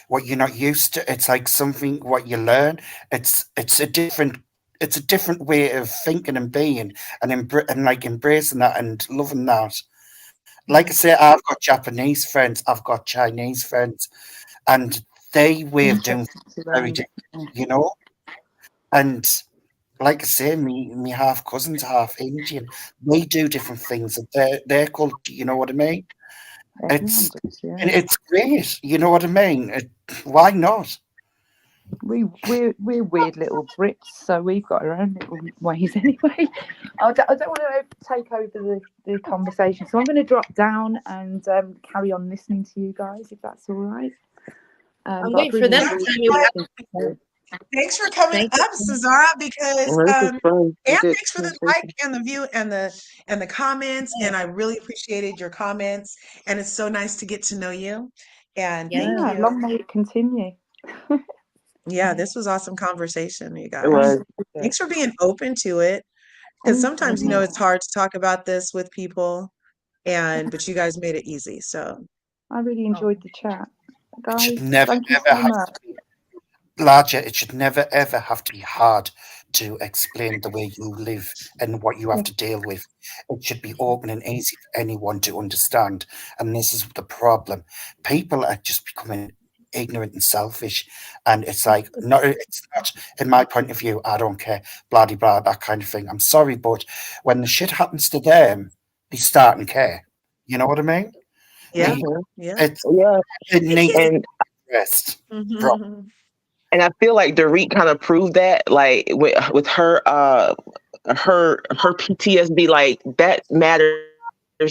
what you're not used to. It's like something what you learn. It's a different way of thinking and being, and like embracing that and loving that. Like I say, I've got Japanese friends, I've got Chinese friends, and they way of doing things very different, you know. And like I say, me half cousins, half Indian, they do different things. Their culture, you know what I mean? It's great, you know what I mean? Why not? We're weird little Brits, so we've got our own little ways anyway. I don't want to take over the conversation, so I'm going to drop down and carry on listening to you guys, if that's all right. I'm waiting for them to tell me what Thanks for coming Thank up, you. Cesara, because Well, this is fun. and Good thanks for the like conversation. and the view and the comments. Yeah. And I really appreciated your comments. And it's so nice to get to know you. And Yeah. thank Yeah, you. long may it continue. Yeah, this was awesome conversation, you It guys. was. Thank Thanks for being open to it. Because sometimes, you. it's hard to talk about this with people, but you guys made it easy. So I really Oh, enjoyed the chat. It should Guys, never thank you ever so have much. to be larger. It should never ever have to be hard to explain the way you live and what you have Yeah. to deal with. It should be open and easy for anyone to understand. And this is the problem. People are just becoming ignorant and selfish. And it's like, no, it's not, in my point of view, I don't care, blah, de blah, that kind of thing. I'm sorry, but when the shit happens to them, they start and care. You know what I mean? yeah, They, Mhm. yeah. it's, Yeah, it needs and rest. and I feel like Dorit kind of proved that, like with her her PTSD, like that matters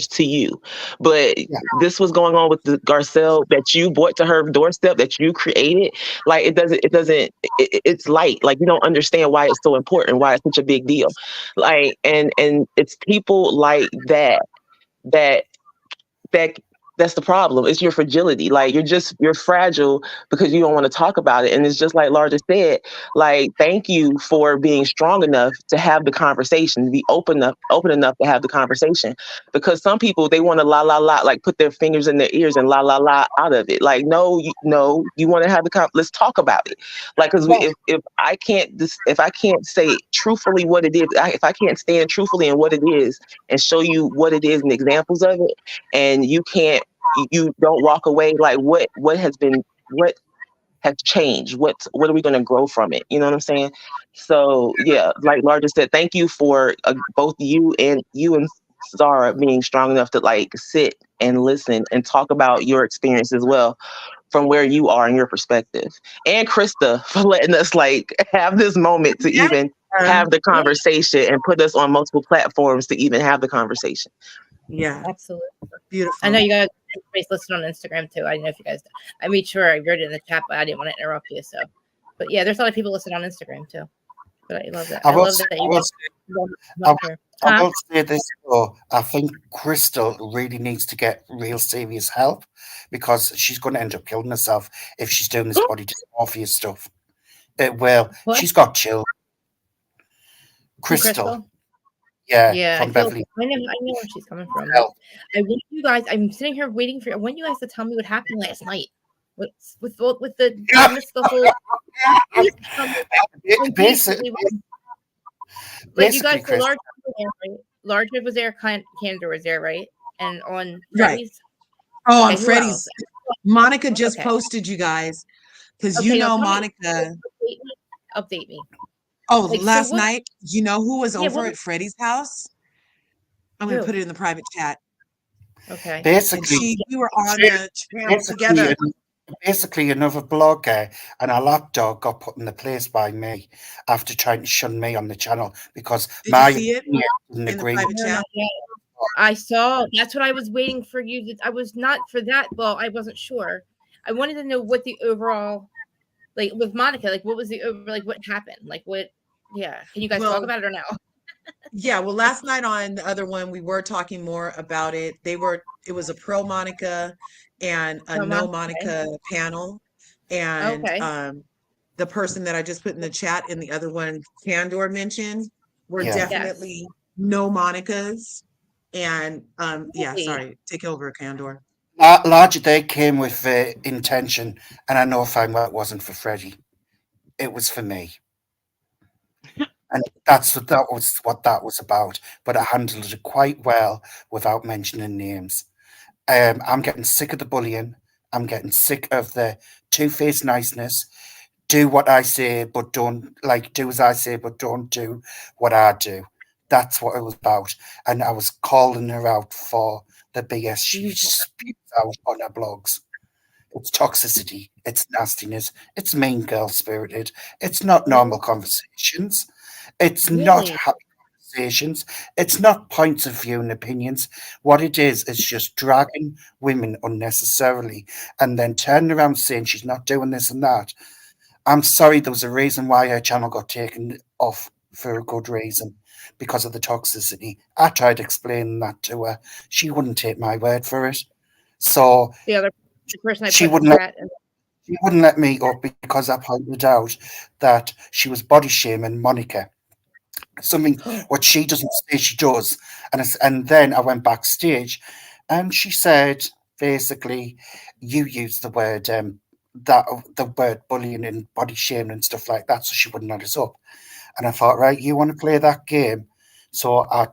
to you. But this was going on with the Garcelle that you brought to her doorstep that you created. Like it's light. Like you don't understand why it's so important, why it's such a big deal. Like and it's people like that that that's the problem. It's your fragility. Like you're fragile because you don't want to talk about it. And it's just like Laura just said, like, thank you for being strong enough to have the conversation, to be open enough to have the conversation. Because some people they want to la la la, like put their fingers in their ears and la la la out of it. Like, no, you want to have let's talk about it. Like, because Well, if I can't say truthfully what it is, if I can't stand truthfully in what it is and show you what it is and examples of it, and you don't walk away like what has changed, what are we going to grow from it, you know what I'm saying? So yeah, like Laura just said, thank you for both you and Zara being strong enough to like sit and listen and talk about your experience as well from where you are and your perspective, and Krista for letting us like have this moment to Yeah. even have the conversation and put us on multiple platforms to even have the conversation. Yeah. absolutely. I Beautiful. know you guys listen on Instagram too. I don't know if you guys. I made sure I wrote it in the chat, but I didn't want to interrupt you. So, but yeah, there's a lot of people listening on Instagram too. But I love that. I I will, love that I you will, guys I, love her. I Huh? will say this though. I think Crystal really needs to get real serious help because she's going to end up killing herself if she's doing this body dysmorphia stuff. Well, What? she's got children. Who, Crystal, Crystal? yeah, Yeah, I from feel. Beverly I know where she's coming from, but Hills. I want you guys. I'm sitting here waiting for. I want you guys to tell me what happened last night. With the I missed the whole. Please tell me what Basically, basically was. Like you basically, guys, the Chris, large was there, right? Large was there, Candor was there, right? And on Right. Freddie's. Oh, on Okay, who else? Freddie's. Monica just Okay. posted you guys because Okay, now tell me. Monica. Update me. Oh, Like, so last what? night, who was Yeah, over what? at Freddie's house? I'm going to Who? put it in the private chat. Okay. And basically, we were on the channel basically, together. basically another blogger and a lapdog got put in the place by me after trying to shun me on the channel because Did you my see it opinion didn't in the agree private with No, chat? not yet. I saw. That's what I was waiting for you to. I was not for that. Well, I wasn't sure. I wanted to know what the overall, like with Monica, like what was the over, like what happened, like what. Yeah, can you guys talk Well, about it or no? yeah. Well, last night on the other one, we were talking more about it. It was a pro Monica and a No, no okay. Monica panel. And Okay. the person that I just put in the chat in the other one, Candor mentioned, were Yeah. Yes. definitely no Monicas. And yeah, Really? sorry, take over, Candor. Larger, they came with intention, and I know fine well it wasn't for Freddie. It was for me. And that was about. But I handled it quite well without mentioning names. I'm getting sick of the bullying. I'm getting sick of the two-faced niceness. Do what I say, but don't do as I say, but don't do what I do. That's what it was about. And I was calling her out for the BS she spews out on her blogs. It's toxicity, it's nastiness, it's mean girl spirited, it's not normal conversations, it's not Really? happy conversations, it's not points of view and opinions. What it is just dragging women unnecessarily and then turning around saying she's not doing this and that. I'm sorry, there was a reason why her channel got taken off for a good reason, because of the toxicity. I tried explaining that to her. She wouldn't take my word for it. So The person I she put in wouldn't the let chat. she wouldn't let me up because I pointed out that she was body shaming Monica. Something what she doesn't say she does. And then I went backstage and she said basically you used the word that the word bullying and body shaming and stuff like that, so she wouldn't let us up. And I thought, right, you want to play that game? So I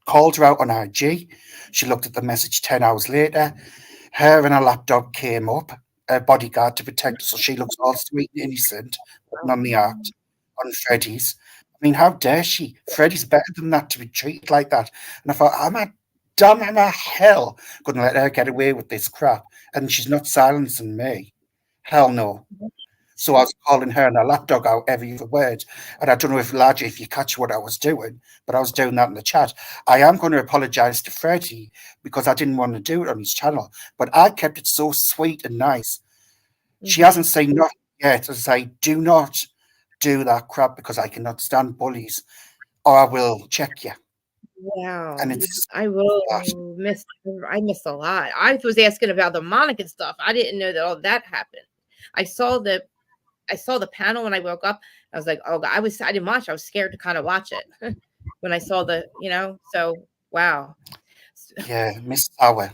called her out on IG. She looked at the message 10 hours later. Her and her lapdog came up, a bodyguard to protect her, so she looks all sweet and innocent, putting on the act on Freddie's. I mean, how dare she? Freddie's better than that to be treated like that. And I thought, I'm a damn hell couldn't let her get away with this crap. And she's not silencing me. Hell no. So I was calling her and her lapdog out every other word. And I don't know if largely if you catch what I was doing, but I was doing that in the chat. I am going to apologise to Freddie because I didn't want to do it on his channel. But I kept it so sweet and nice. She hasn't said nothing yet. As I say, do not do that crap because I cannot stand bullies or I will check you. Wow. And it's I missed a lot. I was asking about the Monica stuff. I didn't know that all that happened. I saw the panel when I woke up. I was like, oh God, I didn't watch. I was scared to kind of watch it when I saw so wow. Yeah, Miss Sour.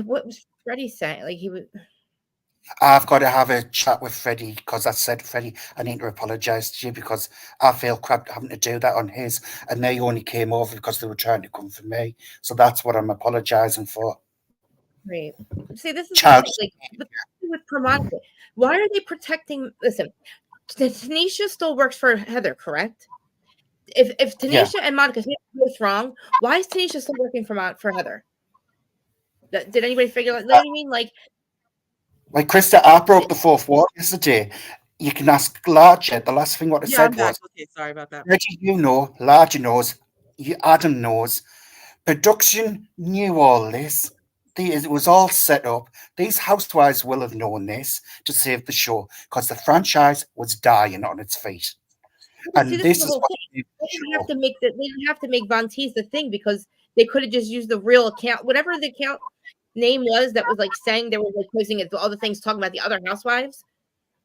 What was Freddie saying? Like he was. I've got to have a chat with Freddie because I said, Freddie, I need to apologise to you because I feel crap having to do that on his, and they only came over because they were trying to come for me. So that's what I'm apologising for. Right. See, this is like with Monica. Why are they protecting? Listen, Tanisha still works for Heather, correct? If Tanisha and Monica both wrong, why is Tanisha still working for Heather? Did anybody figure out? You know what I mean? Like Krista, I broke the fourth wall yesterday. You can ask Larger. The last thing what I said was, okay, sorry about that. Reggie, you know, Larger knows, Adam knows. Production knew all this. It was all set up. These housewives will have known this to save the show because the franchise was dying on its feet. And see, this is what what they didn't have to make they didn't have to make Von Teese the thing because they could have just used the real account, whatever the account name was that was like saying they were like posting it, all the things talking about the other housewives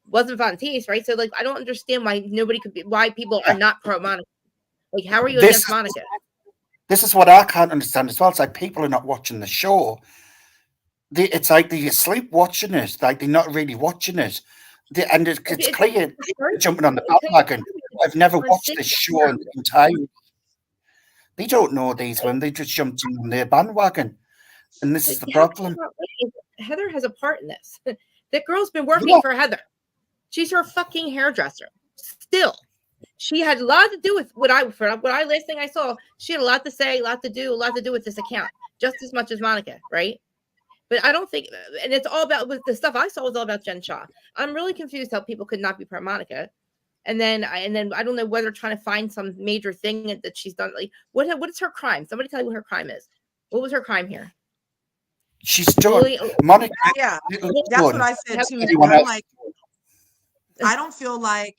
wasn't Von Teese, right? So like I don't understand why people are not pro Monica. Like how are you against Monica? This is what I can't understand as well. It's like people are not watching the show. It's like they're asleep watching it. Like they're not really watching it. And it's clear jumping on the bandwagon. I've never watched this show in entirely. They don't know these women. They just jumped on their bandwagon. And this is the problem. Heather has a part in this. That girl's been working for Heather. She's her fucking hairdresser. Still. She had a lot to do with last thing I saw. She had a lot to say, a lot to do with this account, just as much as Monica, right? But I don't think, and it's all about the stuff I saw was all about Jen Shaw. I'm really confused how people could not be pro Monica, and then I don't know whether trying to find some major thing that she's done. Like what is her crime? Somebody tell me what her crime is. What was her crime here? She's done Monica. Yeah, that's what I said too. I'm like, I don't feel like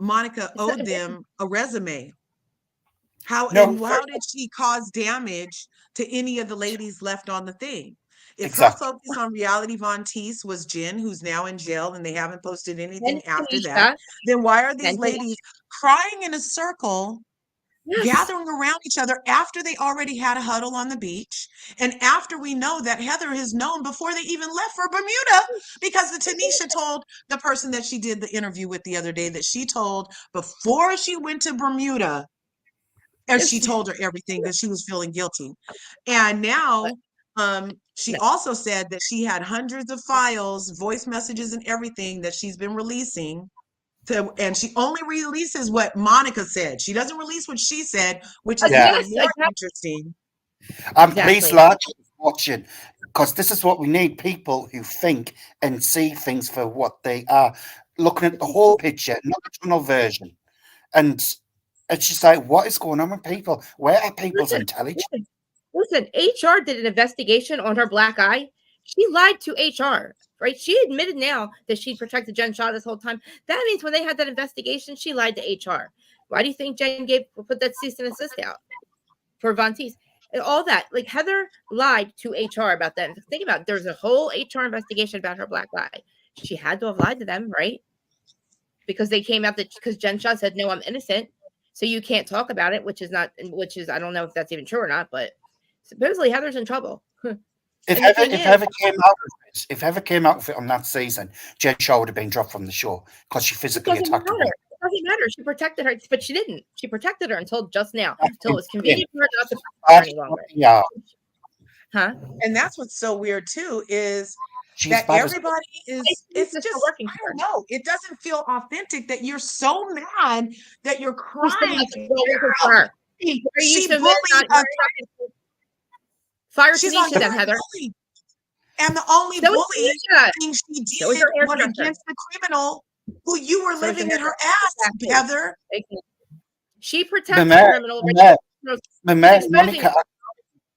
Monica owed them a resume. How did she cause damage to any of the ladies left on the thing? If her focus on reality Von Teese was Jen, who's now in jail, and they haven't posted anything after that, then why are these ladies crying in a circle, gathering around each other after they already had a huddle on the beach, and after we know that Heather has known before they even left for Bermuda, because the Tanisha told the person that she did the interview with the other day that she told before she went to Bermuda, and she told her everything, that she was feeling guilty. And now she also said that she had hundreds of files, voice messages and everything that she's been releasing. And she only releases what Monica said. She doesn't release what she said, which is even more interesting. I'm pleased Large is watching, because this is what we need, people who think and see things for what they are, looking at the whole picture, not the tunnel version. And it's just like, what is going on with people? Where are people's intelligence? Listen, HR did an investigation on her black eye. She lied to HR right? She admitted now that she protected Jen Shaw this whole time. That means when they had that investigation, she lied to HR. Why do you think Jen put that cease and desist out for Von Teese? And all that, like Heather lied to HR about that. And think about it, there's a whole HR investigation about her black eye. She had to have lied to them, right? Because they came out that because Jen Shaw said, no, I'm innocent. So you can't talk about it, which is I don't know if that's even true or not, but supposedly Heather's in trouble. If Heather came out with it on that season, Jen Shaw would have been dropped from the show because she physically attacked her. It doesn't matter. She protected her, but she didn't. She protected her until just now, until it was convenient for her not to protect her any longer. Yeah. Huh? And that's what's so weird too is that everybody is. It's just working. I don't know. It doesn't feel authentic that you're so mad that you're crying. She bullied us. Fire Tanisha then, Heather. And the only bullying thing she did was against the criminal who you were living in her ass, Heather. She protected the criminal.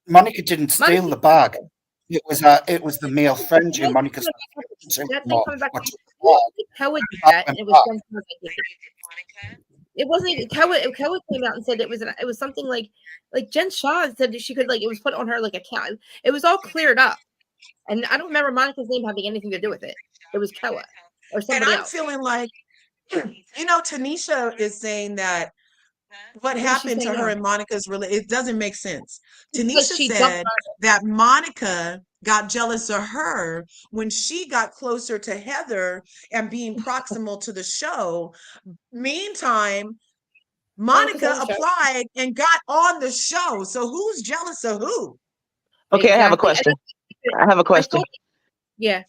Monica didn't steal the bag. It was the male friend who Monica's. It wasn't Koa came out and said it was something like Jen Shaw said she could it was put on her like a cat. It was all cleared up. And I don't remember Monica's name having anything to do with it. It was Koa or somebody else. And I'm feeling like, Tanisha is saying that what happened to her and Monica's it doesn't make sense. Tanisha said that Monica got jealous of her when she got closer to Heather and being proximal to the show. Meantime, Monica applied and got on the show. So who's jealous of who? Okay, I have a question. Yeah.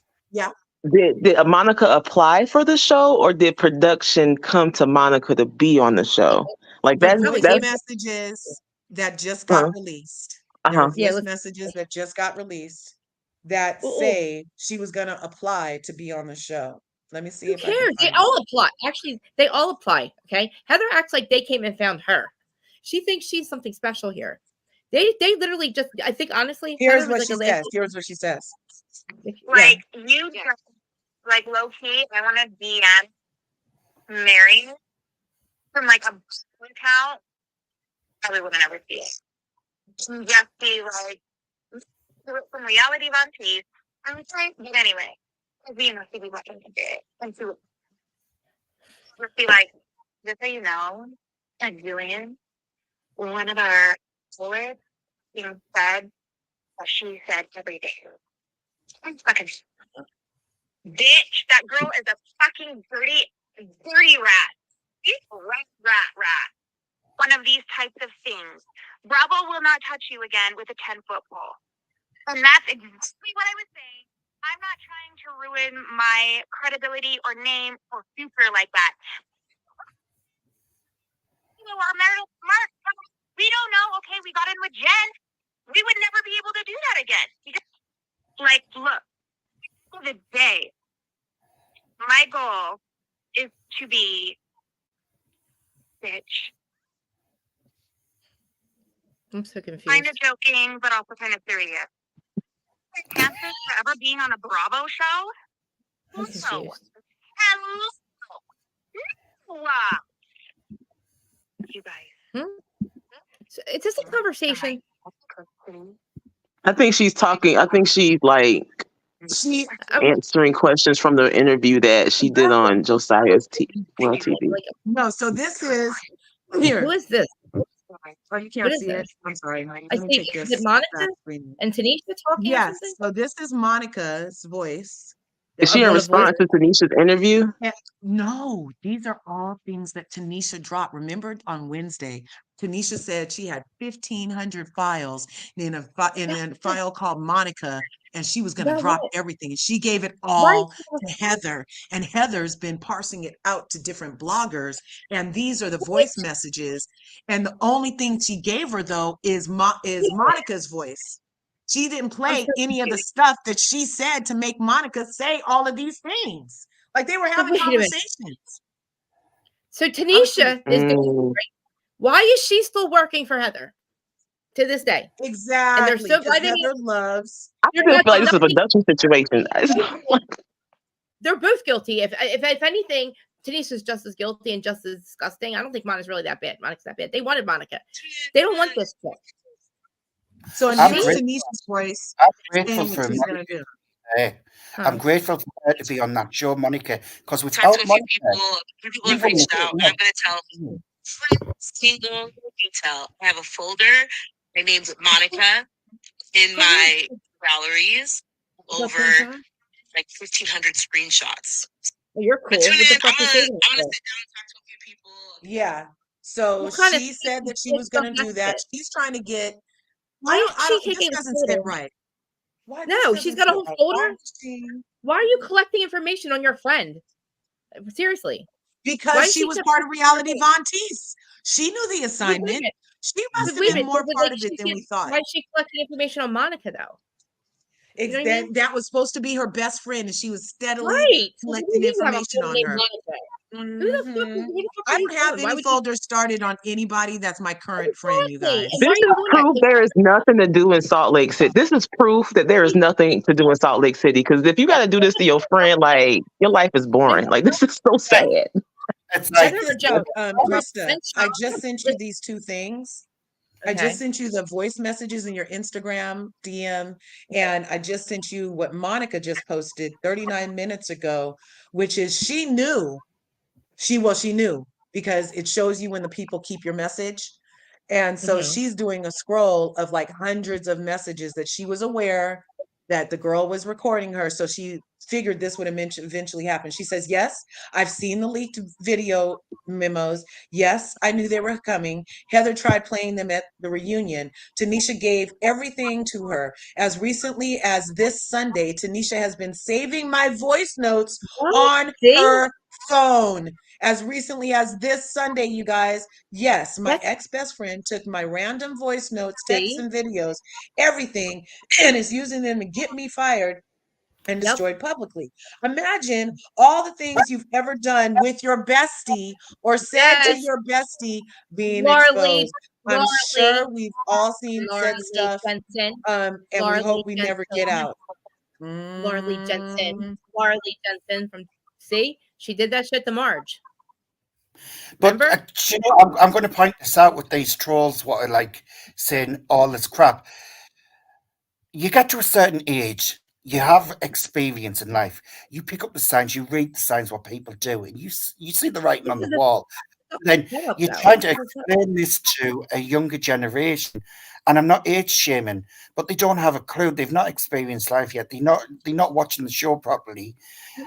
Did Monica apply for the show, or did production come to Monica to be on the show? Like that's messages that just got released. Voice messages that just got released that say she was going to apply to be on the show. Let me see. Who cares? They all apply. Actually, they all apply. Okay. Heather acts like they came and found her. She thinks she's something special here. They literally just. I think honestly. Here's what she says. Here's what she says. Like you, like low key. I want to DM Mary from like a account. Probably wouldn't ever see it. Just be like from reality Von Teese. I'm trying, but anyway, she'd be watching it, and she would just be like, just so you know, and Julian, one of our forwards, said what she said every day. I'm fucking bitch. That girl is a fucking dirty rat. She's a rat. One of these types of things. Bravo will not touch you again with a 10-foot pole. And that's exactly what I was saying. I'm not trying to ruin my credibility or name or future like that. Our marital smart. We don't know. Okay, we got in with Jen. We would never be able to do that again. Look, for the day, my goal is to be bitch. I'm so confused. Kind of joking, but also kind of serious. Chances for ever being on a Bravo show? I'm confused. You guys. So is this a conversation? I think she's talking. I think she's answering questions from the interview that she did on Josiah's TV. No, so this is here. Who is this? Oh, you can't see it. I'm sorry. I see. Is it Monica and Tanisha talking? Yes. So this is Monica's voice. Is she in response to Tanisha's interview? No, these are all things that Tanisha dropped. Remember on Wednesday, Tanisha said she had 1,500 files in a file called Monica, and she was going to drop everything. And she gave it all to Heather, and Heather's been parsing it out to different bloggers. And these are the voice messages. And the only thing she gave her, though, is Monica's voice. She didn't play any of the stuff that she said to make Monica say all of these things. Like they were having conversations. So Tanisha is doing right. Why is she still working for Heather? to this day. Exactly. And they're so because glad Heather loves. I just feel like this is a production situation. They're both guilty. If anything, Tanisha is just as guilty and just as disgusting. I don't think Monica's really that bad. Monica's that bad. They wanted Monica. They don't want this shit. So and here's Tanisha's voice. I'm grateful for she's gonna do. I'm grateful for her to be on that show, Monica, because without Monica, people have reached out. I'm going to tell every single detail. I have a folder. My name's Monica in my galleries over like 1,500 screenshots. You're cool. I'm gonna sit down and talk to a few people. Yeah. So she said that she was going to do that. She's trying to get. This doesn't sit right. No, she's got a whole folder. Why are you collecting information on your friend? Seriously. Because she was part of Reality Von Teese. She knew the assignment. She must have been more part of it than we thought. Why is she collecting information on Monica, though? That was supposed to be her best friend, and she was steadily collecting information on her. Who the fuck I don't have any folders started on anybody that's my current friend, you guys. This is proof there is nothing to do in Salt Lake City. This is proof that there is nothing to do in Salt Lake City. Because if you got to do this to your friend, like, your life is boring. Like, this is so sad. It's like, Krista, I just sent you these two things. I just sent you the voice messages in your Instagram DM, and I just sent you what Monica just posted 39 minutes ago, which is she knew because it shows you when the people keep your message. And so she's doing a scroll of like hundreds of messages that she was aware that the girl was recording her. So she figured this would eventually happen. She says, yes, I've seen the leaked video memos. Yes, I knew they were coming. Heather tried playing them at the reunion. Tanisha gave everything to her. As recently as this Sunday, Tanisha has been saving my voice notes on her phone. As recently as this Sunday, you guys, yes, my ex-best friend took my random voice notes, texts, and videos, everything, and is using them to get me fired and destroyed publicly. Imagine all the things you've ever done with your bestie or said to your bestie being exposed. I'm sure we've all seen said stuff, and we hope we never get out. Laura Jensen from she did that shit to Marge. But I'm going to point this out with these trolls, what are like saying all this crap. You get to a certain age, you have experience in life. You pick up the signs, you read the signs, what people do, and you see the writing on the wall. Then you're trying to explain this to a younger generation. And I'm not age shaming, but they don't have a clue. They've not experienced life yet. They're not watching the show properly.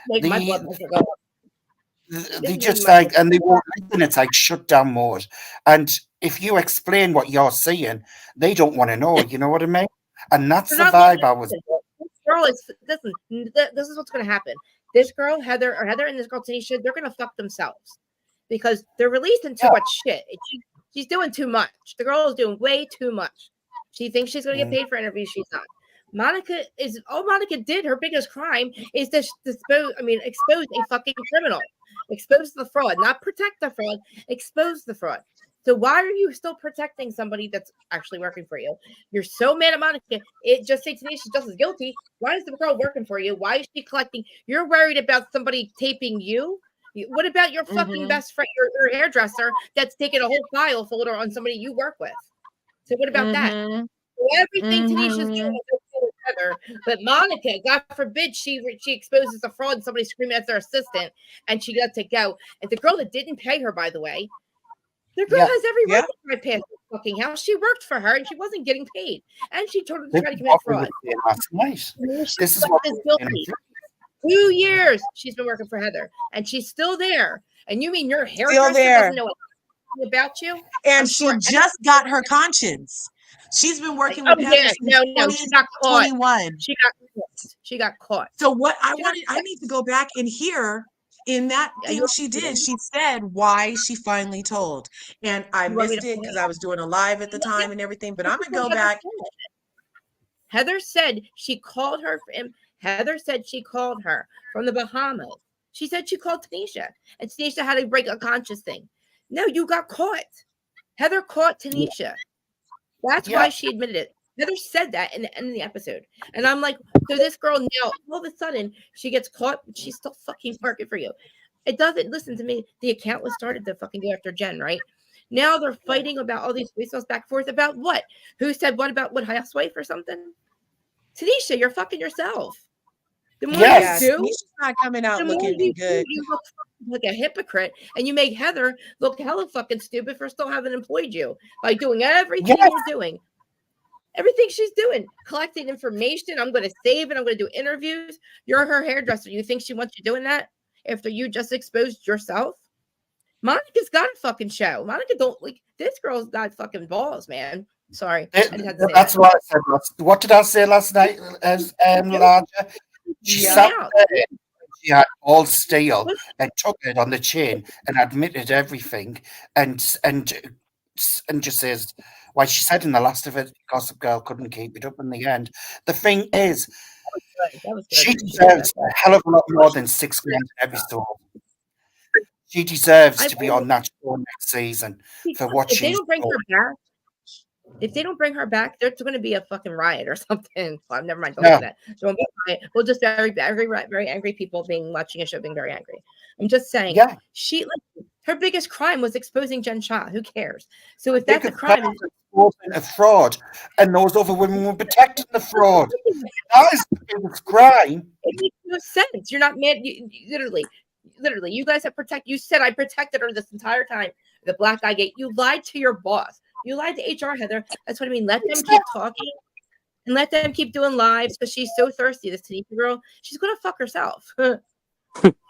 They just like, and they won't listen. It's like shut down mode. And if you explain what you're seeing, they don't want to know. You know what I mean? And that's the vibe I was. This girl is listen. This is what's going to happen. This girl Heather and this girl Tanisha, they're going to fuck themselves because they're releasing too much shit. She's doing too much. The girl is doing way too much. She thinks she's going to get paid for interviews. She's not. Monica is all Monica did. Her biggest crime is to expose a fucking criminal. Expose the fraud, not protect the fraud, expose the fraud. So why are you still protecting somebody that's actually working for you? You're so mad at Monica. It just say Tanisha she's just as guilty. Why is the girl working for you? Why is she collecting? You're worried about somebody taping you. What about your fucking best friend, your hairdresser that's taking a whole file folder on somebody you work with? So what about that? So everything Tanisha's doing is Heather, but Monica, God forbid, she exposes a fraud and somebody screaming at their assistant, and she got to go. And the girl that didn't pay her, by the way, the girl has every right to drive past the fucking house. She worked for her, and she wasn't getting paid, and she told her to try to commit fraud. Nice. This is what is guilty. 2 years she's been working for Heather, and she's still there. And you mean your hairdresser doesn't know anything about you? And she just got her conscience. She's been working with Heather since she got caught. 21. She got caught. So what I need to go back and hear in that thing she did. She said why she finally told, and I missed it because I was doing a live at the time and everything. But I'm gonna go back. Heather said she called her. Heather said she called her from the Bahamas. She said she called Tanisha, and Tanisha had to break a conscious thing. No, you got caught. Heather caught Tanisha. That's why she admitted it. Heather said that in the end of the episode. And I'm like, so this girl now, all of a sudden, she gets caught, but she's still fucking working for you. It doesn't listen to me. The account was started to fucking go after Jen, right? Now they're fighting about all these voicemails back and forth about what? Who said what about what housewife or something? Tanisha, you're fucking yourself. The more you do, Tanisha's not coming out looking good. You look like a hypocrite, and you make Heather look hella fucking stupid for still having employed you by doing everything you're doing. Everything she's doing, collecting information. I'm going to save it. I'm going to do interviews. You're her hairdresser. You think she wants you doing that after you just exposed yourself? Monica's got a fucking show. Monica don't like this girl's got fucking balls, man. Sorry. That's what I said what did I say last night, Larger? She sat there, she had all steel and took it on the chin and admitted everything and just says, well, she said in the last of it, Gossip Girl couldn't keep it up in the end. The thing is, she deserves a hell of a lot more than 6 grand an episode. She deserves to be on that show next season for what she's doing. If they don't bring her back, there's going to be a fucking riot or something. Well, never mind. Don't do that. There won't be a riot. We'll just very angry people watching a show being very angry. I'm just saying. Yeah. Her biggest crime was exposing Jen Shah. Who cares? So if that's a crime, a fraud, and those other women were protecting the fraud. That is the biggest crime. It makes no sense. You're not mad. Literally, you guys have protected. You said I protected her this entire time. The black eye gate. You lied to your boss. You lied to HR, Heather. That's what I mean. Let them keep talking and let them keep doing lives because she's so thirsty. This Tanisha girl, she's gonna fuck herself.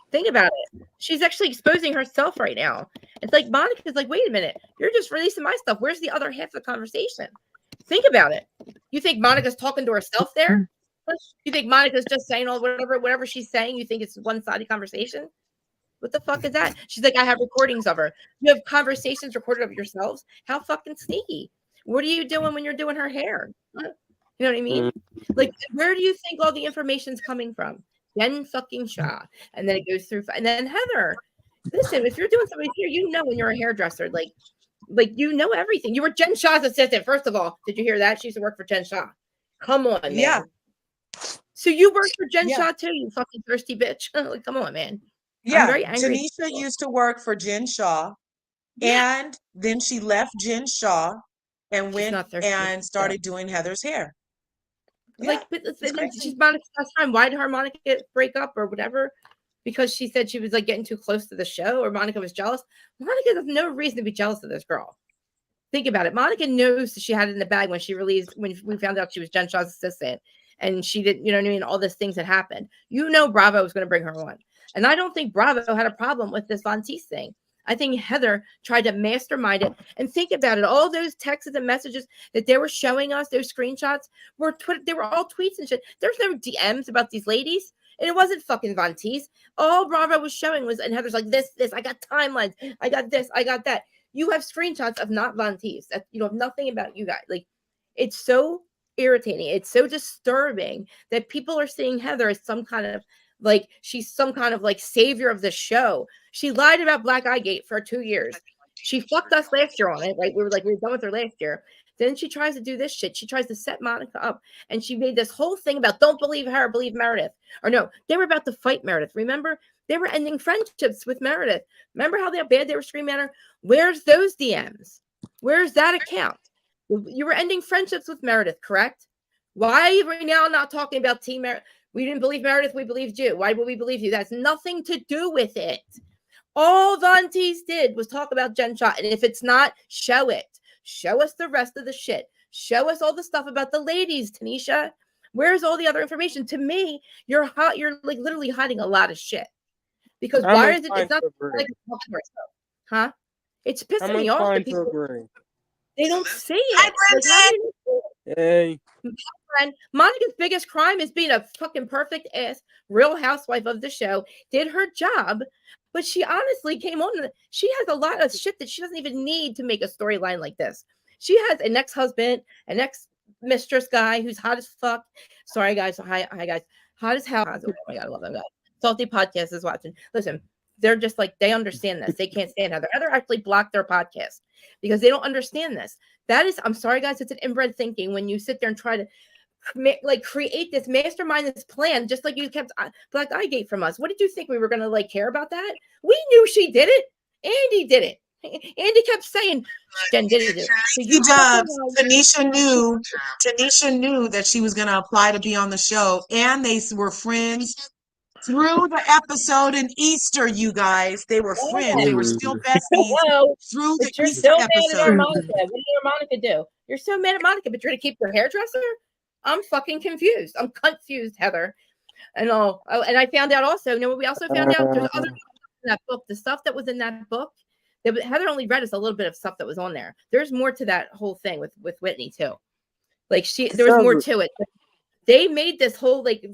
Think about it. She's actually exposing herself right now. It's like Monica's like, wait a minute, you're just releasing my stuff. Where's the other half of the conversation? Think about it. You think Monica's talking to herself there? You think Monica's just saying all whatever she's saying? You think it's one-sided conversation? What the fuck is that? She's like, I have recordings of her. You have conversations recorded of yourselves? How fucking sneaky. What are you doing when you're doing her hair? You know what I mean? Like, where do you think all the information's coming from? Jen fucking Shah. And then it goes through. And then Heather. Listen, if you're doing something here, you know when you're a hairdresser. Like you know everything. You were Jen Shah's assistant. First of all, did you hear that? She used to work for Jen Shah. Come on, man. Yeah. So you worked for Jen Shah too, you fucking thirsty bitch. Like, come on, man. Yeah, Tanisha used to work for Jen Shah, and then she left Jen Shah and went and started doing Heather's hair. Like, but she's Monica's best friend. Why did her Monica break up or whatever? Because she said she was like getting too close to the show, or Monica was jealous. Monica has no reason to be jealous of this girl. Think about it. Monica knows that she had it in the bag when we found out she was Jen Shah's assistant, and she didn't, you know what I mean? All these things that happened. You know, Bravo was going to bring her on. And I don't think Bravo had a problem with this Von Teese thing. I think Heather tried to mastermind it. And think about it. All those texts and messages that they were showing us, those screenshots, they were all tweets and shit. There's no DMs about these ladies. And it wasn't fucking Von Teese. All Bravo was showing was, and Heather's like, this, I got timelines. I got this, I got that. You have screenshots of not Von Teese. You know, nothing about you guys. Like, it's so irritating. It's so disturbing that people are seeing Heather as some kind of, like, she's some kind of like savior of the show. She lied about Black Eye Gate for 2 years. She fucked us last year on it. Right? We were done with her last year. Then she tries to do this shit. She tries to set Monica up. And she made this whole thing about don't believe her, believe Meredith. Or no, they were about to fight Meredith. Remember? They were ending friendships with Meredith. Remember how bad they were screaming at her? Where's those DMs? Where's that account? You were ending friendships with Meredith, correct? Why are we now not talking about Team Meredith? We didn't believe Meredith. We believed you. Why would we believe you? That's nothing to do with it. All Von Teese did was talk about Jen Shah. And if it's not, show it. Show us the rest of the shit. Show us all the stuff about the ladies, Tanisha. Where's all the other information? To me, you're like literally hiding a lot of shit. Because why is it? It's not like huh? It's pissing me off that people they don't see it. Like, hey. And Monica's biggest crime is being a fucking perfect ass real housewife of the show, did her job, but she honestly came on. She has a lot of shit that she doesn't even need to make a storyline like this. She has an ex-husband, an ex-mistress guy who's hot as fuck. Sorry, guys. Hi, guys. Hot as hell. Oh my God, I love them guys. Salty Podcast is watching. Listen, they're just like, they understand this. They can't stand Heather. Heather actually blocked their podcast because they don't understand this. That is, I'm sorry, guys, it's an inbred thinking when you sit there and try to like create this mastermind, this plan, just like you kept Black Eye Gate from us. What did you think we were going to like care about that? We knew she did it. Andy did it. Andy kept saying Jen did it. So you Tanisha knew that she was going to apply to be on the show, and they were friends through the episode in Easter. You guys, they were friends. They were still besties through the you're Easter so episode. mad at our Monica. What did our Monica do? You're so mad at Monica, but you're going to keep your hairdresser? I'm fucking confused. I'm confused, Heather. And and I found out also, you know what we also found out? There's other in that book. The stuff that was in that book, Heather only read us a little bit of stuff that was on there. There's more to that whole thing with Whitney too. Like there was more to it. They made this whole like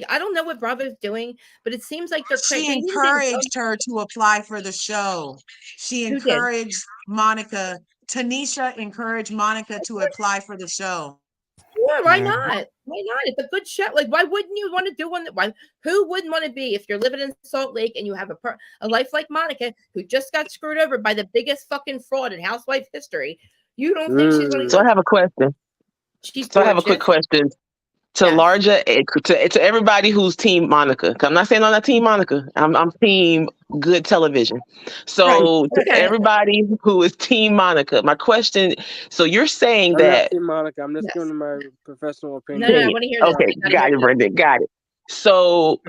I don't know what Bravo's doing, but it seems like she encouraged her to apply for the show. She encouraged Monica. Tanisha encouraged Monica to apply for the show. Sure, why not? Why not? It's a good show. Like, why wouldn't you want to do one? Who wouldn't want to be if you're living in Salt Lake and you have a life like Monica, who just got screwed over by the biggest fucking fraud in housewife history? You don't think she's going to? So I have a question. I have a quick question to LRGA, to everybody who's Team Monica. I'm not saying I'm not Team Monica. I'm Team Good Television. So to everybody who is Team Monica, my question. So you're saying that Team Monica. I'm just giving my professional opinion. No, I want to hear that. Okay, got it, Brendan. Got it. So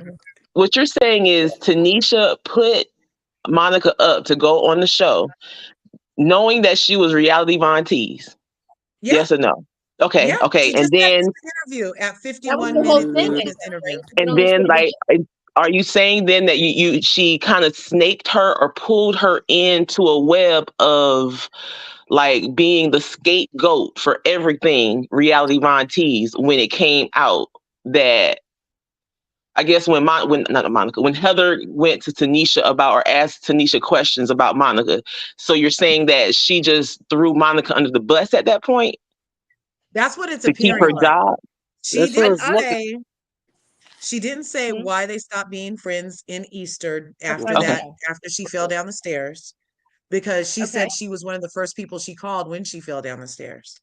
what you're saying is Tanisha put Monica up to go on the show, knowing that she was reality Von Tease. Yeah. Yes or no? Okay. Yeah, okay. And then interview at 51 minutes interview. And then are you saying then that she kind of snaked her or pulled her into a web of like being the scapegoat for everything reality Von Tease when it came out that I guess when Heather went to Tanisha or asked Tanisha questions about Monica. So you're saying that she just threw Monica under the bus at that point? That's what it's to keep her job. She didn't say why they stopped being friends in Easter after she fell down the stairs, because she said she was one of the first people she called when she fell down the stairs.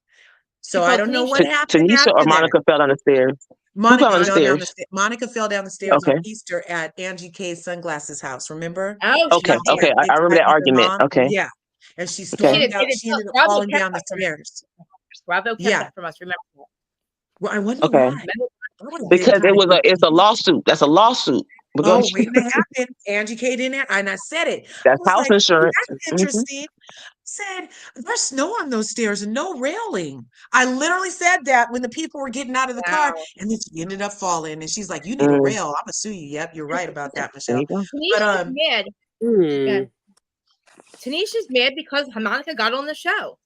So I don't know what happened. Tanisha or Monica fell down the stairs? Monica fell down the stairs on Easter at Angie K's Sunglasses house. Remember? Okay. I remember that argument. Okay. Yeah. And she stormed out. She ended up falling down the stairs. Bravo kept that from us. Remember that. Well, I wonder why. Because it's a lawsuit. That's a lawsuit. Oh, waiting to happen. Angie K didn't, and I said it. That's house insurance. That's interesting. Said there's snow on those stairs and no railing. I literally said that when the people were getting out of the car, and then she ended up falling. And she's like, "You need a rail. I'm gonna sue you." Yep, you're right about that, Michelle. Tanisha's mad. Tanisha's mad because Monica got on the show.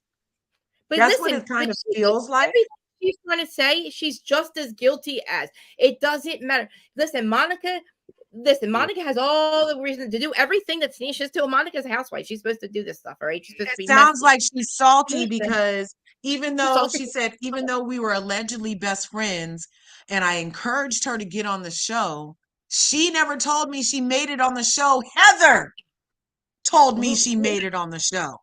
But that's what it kind of feels like. Everything she's trying to say, she's just as guilty as. It doesn't matter. Listen, Monica has all the reason to do everything that Tanisha's doing. Monica's a housewife. She's supposed to do this stuff, all right? She's supposed to be sounds like she's salty because even though we were allegedly best friends and I encouraged her to get on the show, she never told me she made it on the show. Heather told me she made it on the show.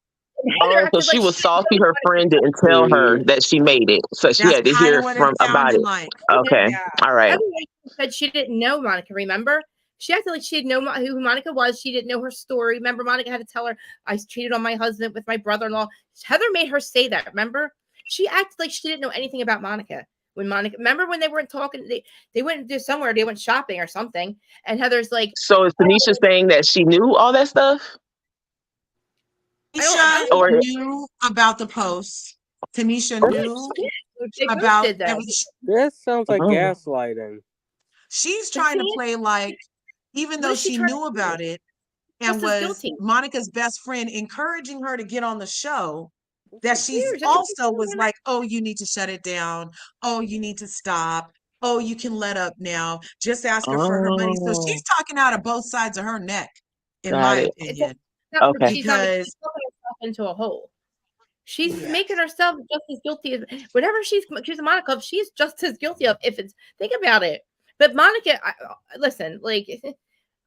So she was salty. Her friend didn't tell her that she made it, so she had to hear about it. Okay, all right. Said she didn't know Monica. Remember, she acted like she didn't know who Monica was. She didn't know her story. Remember, Monica had to tell her, "I cheated on my husband with my brother-in-law." Heather made her say that. Remember, she acted like she didn't know anything about Monica. Remember when they weren't talking? They went to somewhere. They went shopping or something, and Heather's like, "So is Tanisha saying that she knew all that stuff?" Tanisha knew about the post. Tanisha knew about that. Sounds like gaslighting. She's trying to play like, even though she knew about it and was Monica's best friend, encouraging her to get on the show, that she also was like, "Oh, you need to shut it down. Oh, you need to stop. Oh, you can let up now. Just ask her for her money." So she's talking out of both sides of her neck, in my opinion. She's not making herself into a hole. She's making herself just as guilty as whatever she's accusing Monica of. She's just as guilty of. Think about it. But Monica, listen, like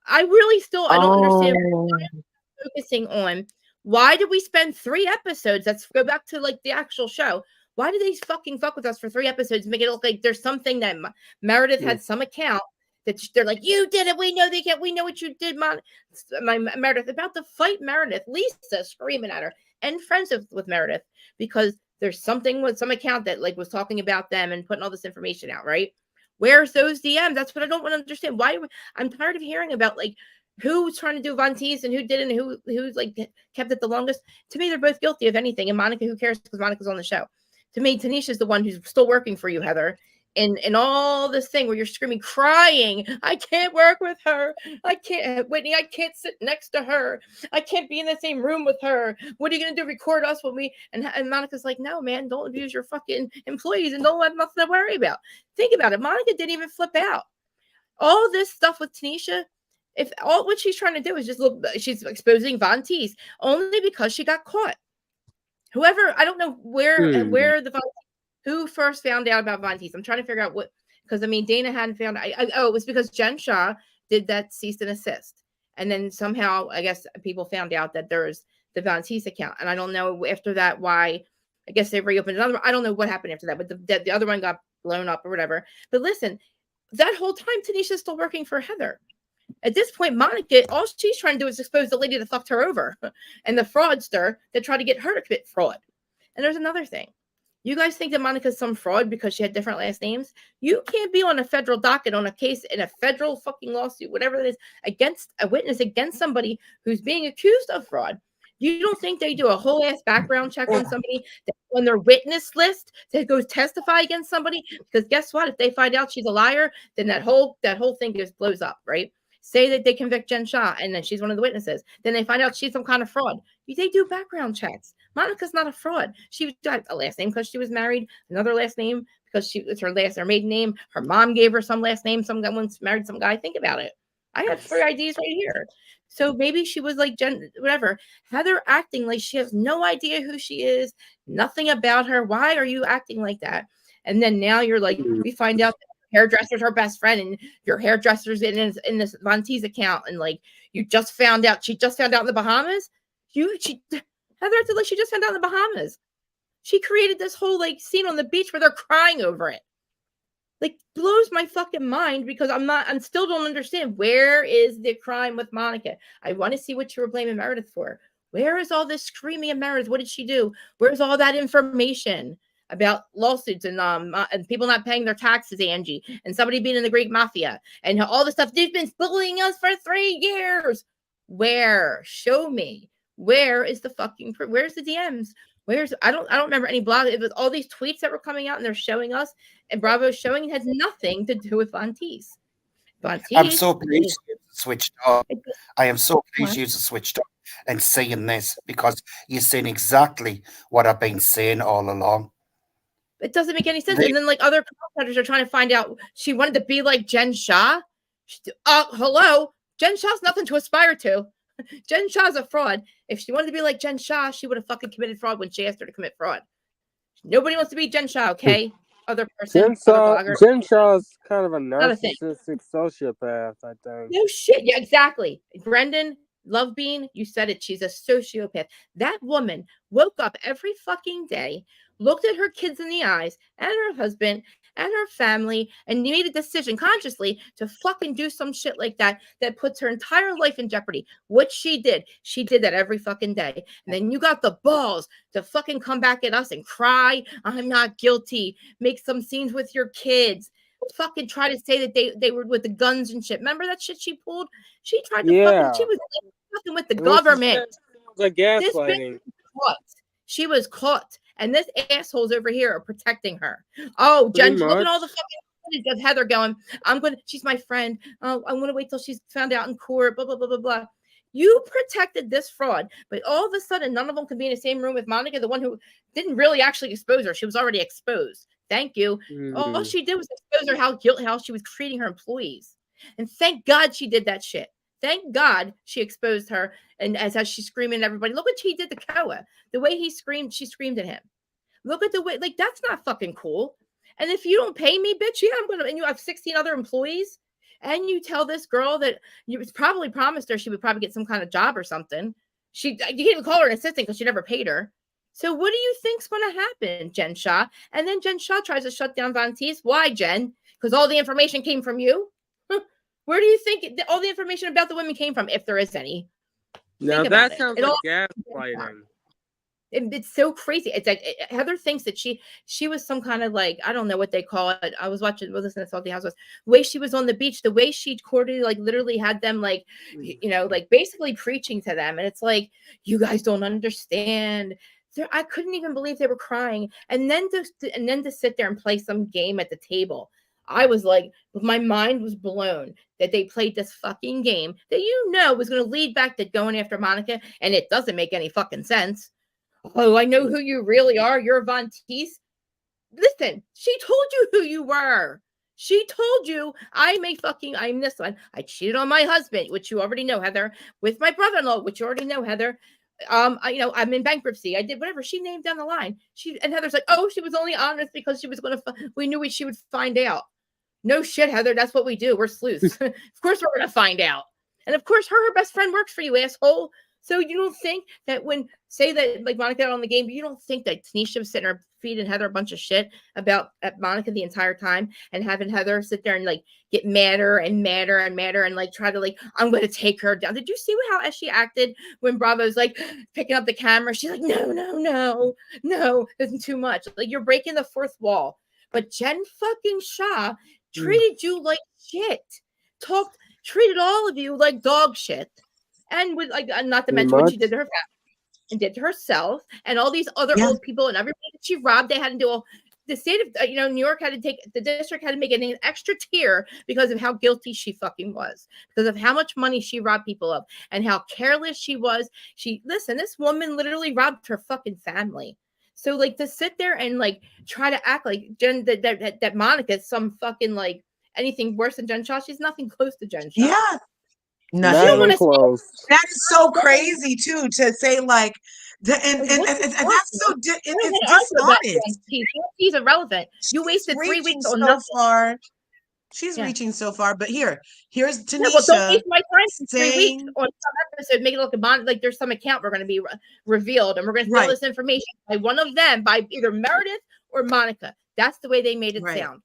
I really still I don't understand what I'm focusing on Why did we spend 3 episodes? Let's go back to like the actual show. Why did they fucking fuck with us for 3 episodes, make it look like there's something that Meredith had some account that they're like, you did it. We know they can't. We know what you did, Meredith, about to fight Meredith. Lisa screaming at her and friends with Meredith because there's something with some account that like was talking about them and putting all this information out, right? Where's those DMs? That's what I don't want to understand. Why I'm tired of hearing about like who was trying to do Von Teese and who didn't, and who's like kept it the longest. To me, they're both guilty of anything. And Monica, who cares because Monica's on the show. To me, Tanisha's the one who's still working for you, Heather. And all this thing where you're screaming, crying, I can't work with her. I can't, Whitney, I can't sit next to her. I can't be in the same room with her. What are you going to do? Record us when we, and Monica's like, no, man, don't abuse your fucking employees and don't have nothing to worry about. Think about it. Monica didn't even flip out. All this stuff with Tanisha, if all what she's trying to do is just look, she's exposing Von Teese only because she got caught. Whoever, I don't know where the Von, who first found out about Von Teese. I'm trying to figure out what, because I mean, Dana hadn't found, it was because Jen Shaw did that cease and assist. And then somehow, I guess people found out that there's the Von Teese account. And I don't know after that why, I guess they reopened another. I don't know what happened after that, but the other one got blown up or whatever. But listen, that whole time, Tanisha's still working for Heather. At this point, Monica, all she's trying to do is expose the lady that fucked her over and the fraudster that tried to get her to commit fraud. And there's another thing. You guys think that Monica's some fraud because she had different last names? You can't be on a federal docket on a case in a federal fucking lawsuit, whatever it is, against a witness, against somebody who's being accused of fraud. You don't think they do a whole ass background check on somebody on their witness list to go testify against somebody? Because guess what? If they find out she's a liar, then that whole thing just blows up, right? Say that they convict Jen Shaw and then she's one of the witnesses. Then they find out she's some kind of fraud. They do background checks. Monica's not a fraud. She got a last name because she was married, another last name because it's her maiden name. Her mom gave her some last name. Someone's married some guy. Think about it. I have 3 IDs right here. So maybe she was like Jen, whatever. Heather acting like she has no idea who she is, nothing about her. Why are you acting like that? And then now you're like, we find out that hairdresser's her best friend, and your hairdresser's in this Von Teese account, and like you just found out. She just found out in the Bahamas. Heather acted like she just found out in the Bahamas. She created this whole like scene on the beach where they're crying over it. Like blows my fucking mind because I'm still don't understand where is the crime with Monica. I want to see what you were blaming Meredith for. Where is all this screaming at Meredith? What did she do? Where's all that information about lawsuits and people not paying their taxes, Angie, and somebody being in the Greek mafia and all the stuff they've been bullying us for 3 years? Where? Show me. Where is the fucking? Where's the DMs? I don't remember any blog. It was all these tweets that were coming out and they're showing us, and Bravo's showing it has nothing to do with Von Teese. I'm so pleased you switched off. I am so pleased you switched off and saying this because you're saying exactly what I've been saying all along. It doesn't make any sense. And then like other commentators are trying to find out she wanted to be like Jen Shaw. Hello, Jen Shaw's nothing to aspire to. Jen Shaw's a fraud. If she wanted to be like Jen Shaw, she would have fucking committed fraud when she asked her to commit fraud. Nobody wants to be Jen Shaw, okay? Other person. Jen Shaw's kind of a narcissistic sociopath, I think. No shit. Yeah, exactly. Brendan, Love Bean, you said it. She's a sociopath. That woman woke up every fucking day, looked at her kids in the eyes and her husband and her family, and made a decision consciously to fucking do some shit like that puts her entire life in jeopardy. What she did that every fucking day. And then you got the balls to fucking come back at us and cry, I'm not guilty, make some scenes with your kids, fucking try to say that they were with the guns and shit. Remember that shit she pulled? She tried to she was fucking with the government. Like gaslighting. She was caught. And this assholes over here are protecting her. Oh, Jen, look at all the fucking footage of Heather going, she's my friend. I'm going to wait till she's found out in court, blah, blah, blah, blah, blah. You protected this fraud, but all of a sudden, none of them could be in the same room with Monica, the one who didn't really actually expose her. She was already exposed. Thank you. All she did was expose her how she was treating her employees. And thank God she did that shit. Thank God she exposed her, and as she's screaming at everybody. Look what she did to Koa. The way he screamed, she screamed at him. Look at the way, like, that's not fucking cool. And if you don't pay me, bitch, and you have 16 other employees, and you tell this girl that you probably promised her she would probably get some kind of job or something. You can't even call her an assistant because she never paid her. So what do you think's going to happen, Jen Shah? And then Jen Shah tries to shut down Von Teese. Why, Jen? Because all the information came from you? Where do you think all the information about the women came from, if there is any? Now that sounds like gaslighting. It's so crazy. It's like Heather thinks that she was some kind of like, I don't know what they call it. I was listening to Salty Housewives. The way she was on the beach, the way she courted, like literally had them like, like basically preaching to them. And it's like, you guys don't understand. I couldn't even believe they were crying. And then to sit there and play some game at the table. I was like, my mind was blown that they played this fucking game that was going to lead back to going after Monica. And it doesn't make any fucking sense. Oh, I know who you really are. You're Von Teese. Listen, she told you who you were. She told you I'm this one. I cheated on my husband, which you already know, Heather, with my brother-in-law, which you already know, Heather. I'm in bankruptcy. I did whatever she named down the line. And Heather's like, oh, she was only honest because she was we knew she would find out. No shit, Heather. That's what we do. We're sleuths. Of course we're going to find out. And of course her best friend works for you, asshole. So you don't think that say that like Monica on the game, you don't think that Tanisha was sitting her feeding Heather a bunch of shit about Monica the entire time and having Heather sit there and like get madder and madder and madder and like try to like, I'm going to take her down. Did you see how she acted when Bravo's like picking up the camera? She's like, no, this is too much. Like you're breaking the fourth wall. But Jen fucking Shah treated you like shit. Treated all of you like dog shit. And with like, not to mention what she did to her family and did to herself and all these other old people and everybody that she robbed. They had to do the state of New York the district had to make it an extra tier because of how guilty she fucking was, because of how much money she robbed people of and how careless she was. This woman literally robbed her fucking family. So like to sit there and like try to act like Jen that Monica is some fucking like anything worse than Jen Shah. She's nothing close to Jen Shah. Yeah. Nothing close. That is so crazy too to say like and that's so it's dishonest. He's irrelevant. You wasted 3 weeks on so nothing. far. She's reaching so far, but here's Tanisha. Well, don't waste my time 3 weeks on some episode. Make it look like there's some account we're going to be revealed, and we're going to steal this information by one of them, by either Meredith or Monica. That's the way they made it sound.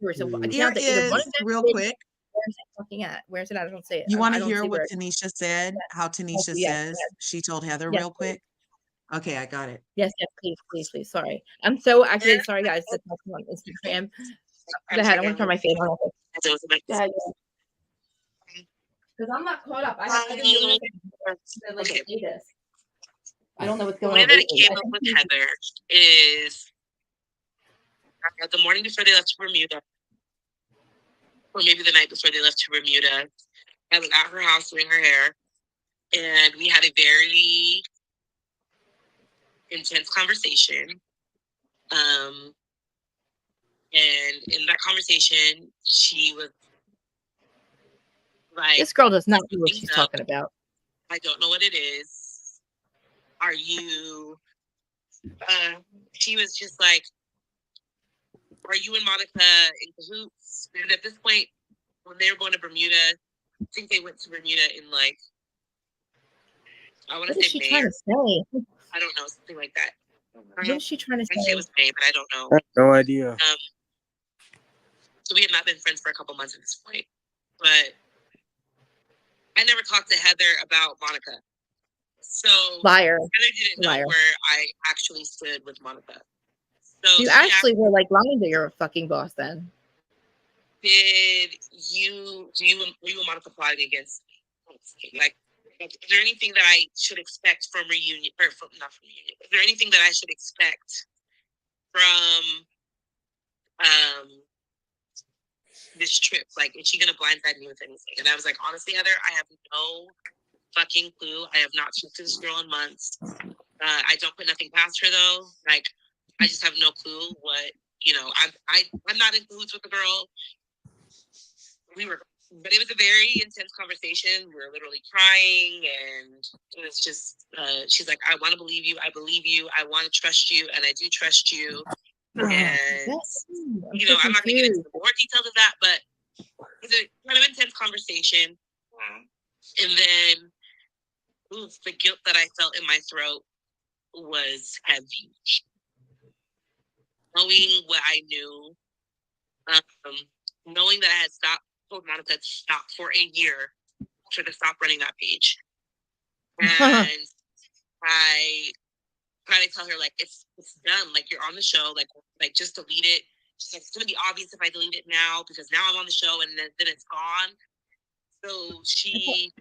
So here is real quick. Where's it fucking at? Where's it at? I don't say it. You want to hear what Tanisha said? How Tanisha says she told Heather real quick? Okay, I got it. Yes, please. Sorry. I'm so actually sorry, guys. That's on Instagram. Go ahead. I want to turn my fan on. Go ahead. Because I'm not caught up. I didn't do anything to this. I don't know what's going on. The way that it came up with Heather is the morning before they left to Bermuda, or maybe the night before they left to Bermuda, I was at her house doing her hair, and we had a very intense conversation. And in that conversation, she was like, this girl does not know what she's talking about. I don't know what it is. Are you, she was just like, are you and Monica in cahoots? And at this point, when they were going to Bermuda, I think they went to Bermuda in like, I want to say May. Trying to say? I don't know, something like that. What is she trying to say? I say it was May, but I don't know. I have no idea. So we had not been friends for a couple months at this point. But I never talked to Heather about Monica. So Liar. Heather didn't know where I actually stood with Monica. So you actually were like lying to your fucking boss then. Were you and Monica plotting against me? Like, is there anything that I should expect from reunion, or not from reunion? Is there anything that I should expect from this trip? Like, is she gonna blindside me with anything? And I was like, honestly, Heather, I have no fucking clue. I have not talked to this girl in months. I don't put nothing past her though. Like, I just have no clue what, I'm not in cahoots with the girl. But it was a very intense conversation. We were literally crying, and it was just, she's like, I want to believe you. I believe you. I want to trust you, and I do trust you. And, I'm not going to get into the more details of that, but it's a kind of intense conversation. And then the guilt that I felt in my throat was heavy. Knowing what I knew, knowing that I had told Monica to stop for a year, to stop running that page. And I try to tell her, like, it's done. Like, you're on the show. Like just delete it. She's like, it's going to be obvious if I delete it now because now I'm on the show and then it's gone. So she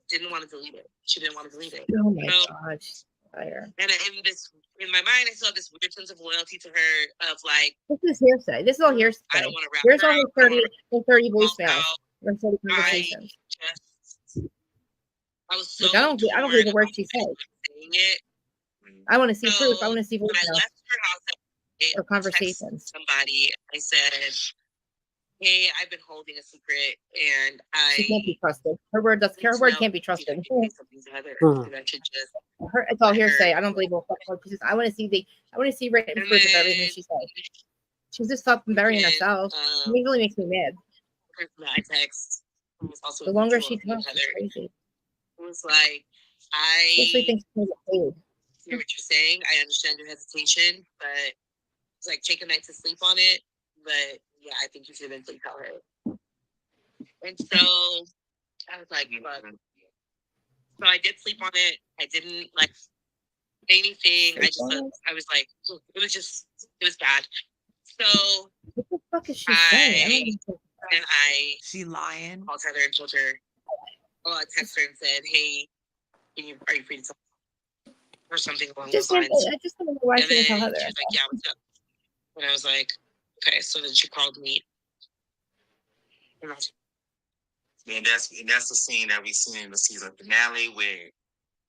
didn't want to delete it. She didn't want to delete it. Oh my gosh. And in my mind, I still have this weird sense of loyalty to her of like, this is hearsay. This is all hearsay. I don't want to wrap There's her only up. 30 voicemails or 30 conversations. I was so I don't believe the word she said. I want to see proof. I want to see voicemails. When I left her house or conversations. Somebody, I said, hey, I've been holding a secret and she can't be trusted. Her word can't be trusted. It's all hearsay. I don't believe I want to see written proof of everything she said. She's just fucking burying herself. It really makes me mad. I text. The longer she talks, it's crazy. It was like, I especially thinks she's paid. Hear what you're saying. I understand your hesitation, but it's like take a night to sleep on it. But yeah, I think you should eventually tell her. And so I was like, fuck. So I did sleep on it. I didn't like say anything. I was like, it was bad. So what the fuck is she saying? She lying. Called Heather and told her. Oh, I texted her and said, hey, are you free to talk? Or something along those lines. I just don't know why she didn't tell Heather. She was like, yeah, what's up? And I was like, okay. So then she called me. And that's the scene that we seen in the season finale where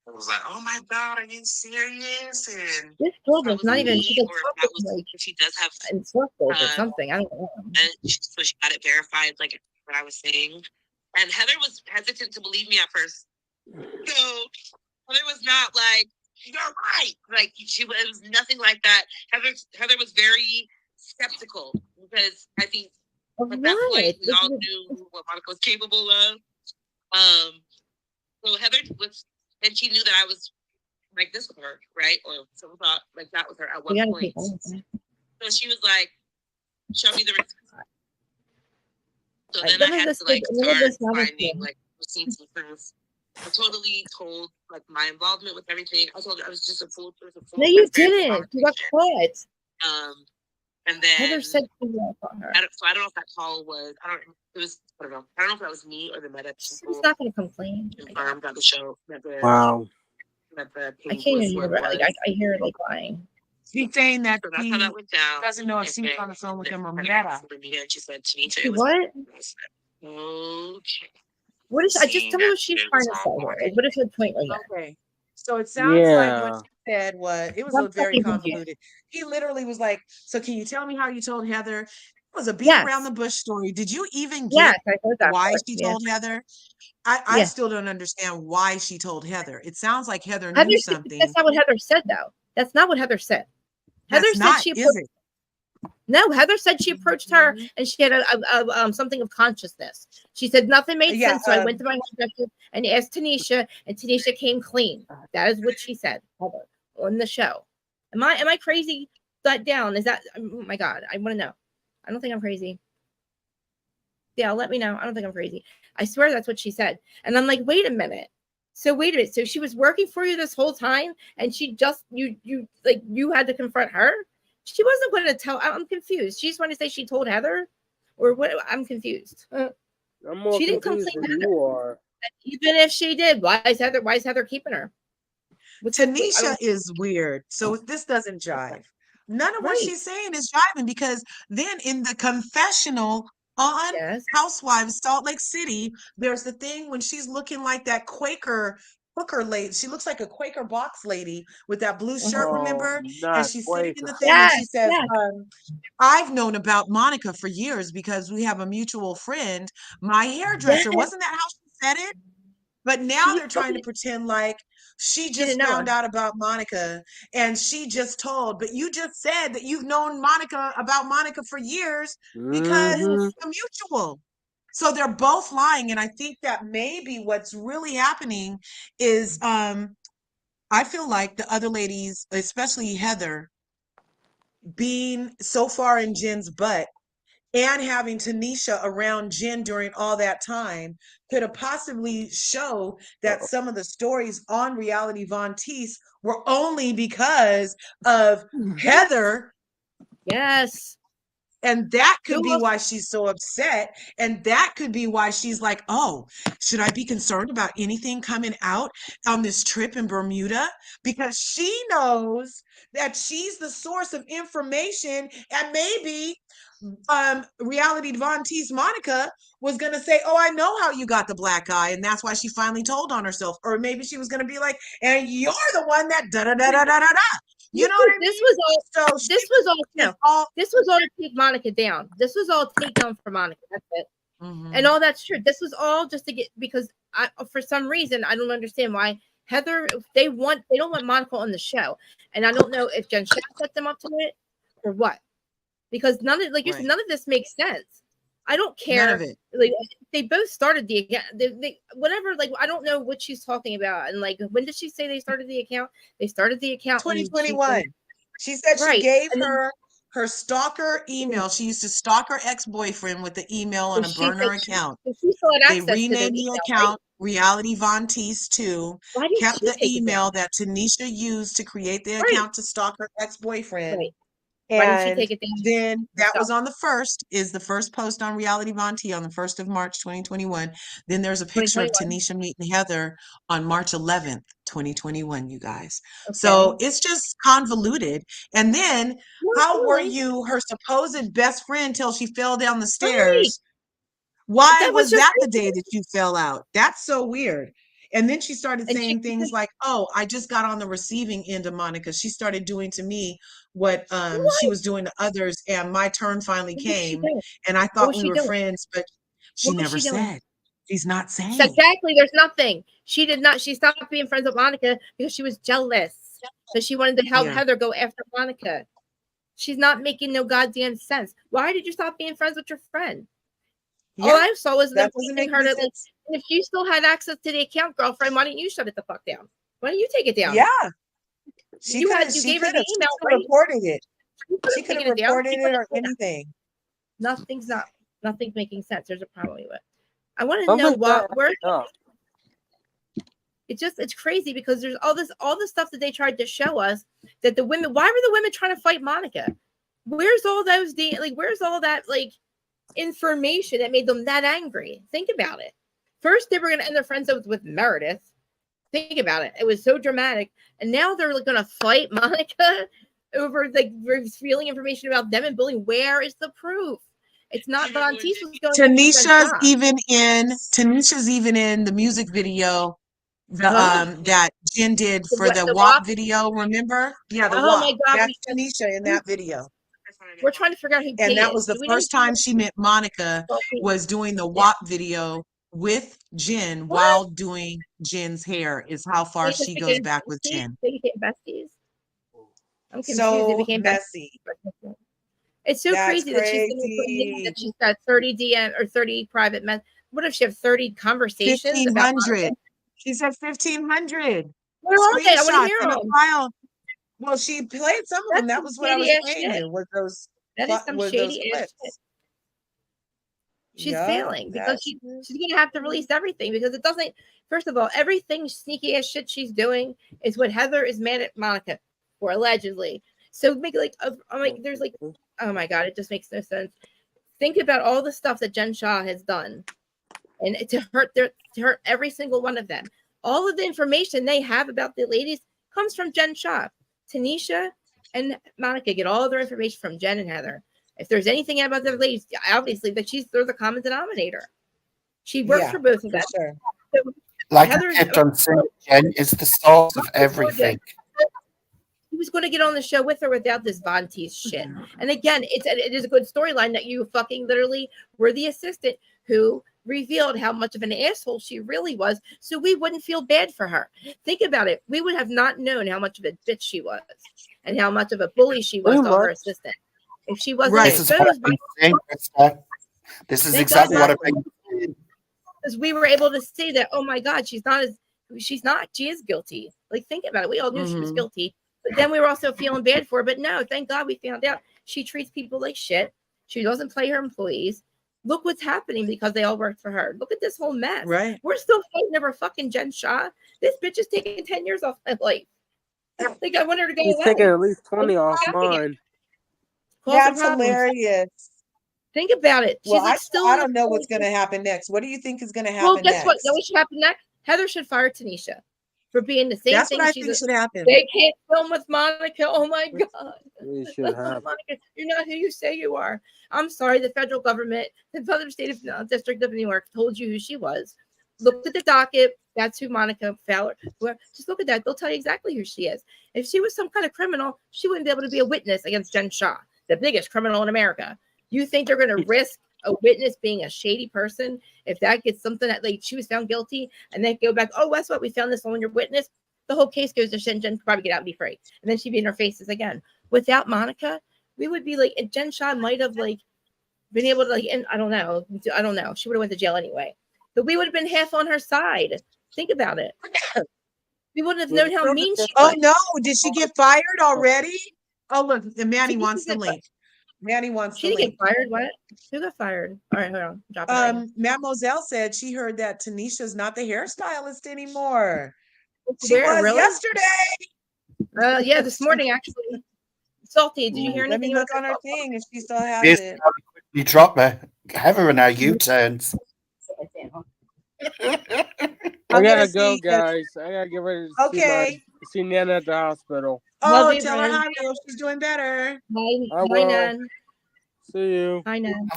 it was like, oh my God, are you serious? And this girl was not even, she does have circles or something. I don't know. And so she got it verified, like what I was saying. And Heather was hesitant to believe me at first. So Heather was not like, you're right. Like it was nothing like that. Heather was very skeptical because I think at that point we all knew what Monica was capable of. So Heather was, and she knew that I was like this with her, right? Or someone thought like that with her at one point. So she was like, show me the receipts. So then I had to like start finding like receipts and proof. I totally told like my involvement with everything. I told her I was just a fool. No, you didn't. You got caught. And then Heather said on her. So I don't know if that call was. I don't know if that was me or the medic. She's not going to complain. Confirmed on the show. Wow. That the I can't even hear. Like I hear her like lying. She's saying that so that's how that went down. Doesn't know if she was on the phone with him or Meta. And she said to me, what? Okay. What is? I just tell me what she's trying to say. Like, what is her point right now? Okay. So it sounds like what she said was very convoluted. He literally was like, so can you tell me how you told Heather? It was a beat around the bush story. Did you even get why she told Heather? I still don't understand why she told Heather. It sounds like Heather knew something. That's not what Heather said, though. That's not what Heather said. Heather said she approached. No, Heather said she approached her and she had a something of consciousness. She said nothing made sense, so I went to my hairdresser and asked Tanisha, and Tanisha came clean. That is what she said, Heather, on the show. Am I crazy? That down is that? Oh my God, I want to know. I don't think I'm crazy. Yeah, let me know. I don't think I'm crazy. I swear that's what she said, and I'm like, wait a minute. So she was working for you this whole time, and she just you had to confront her. She wasn't going to tell. I'm confused. She's going to say she told Heather, or what? I'm confused. I'm more she didn't confused complain than you are. Even if she did, why is Heather keeping her? Tanisha is weird. So this doesn't jive. None of what she's saying is jiving because then in the confessional on Housewives Salt Lake City, there's the thing when she's looking like that Quaker hooker lady. She looks like a Quaker box lady with that blue shirt, remember? And she's sitting in the thing and she says, I've known about Monica for years because we have a mutual friend, my hairdresser. Wasn't that how she said it? But now they're trying to pretend like she just found out about Monica and she just told. But you just said that you've known about Monica for years because it's a mutual. So they're both lying. And I think that maybe what's really happening is I feel like the other ladies, especially Heather, being so far in Jen's butt and having Tanisha around Jen during all that time could have possibly show that some of the stories on Reality Von Teese were only because of Heather. Yes. And that could be why she's so upset. And that could be why she's like, oh, should I be concerned about anything coming out on this trip in Bermuda? Because she knows that she's the source of information. And maybe Reality Von Teese Monica was going to say, oh, I know how you got the black eye. And that's why she finally told on herself. Or maybe she was going to be like, and you're the one that da-da-da-da-da-da-da. You know what I mean? This was all. So this was all. This was all to take Monica down. This was all take down for Monica. That's it. And all that's true. This was all just to get, because for some reason I don't understand why Heather, they don't want Monica on the show, and I don't know if Jen Shah set them up to it or what, because none of none of this makes sense. I don't care. None of it. Like, they both started the account. They whatever. Like, I don't know what she's talking about. And like, when did she say they started the account? They started the account 2021. She said she gave her stalker email. She used to stalk her ex-boyfriend with the email on a burner account. They renamed the account Reality Von Teese 2. Kept the email that Tanisha used to create the account to stalk her ex-boyfriend. Why didn't she take it down? Then that was on the first post on Reality Von T on the 1st of March, 2021. Then there's a picture of Tanisha meeting Heather on March 11th, 2021, you guys. Okay. So it's just convoluted. And then how were you her supposed best friend till she fell down the stairs? Why was that the day that you fell out? That's so weird. And then she started saying things like, oh, I just got on the receiving end of Monica. She started doing to me what she was doing to others. And my turn finally came. And I thought we were friends, but she never said. She's not saying. Exactly. There's nothing. She did not. She stopped being friends with Monica because she was jealous. Because she wanted to help Heather go after Monica. She's not making no goddamn sense. Why did you stop being friends with your friend? Yeah, all I saw was them teaching her to, if you still had access to the account, girlfriend, why didn't you shut it the fuck down? Why don't you take it down? Yeah. You gave her the email, right? Reported it. She could have reported it or anything. Nothing's making sense. There's a problem with it. I want to know it's crazy because there's all this stuff that they tried to show us that the women, why were the women trying to fight Monica? Where's all that information that made them that angry? Think about it. First, they were going to end their friendship with Meredith. Think about it. It was so dramatic. And now they're going to fight Monica over revealing information about them and bullying. Where is the proof? It's not Von Teese was going. Tanisha's even in the music video that Jen did for the WAP video. Remember? Yeah, the WAP. My God, that's Tanisha in that video. We're trying to figure out who. And that was the first time she met Monica, was doing the WAP video with Jen while doing Jen's hair. Is how far she goes back with Jen. They became besties. I'm confused. So they became messy. Besties. It's so crazy that she's got 30 DM or 30 private men. What if she have 30 conversations? 1,500. She said 1,500. Where are they? I want to hear them. Well, she played some of them. That was what I was saying. It was those. That is some shady ass shit. She's failing because she's going to have to release everything because it doesn't. First of all, everything sneaky ass shit she's doing is what Heather is mad at Monica for, allegedly. So make there's oh my God, it just makes no sense. Think about all the stuff that Jen Shah has done, and to hurt every single one of them. All of the information they have about the ladies comes from Jen Shah. Tanisha and Monica get all their information from Jen and Heather. If there's anything about the ladies, obviously they're the common denominator. She works for both of them. Sure. So like I kept on saying, Jen is the source of everything. He was going to get on the show with or without this Von Teese shit. And again, it is a good storyline that you fucking literally were the assistant who revealed how much of an asshole she really was, so we wouldn't feel bad for her. Think about it. We would have not known how much of a bitch she was and how much of a bully she was to her assistant if she wasn't exposed. This is exactly what I've been because we were able to see that, oh my God, she is guilty. Like, think about it. We all knew she was guilty, but then we were also feeling bad for her. But no, thank God we found out she treats people like shit. She doesn't play her employees. Look what's happening because they all worked for her. Look at this whole mess. Right. We're still fighting over fucking Jen Shah. This bitch is taking 10 years off my life. Like, I want her to go He's away. taking at least 20 off mine. That's hilarious. Think about it. She's Well, like still. I don't know what's going to happen next. What do you think is going to happen Well, guess next? what? Know what should happen next? Heather should fire Tanisha for being the same That's thing. What I think should happen. They can't film with Monica. Oh my God. Monica, you're not who you say you are. I'm sorry. The federal government, the Southern State of District of New York told you who she was. Look at the docket. That's who Monica Fowler. Just look at that. They'll tell you exactly who she is. If she was some kind of criminal, she wouldn't be able to be a witness against Jen Shah, the biggest criminal in America. You think they're going to risk a witness being a shady person if that gets something that, like, she was found guilty and then go back, oh, that's what we found this on your witness? The whole case goes to shit, and Jen could probably get out and be free. And then she'd be in her faces again. Without Monica, we would be like, and Jen Shah might have like been able to, like, and I don't know. She would have went to jail anyway. But we would have been half on her side. Think about it. We wouldn't have known how mean she was. Oh no, did she get fired already? Oh look, Manny wants the link. Manny wants the link. She didn't get fired. What? Who got fired? All right, hold on. Drop it right. Mademoiselle said she heard that Tanisha's not the hairstylist anymore. She Where, was really? yesterday. Yeah, this morning actually. Salty, did you hear anything? Let me look on her thing if she still has it. You drop her. Heather and our U-turns. I gotta go, guys. I gotta get ready to see Nana at the hospital. Oh, tell her hi. I hope she's doing better. Bye, Nan. See you. Hi, Nan.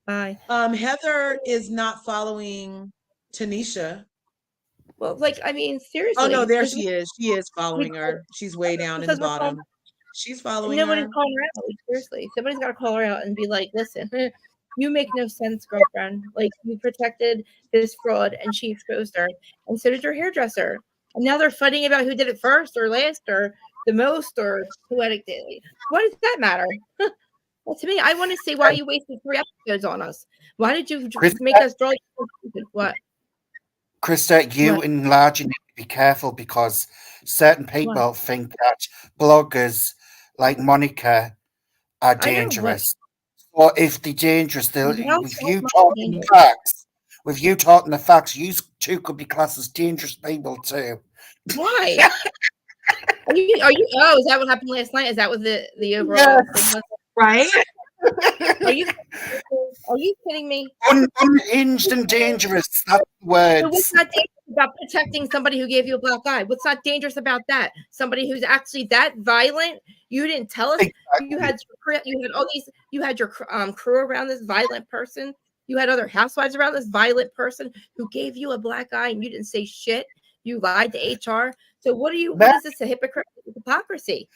Bye. Heather is not following Tanisha. Well, like, I mean, seriously. Oh no, there she is. She is following her. She's way down in the bottom. She's following her. Nobody's calling her out. Like, seriously, somebody's got to call her out and be like, "Listen, you make no sense, girlfriend. Like, you protected this fraud, and she exposed her, and so did your hairdresser. And now they're fighting about who did it first or last or the most or who had it. What does that matter? Well, to me, I want to see why you wasted 3 episodes on us. Why did you make us draw? What? Krista, you and Large need to be careful because certain people think that bloggers like Monica are dangerous. Or if they're dangerous, with you talking the facts, you two could be classed as dangerous people too. Why? Are you? Oh, is that what happened last night? Is that what the overall thing was? Right? Are you kidding me? Unhinged and dangerous. That's the words. So what's not dangerous about protecting somebody who gave you a black eye? What's not dangerous about that? Somebody who's actually that violent. You didn't tell us. Exactly. You had all these. You had your crew around this violent person. You had other housewives around this violent person who gave you a black eye, and you didn't say shit. You lied to HR. So what is this, a hypocrisy?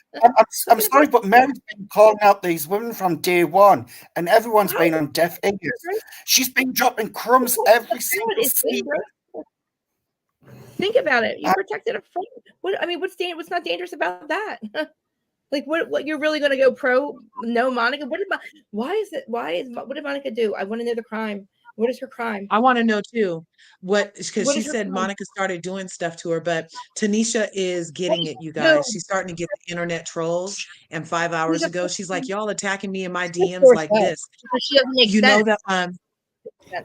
I'm sorry, but Mary's been calling out these women from day one, and everyone's been on deaf ears. She's been dropping crumbs every single season. Think about it. You protected a friend. What's not dangerous about that? Like what you're really going to go pro? No, Monica. What did Monica do? I want to know the crime. What is her crime? I want to know too. Because she said Monica started doing stuff to her, but Tanisha is getting it, you guys. She's starting to get the internet trolls. And 5 hours ago, she's like, y'all attacking me in my DMs like this. She doesn't make sense. Know that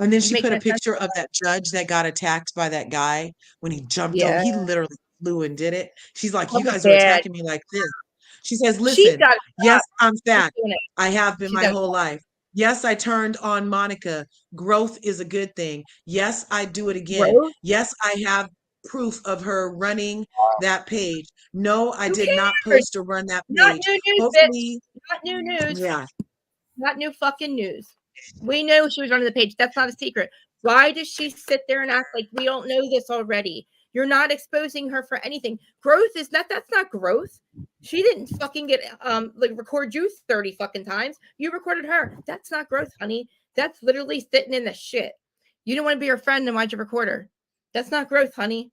and then she put a picture of that judge that got attacked by that guy when he jumped over. He literally flew and did it. She's like, you guys are attacking me like this. She says, listen, yes, I'm fat. I have been my whole life. Yes, I turned on Monica. Growth is a good thing. Yes, I do it again. Growth? Yes, I have proof of her running that page. No, I did not post or run that page. Not new news, bitch. Not new news. Yeah. Not new fucking news. We know she was running the page. That's not a secret. Why does she sit there and act like we don't know this already? You're not exposing her for anything. Growth is not, that's not growth. She didn't fucking get record you 30 fucking times. You recorded her. That's not growth, honey. That's literally sitting in the shit. You don't want to be her friend, then why'd you record her? That's not growth, honey.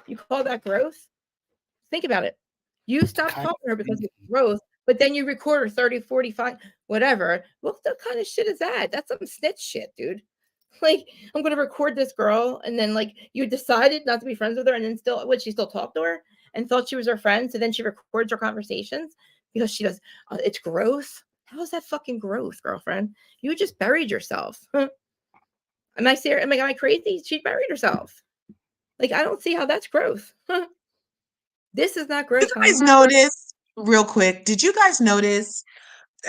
You call that growth? Think about it. You stopped calling her because of growth, but then you record her 30, 45, whatever. What the kind of shit is that? That's some snitch shit, dude. Like, I'm going to record this girl, and then like you decided not to be friends with her, and then she still talked to her and thought she was her friend. So then she records her conversations because she does. It's growth. How is that fucking growth, girlfriend? You just buried yourself. Am I serious? Am I crazy? She buried herself. Like, I don't see how that's growth. This is not growth. You guys notice, real quick, did you guys notice?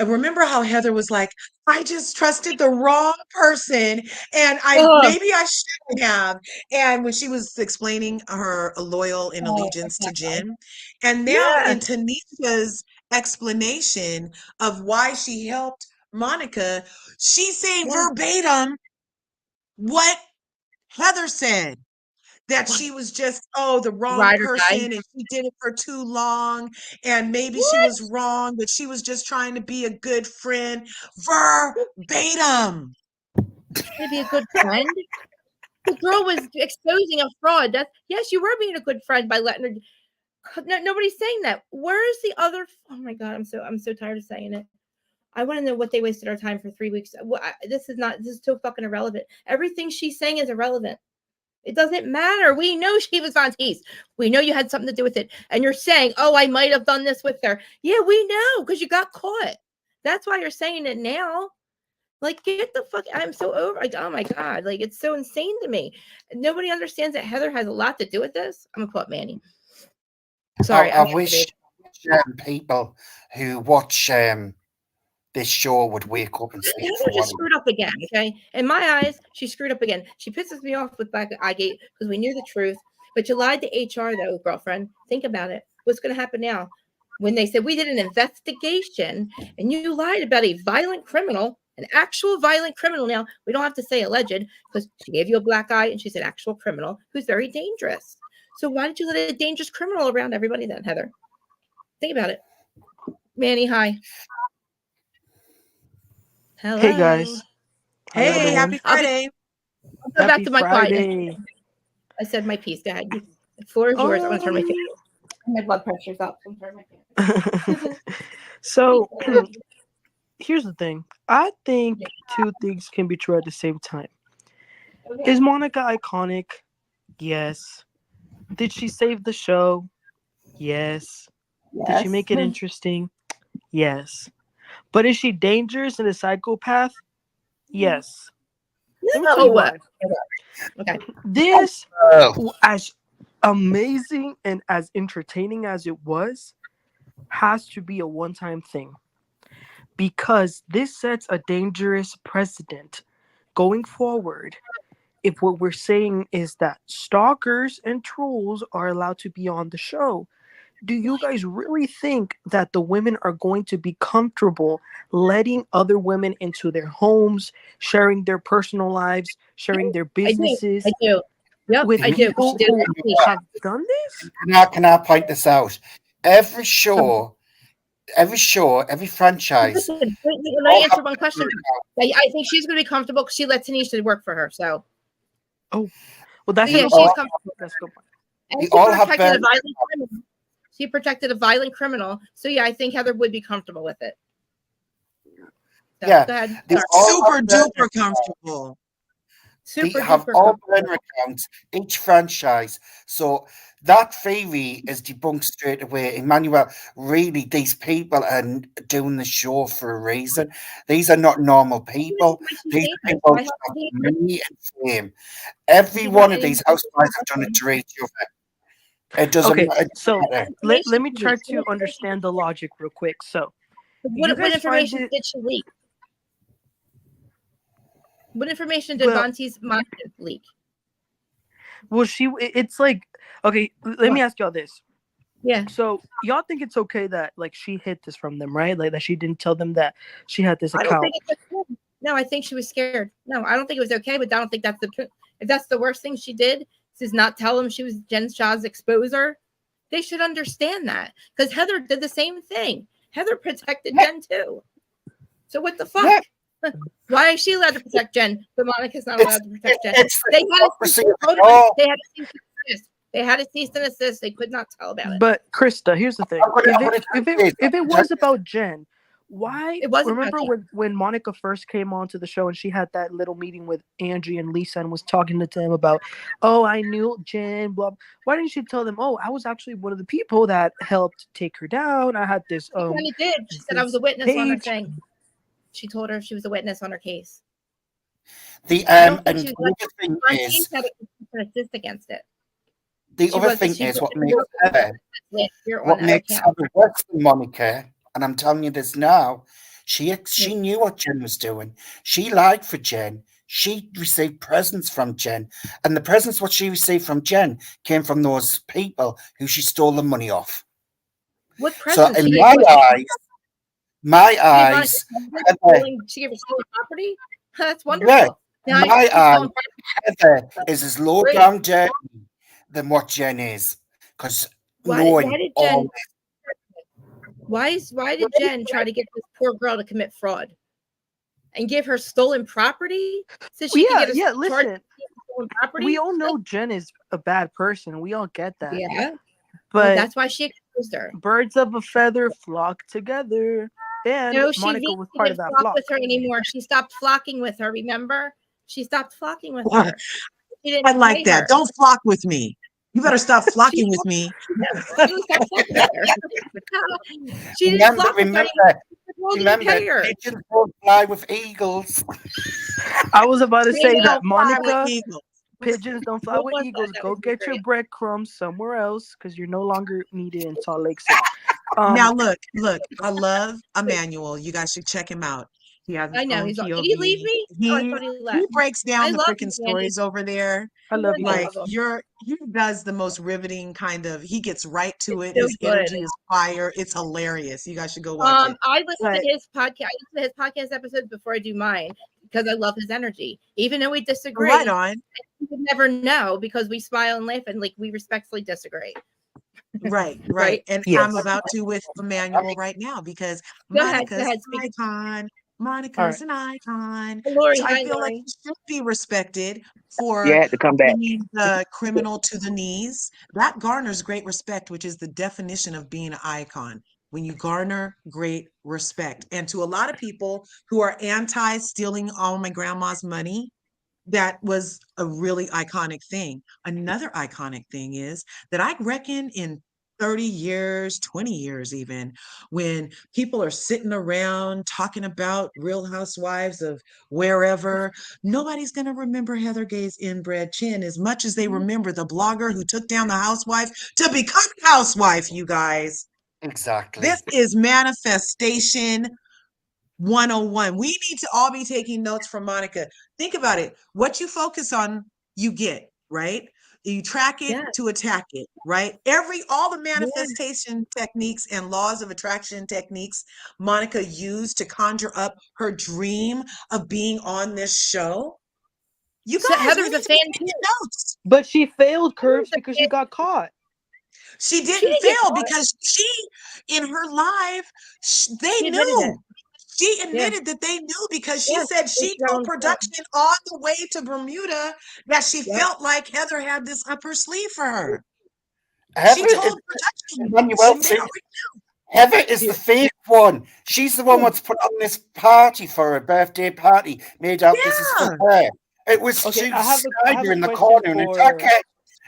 Remember how Heather was like, I just trusted the wrong person and maybe I shouldn't have. And when she was explaining her loyal and allegiance to Jen, and now in Tanisha's explanation of why she helped Monica, she's saying verbatim what Heather said. That she was just, the wrong person and she did it for too long. And maybe she was wrong, but she was just trying to be a good friend. Verbatim. To be a good friend. The girl was exposing a fraud. Yes, you were being a good friend by letting her. No, nobody's saying that. Where is the other? Oh my God, I'm so tired of saying it. I want to know what they wasted our time for 3 weeks. This is so fucking irrelevant. Everything she's saying is irrelevant. It doesn't matter. We know she was on tease. We know you had something to do with it. And you're saying, oh, I might have done this with her. Yeah, we know because you got caught. That's why you're saying it now. Like, get the fuck. I'm so over. Like, oh my God. Like, it's so insane to me. Nobody understands that Heather has a lot to do with this. I'm going to put Manny. Sorry. I wish people who watch this show would wake up and speak for just screwed up again, okay? In my eyes, she screwed up again. She pisses me off with Black Eye Gate because we knew the truth, but you lied to HR, though, girlfriend. Think about it. What's going to happen now? When they said we did an investigation and you lied about a violent criminal, an actual violent criminal. Now, we don't have to say alleged because she gave you a black eye and she's an actual criminal who's very dangerous. So why did you let a dangerous criminal around everybody then, Heather? Think about it. Manny, hi. Hello. Hey guys. Hey, happy Friday. I'll go back to my quiet. I said my piece. Go ahead. The floor is yours. I want to turn my fan. My blood pressure's up. I'm turning my fan. So here's the thing. I think two things can be true at the same time. Okay. Is Monica iconic? Yes. Did she save the show? Yes. Did she make it interesting? Yes. But is she dangerous and a psychopath? Yes. No. Okay. This, as amazing and as entertaining as it was, has to be a one-time thing. Because this sets a dangerous precedent going forward. If what we're saying is that stalkers and trolls are allowed to be on the show, do you guys really think that the women are going to be comfortable letting other women into their homes, sharing their personal lives, sharing their businesses? I do. Yep, with I do. people who have done this? Can I point this out? Every show, every franchise. Listen, let me answer one question. I think she's going to be comfortable because she let Tanisha work for her. So. Oh, well, that's she's comfortable. That's good. And she protected a violent criminal. So yeah, I think Heather would be comfortable with it. So, yeah, go ahead. Super duper comfortable. They have all burner accounts, each franchise. So that theory is debunked straight away. Emmanuel, really, these people are doing the show for a reason. These are not normal people. These are people who have money and fame. Every one of these housewives have done it to each other. It doesn't matter. So let me try to understand the logic real quick. So what information did she leak? What information did Monty's mom leak? Well, it's like, okay, let me ask y'all this. Yeah. So y'all think it's okay that like she hid this from them, right? Like that she didn't tell them that she had this account. I don't think it's okay. No, I think she was scared. No, I don't think it was okay, but I don't think if that's the worst thing she did, is not tell them she was Jen Shah's exposer. They should understand that because Heather did the same thing. Heather protected Jen too. So what the fuck? Yeah. Why is she allowed to protect Jen, but Monica's not allowed to protect Jen? They had a cease and desist. They could not tell about it. But Krista, here's the thing: if it was about Jen, Why? It wasn't Remember about when Monica first came onto the show and she had that little meeting with Angie and Lisa and was talking to them about, oh, I knew Jen, blah. Why didn't she tell them, oh, I was actually one of the people that helped take her down. I had this. She kind of did. She said I was a witness on her thing. She told her she was a witness on her case. The I don't think and she the was other thing is an assist against it. the other thing is what makes Heather worse than Monica, and I'm telling you this now. She knew what Jen was doing. She lied for Jen. She received presents from Jen, and the presents what she received from Jen came from those people who she stole the money off. What presents? So in my eyes, she gave her stolen property. That's wonderful. Yeah, Now, my eyes, Heather is as low down dirty than what Jen is, because why did Jen try to get this poor girl to commit fraud and give her stolen property so she could get listen, we all know Jen is a bad person. We all get that. Yeah, but that's why she exposed her. Birds of a feather flock together. And no, Monica was part of that flock. With her anymore. She stopped flocking with her. Remember, she stopped flocking with her. I like that. Don't flock with me. You better stop flocking with me. She didn't flock with her. Remember, pigeons don't fly with eagles. I was about to say that, Monica. Pigeons don't fly with eagles. Go get your breadcrumbs somewhere else because you're no longer needed in Salt Lake City. Now look, I love Emmanuel. You guys should check him out. He has I know. Did he leave me? He breaks down the freaking stories over there. I love you. Like he does the most riveting kind of. He gets right to it. His energy is fire. It's hilarious. You guys should go watch it. I listen to his podcast. I listen to his podcast episodes before I do mine because I love his energy. Even though we disagree, right on. You would never know because we smile and laugh and like we respectfully disagree. Right. And I'm about to with Emmanuel right now because Monica's an icon. Monica's an icon. So I feel like he should be respected for bringing the criminal to the knees. That garners great respect, which is the definition of being an icon. When you garner great respect. And to a lot of people who are anti-stealing all my grandma's money, that was a really iconic thing. Another iconic thing is that I reckon in 30 years, 20 years even, when people are sitting around talking about Real Housewives of wherever, nobody's going to remember Heather Gay's inbred chin as much as they remember the blogger who took down the housewife to become housewife, you guys. Exactly. This is manifestation 101. We need to all be taking notes from Monica. Think about it. What you focus on, you get, right? You track it to attack it, right? All the manifestation techniques and laws of attraction techniques Monica used to conjure up her dream of being on this show. You guys, Heather's a fan too. Notes. But she failed, Curves, because she got caught. She didn't fail because she, in her live, they knew. She admitted that they knew because she said she told production on the way to Bermuda that she felt like Heather had this up her sleeve for her. She told production. Heather is the fake one. She's the one what's put on this party for her birthday party. Made out this is for her. It was Snyder in the corner in a jacket.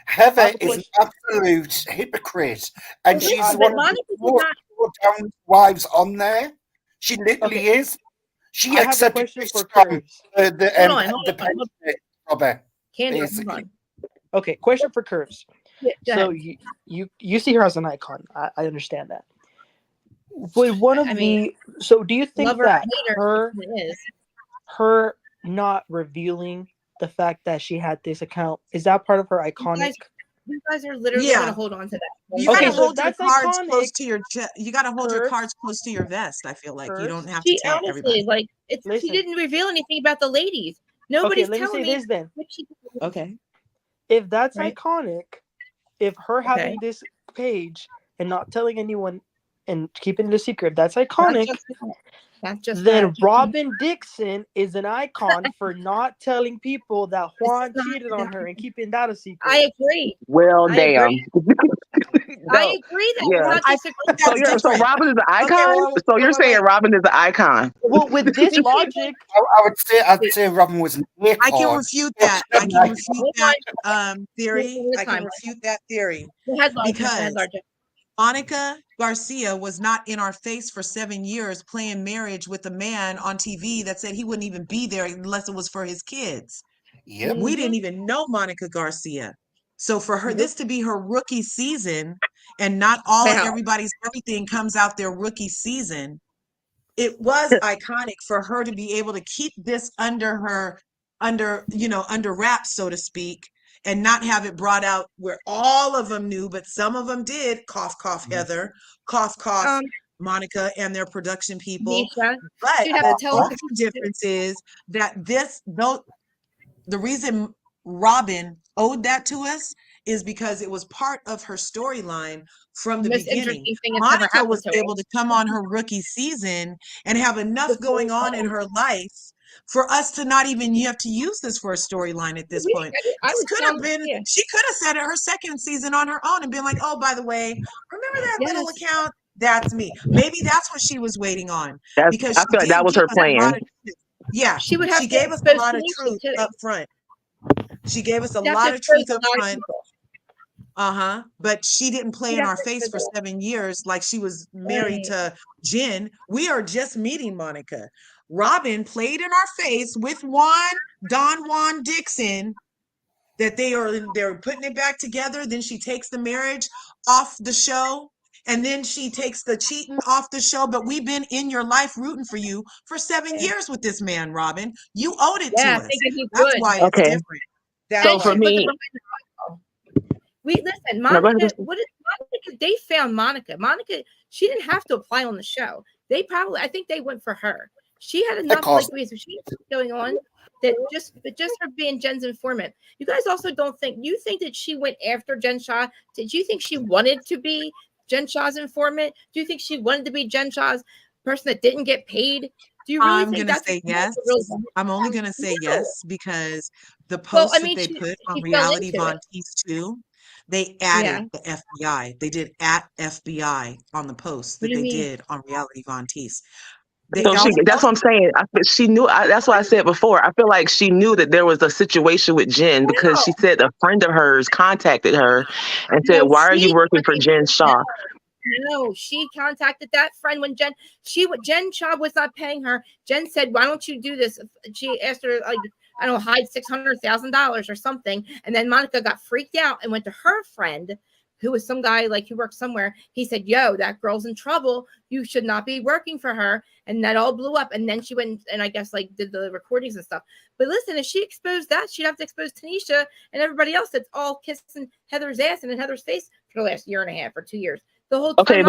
Heather is an absolute hypocrite, and she's one of the down wives on there. She literally is. She accepted this from the robber. Basically. Okay, question for Curves. So you see her as an icon. I understand that. But one of so do you think that her not revealing the fact that she had this account, is that part of her iconic? You guys are literally going to hold on to that. You gotta hold your cards close to your chest. You gotta hold your cards close to your vest. I feel like you don't have to tell everybody. Like she didn't reveal anything about the ladies. Nobody's telling me. This then. Okay. If that's iconic, if her having this page and not telling anyone and keeping it a secret, that's iconic, then Robin Dixon is an icon for not telling people that Juan cheated on her and keeping that a secret. I agree. Well, damn. I agree that Yeah. not disagree. So Robin is an icon. So you're saying Robin is an icon? Well, with this logic, I'd say Robin was an icon. I can refute that. I can refute that theory. I can refute that theory because Monica Garcia was not in our face for 7 years playing marriage with a man on TV that said he wouldn't even be there unless it was for his kids. Yep. We didn't even know Monica Garcia. So for her, this to be her rookie season and not all of everybody's everything comes out their rookie season, it was iconic for her to be able to keep this under wraps, so to speak, and not have it brought out where all of them knew, but some of them did. Cough, cough, Heather. Cough, cough, Monica and their production people. But the only difference is that the reason Robin owed that to us is because it was part of her storyline from the beginning. Monica was able to come on her rookie season and have enough going on in her life for us to not even have to use this for a storyline at this point. This could have been, she could have said it her second season on her own and been like, oh, by the way, remember that little account? That's me. Maybe that's what she was waiting on. Because I feel like that was her plan. She gave us a lot of truth up front. She gave us a lot of truth up front. But she didn't play in our face for 7 years like she was married to Jen. We are just meeting Monica. Robin played in our face with Juan Dixon, that they're putting it back together. Then she takes the marriage off the show. And then she takes the cheating off the show. But we've been in your life rooting for you for 7 years with this man, Robin. You owed it to us. That's why it's different. So for me, listen, Monica, Monica, they found Monica. Monica, she didn't have to apply on the show. I think they went for her. She had enough going on that just her being Jen's informant. You guys also you think that she went after Jen Shah? Did you think she wanted to be Jen Shah's informant? Do you think she wanted to be Jen Shah's person that didn't get paid? Do you really I'm going to say yes. I'm only going to say yes because the post that they put on Reality Von Teese 2, they added the FBI. They did @FBI on the post that they did on Reality Von Teese. That's what I'm saying. She knew. That's what I said before. I feel like she knew that there was a situation with Jen because she said a friend of hers contacted her and said, "Why are you working for Jen Shah?" No, she contacted that friend when Jen Shah was not paying her. Jen said, "Why don't you do this?" She asked her, hide $600,000 or something. And then Monica got freaked out and went to her friend, who was some guy who worked somewhere. He said, "Yo, that girl's in trouble. You should not be working for her." And that all blew up. And then she went and I guess did the recordings and stuff. But listen, if she exposed that, she'd have to expose Tanisha and everybody else that's all kissing Heather's ass and in Heather's face for the last year and a half or 2 years. The whole time.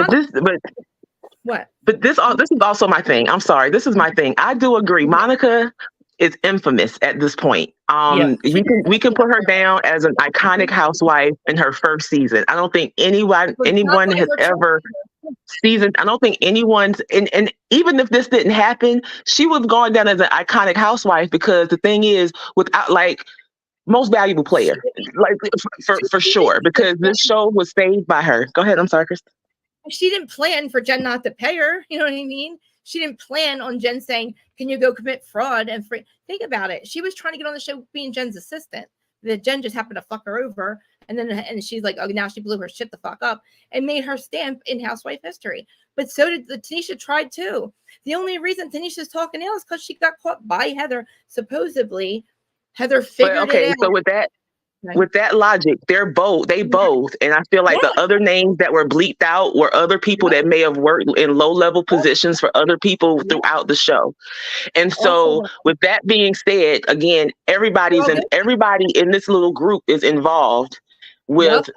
But this is also my thing. I'm sorry. This is my thing. I do agree. Monica is infamous at this point. We can put her down as an iconic housewife in her first season. I don't think anyone has ever seasoned. I don't think anyone's and even if this didn't happen, she would have gone down as an iconic housewife because the thing is, without most valuable player, for sure, because this show was saved by her. Go ahead. I'm sorry, Krista. She didn't plan for Jen not to pay her. You know what I mean? She didn't plan on Jen saying, "Can you go commit fraud?" And think about it. She was trying to get on the show being Jen's assistant. That Jen just happened to fuck her over. And she's like, oh, now she blew her shit the fuck up and made her stamp in housewife history. But so did Tanisha tried too. The only reason Tanisha's talking now is because she got caught by Heather. Supposedly, Heather figured it out. So with that logic, they both, and I feel like the other names that were bleeped out were other people that may have worked in low-level positions for other people throughout the show. And so with that being said, again, everybody in this little group is involved with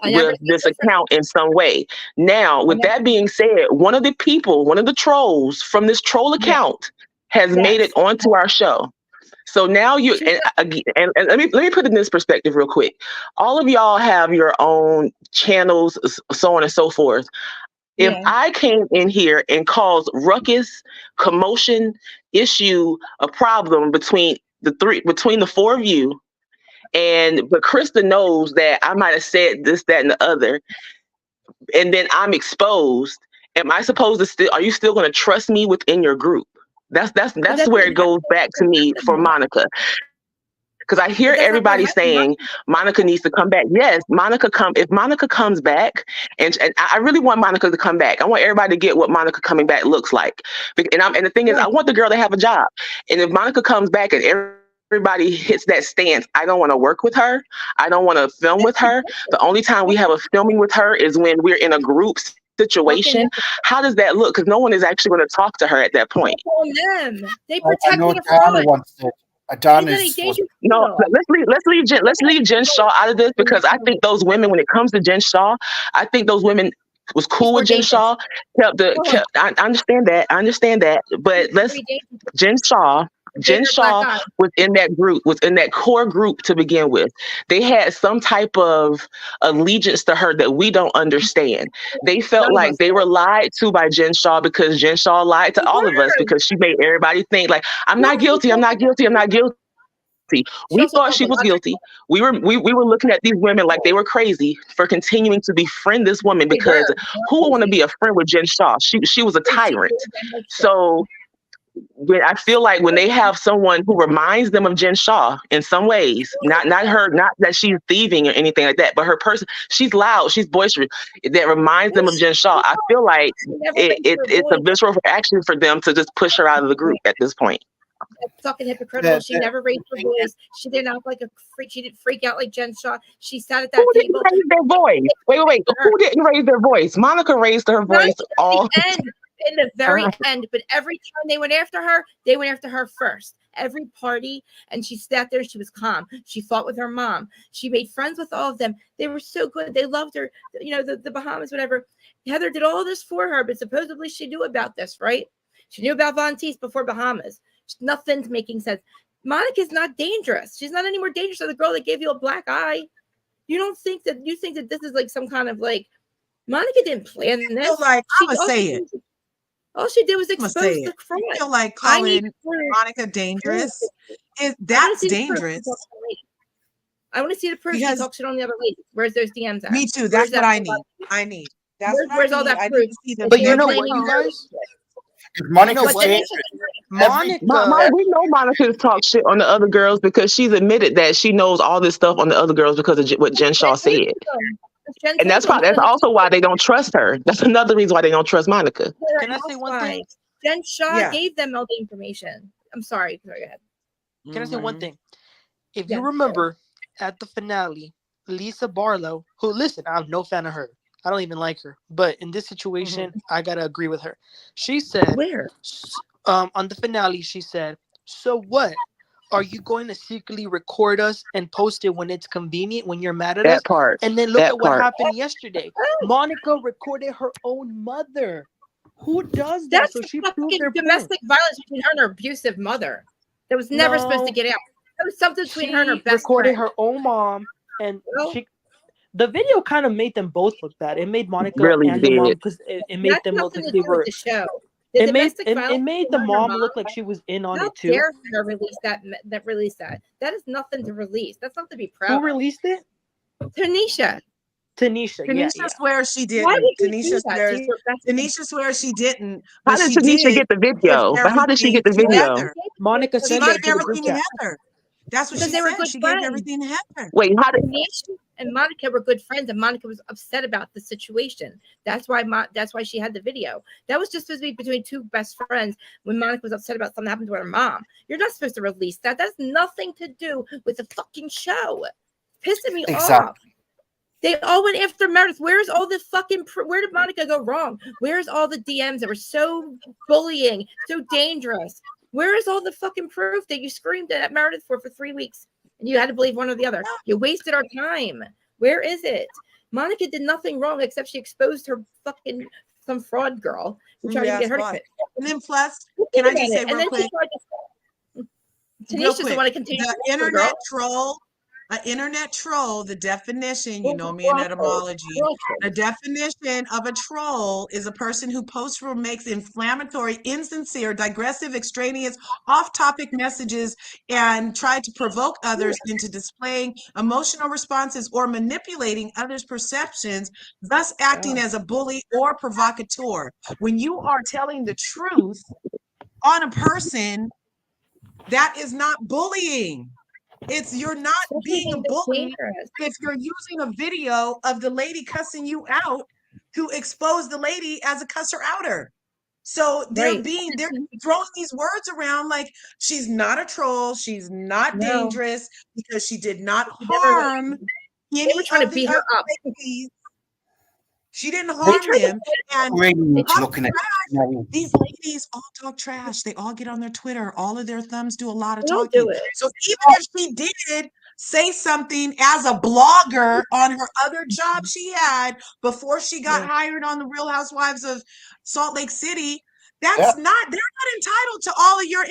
this account in some way. Now, with that being said, one of the trolls from this troll account has made it onto our show. So now and let me put it in this perspective real quick. All of y'all have your own channels, so on and so forth. If I came in here and caused ruckus, commotion, issue, a problem between the four of you, but Krista knows that I might have said this, that, and the other, and then I'm exposed, am I supposed to are you still going to trust me within your group? That's where it goes back to me for Monica. Because I hear everybody saying Monica needs to come back. Yes, if Monica comes back, and I really want Monica to come back. I want everybody to get what Monica coming back looks like. And the thing is, I want the girl to have a job. And if Monica comes back and everybody hits that stance, I don't want to work with her. I don't want to film with her. The only time we have a filming with her is when we're in a group situation. How does that look? Because no one is actually going to talk to her at that point. They protect the front. No, let's leave Jen Shaw out of this, because I think those women, when it comes to Jen Shaw, I think those women was cool with Jen Shaw. I understand that, but Jen Shaw was in that group, was in that core group to begin with. They had some type of allegiance to her that we don't understand. They felt like they were lied to by Jen Shaw, because Jen Shaw lied to all of us, because she made everybody think like, I'm not guilty. We thought she was guilty. We were looking at these women like they were crazy for continuing to befriend this woman, because who would want to be a friend with Jen Shaw? She was a tyrant. So I feel like when they have someone who reminds them of Jen Shaw in some ways, not that she's thieving or anything like that, but her person, she's loud, she's boisterous, that reminds them of Jen Shaw. I feel like it's a visceral reaction for them to just push her out of the group at this point. That's fucking hypocritical. She never raised her voice. She didn't act like a freak. She didn't freak out like Jen Shaw. She sat at that table. Didn't raise their voice? Wait. Who didn't raise their voice? Monica raised her voice in the very end. But every time they went after her first. Every party, and she sat there. She was calm. She fought with her mom. She made friends with all of them. They were so good. They loved her. You know, the Bahamas, whatever. Heather did all this for her, but supposedly she knew about this, right? She knew about Von Teese before Bahamas. Nothing's making sense. Monica's not dangerous. She's not any more dangerous than the girl that gave you a black eye. You think that this is like some kind of like, Monica didn't plan this. Like, I'm gonna say it. All she did was expose the fraud. I feel like calling Monica dangerous. That's dangerous. I want to see the proof. She talks shit on the other ladies. Where's those DMs at? Me too. That's what I need. Where's all that proof? But you know what, you guys? Monica, we know Monica talks shit on the other girls, because she's admitted that she knows all this stuff on the other girls because of what Jen Shaw said. And that's also why they don't trust her. That's another reason why they don't trust Monica. Can I say one thing? Jen Shaw gave them all the information. I'm sorry. Go ahead. Can I say one thing? If you remember at the finale, Lisa Barlow, who, listen, I'm no fan of her. I don't even like her. But in this situation, I got to agree with her. She said, on the finale, she said, so what? Are you going to secretly record us and post it when it's convenient, when you're mad at us? And then look at what happened yesterday. Monica recorded her own mother. Who does that? That's so she proved their domestic violence between her and her abusive mother. That was never supposed to get out. That was something between her and her best recorded friend. her own mom, and the video kind of made them both look bad. It made Monica and the mom, because it made them look like they were. The show. It made the mom look like she was in on it too. How dare her release that? That is nothing to release. That's something to be proud of. Who released it? Tanisha. Tanisha swears she didn't. Tanisha swears she didn't. How did Tanisha get the video? But how did she get the video? Monica said she gave everything to Heather. That's what she said. She gave everything to Heather. Wait, how did Tanisha and Monica were good friends, and Monica was upset about the situation. That's why she had the video. That was just supposed to be between two best friends when Monica was upset about something happened to her mom. You're not supposed to release that. That's nothing to do with the fucking show. It's pissing me off. They all went after Meredith. Where's all the fucking where did Monica go wrong? Where's all the DMs that were so bullying, so dangerous? Where is all the fucking proof that you screamed at Meredith for 3 weeks and you had to believe one or the other? You wasted our time. Where is it? Monica did nothing wrong except she exposed her fucking some fraud girl who tried to get her to quit. And then plus, can I just say real quick? Tanisha's the one to continue. The internet troll An internet troll, the definition, you know me in etymology, the definition of a troll is a person who posts or makes inflammatory, insincere, digressive, extraneous, off-topic messages and try to provoke others into displaying emotional responses or manipulating others' perceptions, thus acting as a bully or provocateur. When you are telling the truth on a person, that is not bullying. You're not being a bully if you're using a video of the lady cussing you out to expose the lady as a cusser outer. So they're throwing these words around like she's not a troll, she's not dangerous because she did not harm any of the other ladies. She didn't harm them. And these ladies all talk trash. They all get on their Twitter. All of their thumbs do a lot of talking. So even if she did say something as a blogger on her other job she had before she got hired on the Real Housewives of Salt Lake City, they're not entitled to all of your,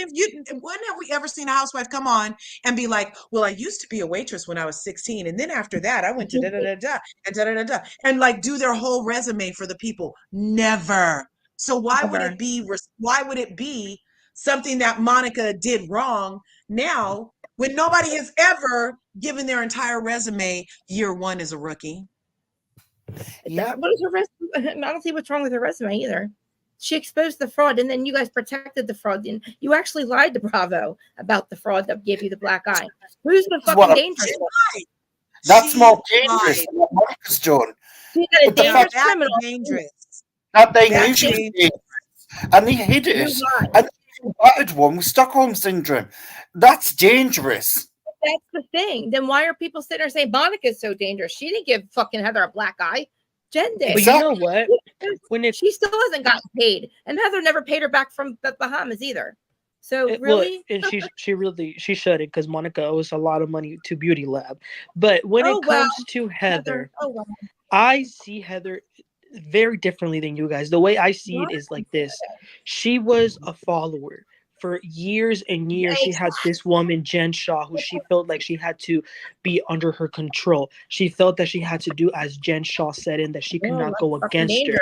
when have we ever seen a housewife come on and be like, well, I used to be a waitress when I was 16. And then after that, I went to da-da-da-da and da-da-da-da and like do their whole resume for the people. Never. So why would it be something that Monica did wrong now when nobody has ever given their entire resume year one as a rookie? Yeah. What is her resume? I don't see what's wrong with her resume either. She exposed the fraud, and then you guys protected the fraud. And you actually lied to Bravo about the fraud that gave you the black eye. Who's the fucking dangerous one? That's more dangerous than what Monica's done. She's a dangerous criminal. Dangerous. That they knew she was dangerous, and they hid it. And the battered one with Stockholm syndrome. That's dangerous. That's the thing. Then why are people sitting there saying Monica's so dangerous? She didn't give fucking Heather a black eye. Jen did. But you know what? She still hasn't gotten paid, and Heather never paid her back from the Bahamas either. So really, and she shouldn't, because Monica owes a lot of money to Beauty Lab. But when it comes to Heather, I see Heather very differently than you guys. The way I see it is like this: she was a follower. For years and years, she had this woman, Jen Shaw, who she felt like she had to be under her control. She felt that she had to do as Jen Shaw said and that she could not go against her.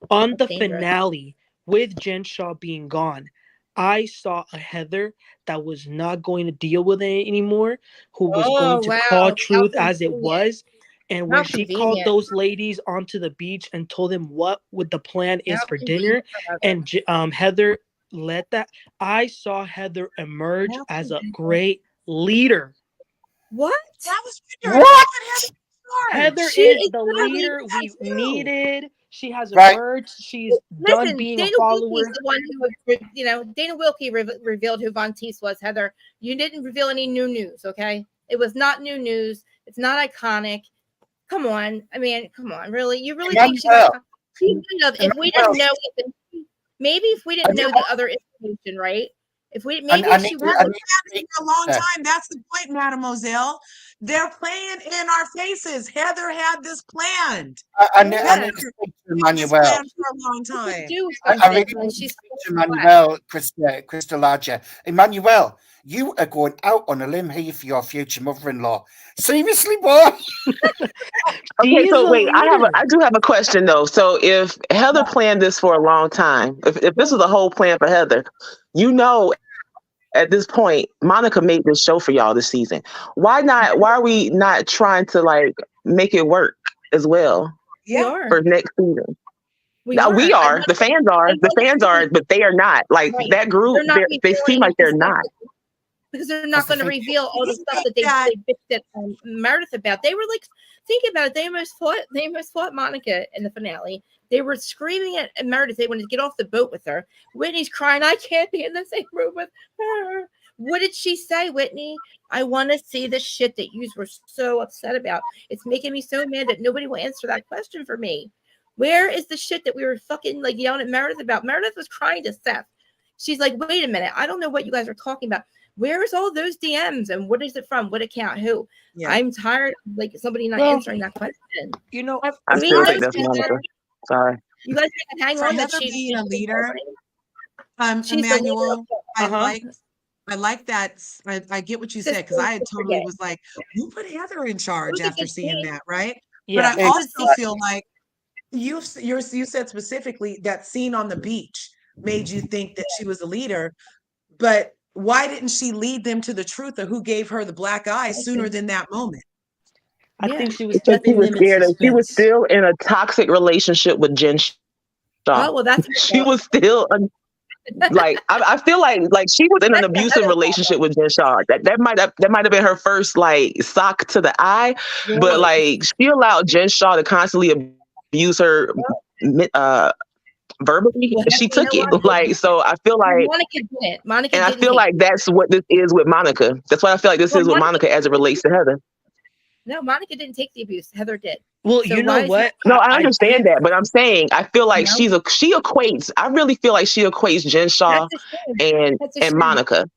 On the finale, with Jen Shaw being gone, I saw a Heather that was not going to deal with it anymore, who was going to call truth as it was. And when she called those ladies onto the beach and told them what the plan is for dinner, and Heather let that, I saw Heather emerge as a great leader. What? What? Heather is the leader we needed. She has emerged. She's done being a follower. The one who, Dana Wilkie revealed who Von Teese was. Heather, you didn't reveal any new news, okay? It was not new news. It's not iconic. Come on. I mean, come on. Really? You really think if we didn't know it, maybe if we didn't know the other information, right? If we maybe she was for a long time. That's the point, Mademoiselle. They're playing in our faces. Heather had this planned. I need to speak to Emmanuel. For a long time. I really need to speak to Emmanuel, Krista Larger. Emmanuel, you are going out on a limb here for your future mother-in-law. Seriously, boy? Okay, so wait, I do have a question though. So if Heather planned this for a long time, if this was the whole plan for Heather, at this point, Monica made this show for y'all this season. Why are we not trying to like make it work as well? For next season. We are. The fans are, but they are not. Like that group, they seem like they're not. Because they're not going to reveal all the stuff that they bitched at Meredith about. They were like, think about it. They almost fought Monica in the finale. They were screaming at Meredith. They wanted to get off the boat with her. Whitney's crying, I can't be in the same room with her. What did she say, Whitney? I want to see the shit that you were so upset about. It's making me so mad that nobody will answer that question for me. Where is the shit that we were fucking like yelling at Meredith about? Meredith was crying to Seth. She's like, wait a minute. I don't know what you guys are talking about. Where is all those DMs and what is it from? What account? Who? Yeah. I'm tired of like somebody not answering that question. I still think that's Monica. Sorry. You guys can hang on that she's being a leader. Emmanuel, I like I like that. I get what you said, because I had totally was like, you put Heather in charge after seeing that, right? But I also feel like you said specifically that scene on the beach made you think that she was a leader, but why didn't she lead them to the truth of who gave her the black eye sooner than that moment? I think she was Because she was keeping scared, and she was suspense. still in a toxic relationship with Jen Shaw. Oh, well, that's she was still like I feel like she was in an abusive relationship with Jen Shaw. That might have been her first like sock to the eye, but like she allowed Jen Shaw to constantly abuse her verbally, and she took it. Like, so I feel like Monica didn't. Monica and I didn't feel take like that's what this is with Monica. That's what I feel like this is with Monica as it relates to Heather. No, Monica didn't take the abuse. Heather did. Well, you know what? No, I understand that, but I'm saying I feel like she equates. I really feel like she equates Jen Shaw and Monica.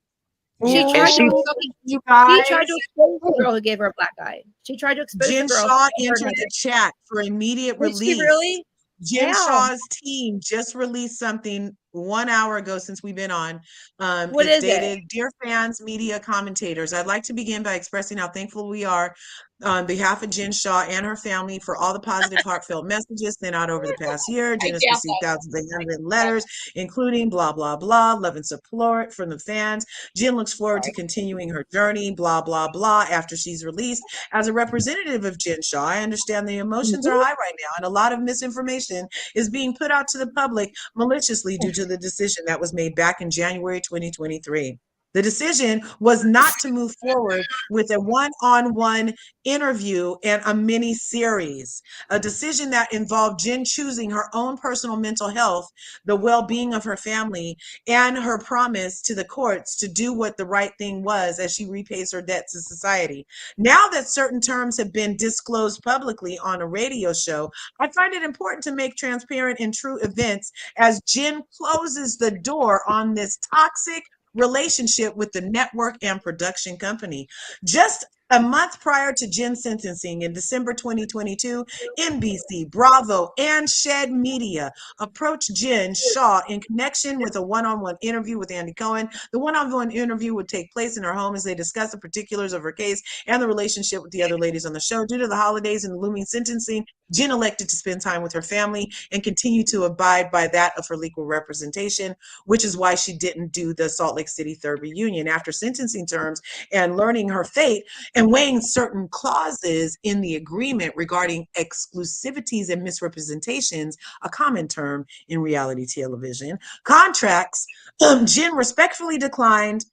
She tried to expose the girl who gave her a black eye. She tried to expose Jen the girl. Shaw entered the chat for immediate release. Did she really? Jen Shaw's team just released something 1 hour ago since we've been on. What it's is dated, it? Dear fans, media commentators. I'd like to begin by expressing how thankful we are on behalf of Jen Shaw and her family for all the positive, heartfelt messages sent out over the past year. Jen has received thousands of handwritten letters, including blah, blah, blah, love and support from the fans. Jen looks forward to continuing her journey, blah, blah, blah, after she's released. As a representative of Jen Shaw, I understand the emotions are high right now, and a lot of misinformation is being put out to the public maliciously due to the decision that was made back in January 2023. The decision was not to move forward with a one-on-one interview and a mini series, a decision that involved Jen choosing her own personal mental health, the well-being of her family, and her promise to the courts to do what the right thing was as she repays her debt to society. Now that certain terms have been disclosed publicly on a radio show, I find it important to make transparent and true events as Jen closes the door on this toxic relationship with the network and production company. Just a month prior to Jen's sentencing in December 2022, NBC, Bravo, and Shed Media approached Jen Shaw in connection with a one-on-one interview with Andy Cohen. The one-on-one interview would take place in her home as they discussed the particulars of her case and the relationship with the other ladies on the show. Due to the holidays and the looming sentencing, Jen elected to spend time with her family and continue to abide by that of her legal representation, which is why she didn't do the Salt Lake City third reunion. After sentencing terms and learning her fate and weighing certain clauses in the agreement regarding exclusivities and misrepresentations, a common term in reality television, contracts, Jen respectfully declined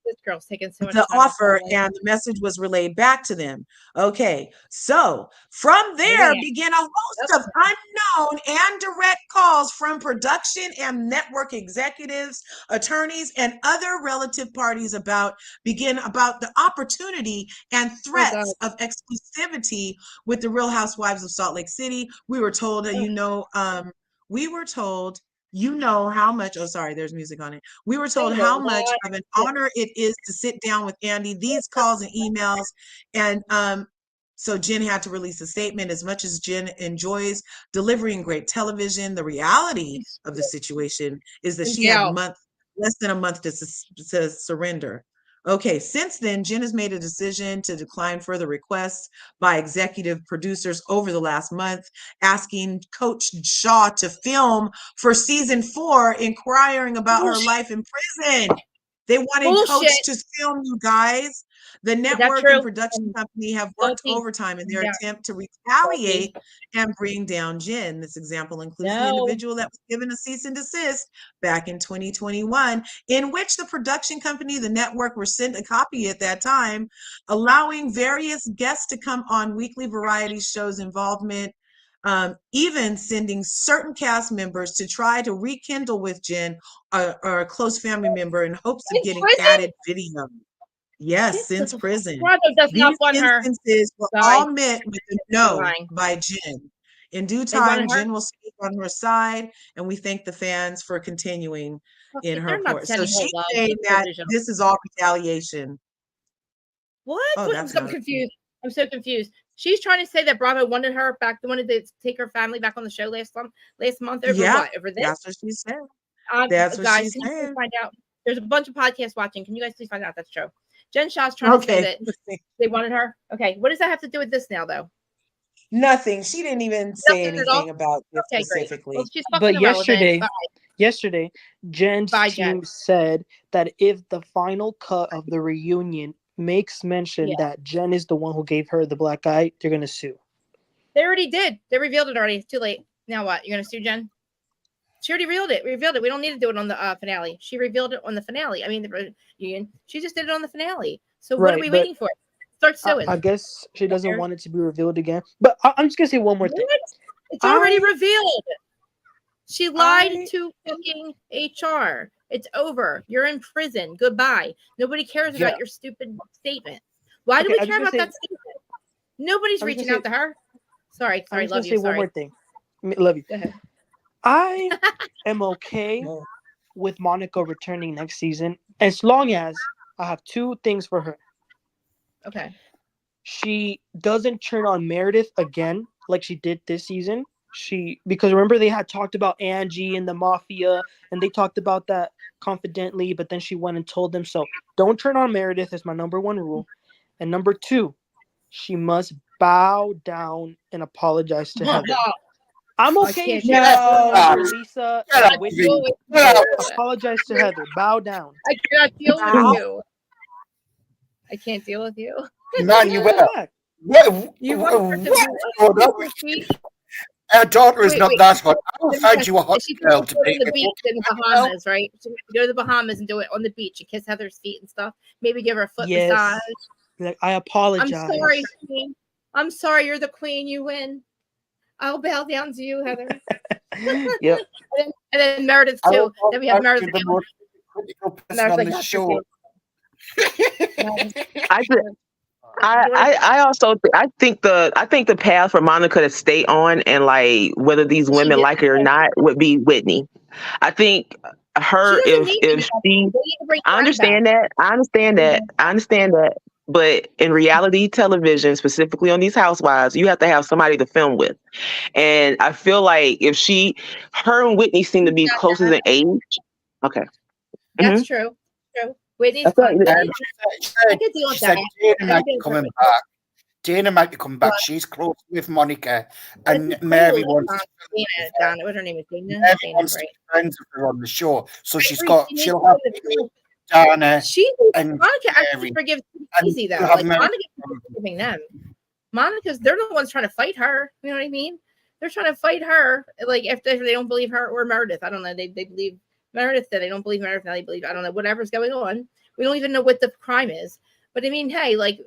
This girl's taking so much the time. offer, and the message was relayed back to them. Okay, so from there began a host of unknown and direct calls from production and network executives, attorneys, and other relative parties about the opportunity and threats of exclusivity with the Real Housewives of Salt Lake City. We were told that, you know how much, oh, sorry, there's music on it. We were told how much of an honor it is to sit down with Andy, these calls and emails. And so Jen had to release a statement. As much as Jen enjoys delivering great television, the reality of the situation is that she had less than a month to surrender. Okay, since then, Jen has made a decision to decline further requests by executive producers over the last month, asking Coach Shaw to film for season 4, inquiring about her life in prison. They wanted Coach to film, you guys. The network and production company have worked overtime in their attempt to retaliate and bring down Jen. This example includes the individual that was given a cease and desist back in 2021, in which the production company, the network, were sent a copy at that time, allowing various guests to come on weekly variety shows involvement, even sending certain cast members to try to rekindle with Jen or a close family member in hopes of getting added video. Yes, since prison. These instances were all met with a no by Jen. In due time, Jen will speak on her side, and we thank the fans for continuing in her court. So she's saying that this is all retaliation. What? I'm so confused. I'm so confused. She's trying to say that Bravo wanted her back, wanted to take her family back on the show last month over what? Over this? That's what she said. That's what she said. Find out. There's a bunch of podcasts watching. Can you guys please find out if that's true? Jen Shaw's trying to say that they wanted her. Okay, what does that have to do with this now, though? Nothing. She didn't even say anything about this specifically. Well, she's fucking But yesterday, Jen's team said that if the final cut of the reunion makes mention that Jen is the one who gave her the black eye, they're gonna sue. They already did. They revealed it already. It's too late. Now what? You're gonna sue Jen? She already revealed it. We don't need to do it on the finale. She revealed it on the finale. I mean, the reunion. She just did it on the finale. So what are we waiting for? Start suing. I guess she doesn't want it to be revealed again. But I'm just gonna say one more thing. It's already revealed. She lied to fucking HR. It's over. You're in prison. Goodbye. Nobody cares about your stupid statement. Why do we care about that statement? Nobody's reaching out to her. Sorry. I'm Love just you. gonna say one more thing. Love you. Go ahead. I am okay with Monica returning next season as long as I have two things for her. Okay. She doesn't turn on Meredith again like she did this season. Because remember they had talked about Angie and the mafia, and they talked about that confidently, but then she went and told them. So don't turn on Meredith is my number one rule. And number two, she must bow down and apologize to Heather. I'm okay if she Lisa and Whitney. Apologize to Heather. Bow down. I cannot deal with you. I can't deal with you. Emmanuel, our daughter is not that hot. I will find you a hot girl to be on the beach in the Bahamas, right? She go to the Bahamas and do it on the beach and kiss Heather's feet and stuff. Maybe give her a foot massage. Like, I apologize. I'm sorry, queen. I'm sorry, you're the queen. You win. I'll bow down to you, Heather. Yep. And then Meredith too. Then we have Meredith. The most critical person on the show. I also think the path for Monica to stay on and like whether these women like it or not would be Whitney. I think her if she I understand that. But in reality television, specifically on these housewives, you have to have somebody to film with. And I feel like if her and Whitney seem to be closer in age. Okay. That's true. Whitney's fine. I could deal with that. Dana might be coming back. Dana might be coming back. She's close with Monica. And Mary wants Dana. What her name is? Dana. Mary wants to be friends with her on the show. So she'll have Dana and Monica actually forgives easy though. Like Monica's forgiving them. They're the ones trying to fight her. You know what I mean? They're trying to fight her. Like if they don't believe her or Meredith. I don't know. They believe Meredith. They don't believe Meredith. Now they believe, I don't know, whatever's going on. We don't even know what the crime is. But I mean, hey, like,